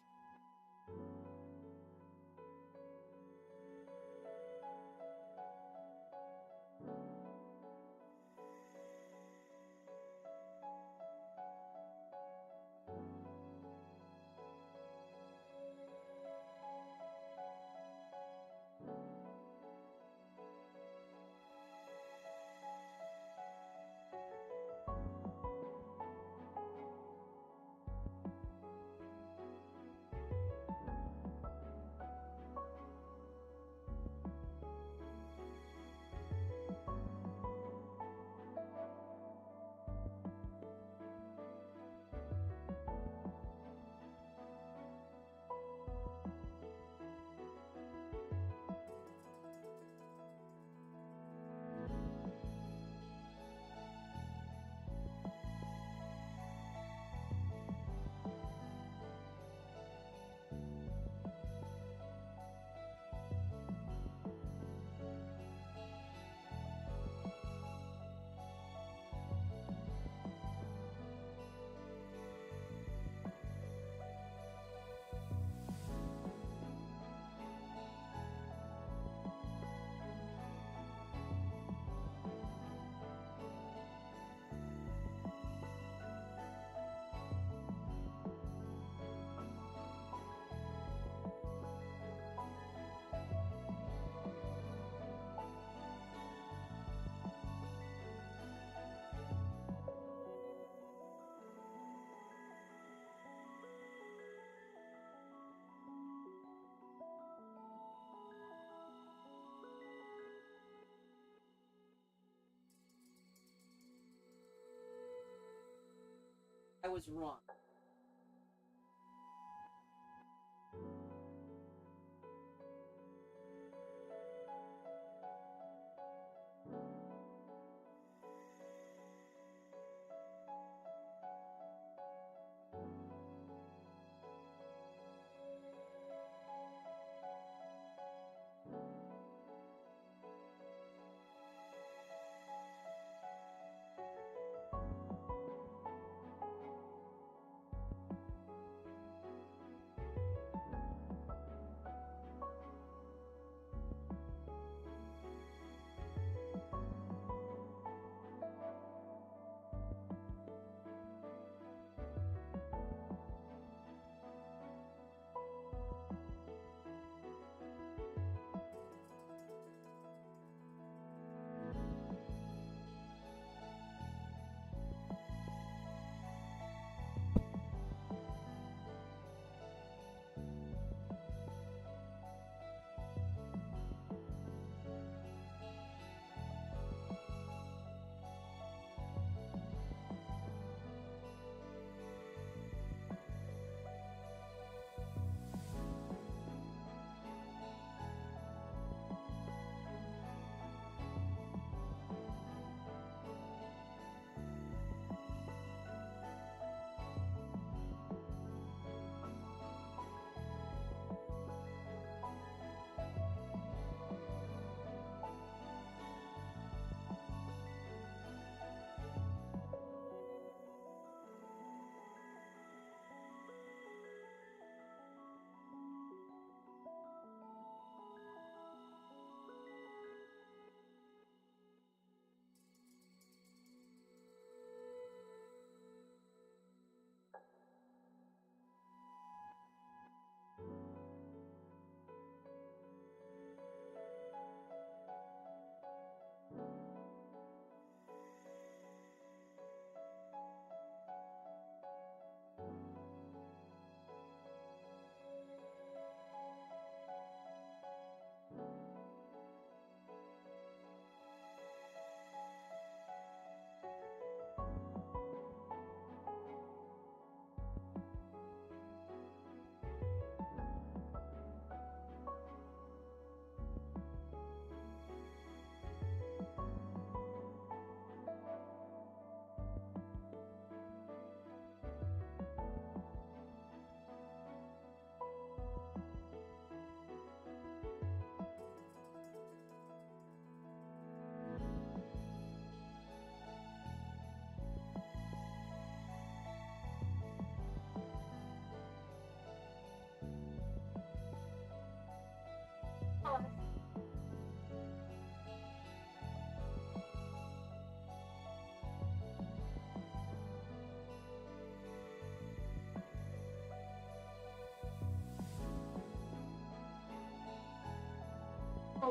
I was wrong.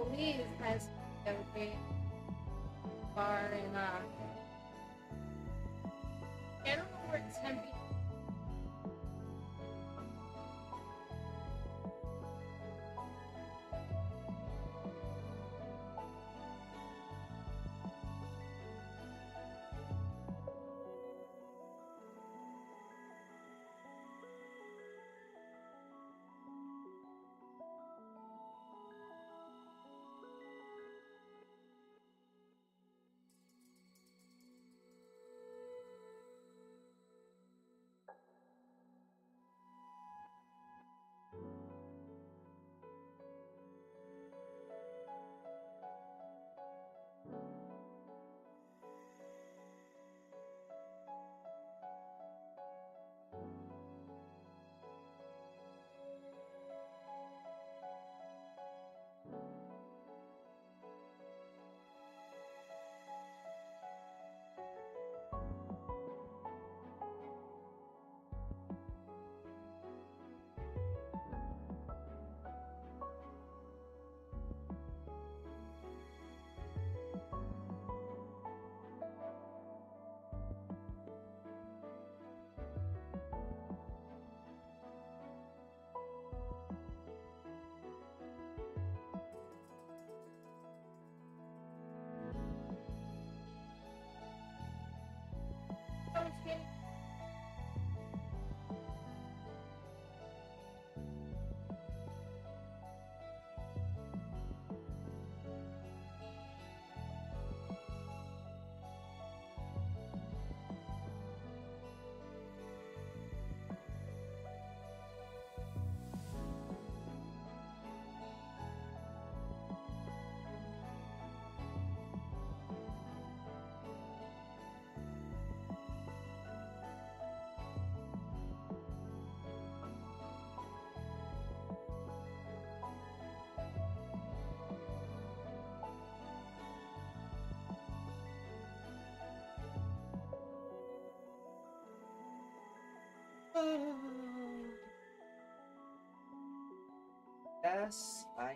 Lee's high school the other day. Bar in I don't know where Tempe. Yes, I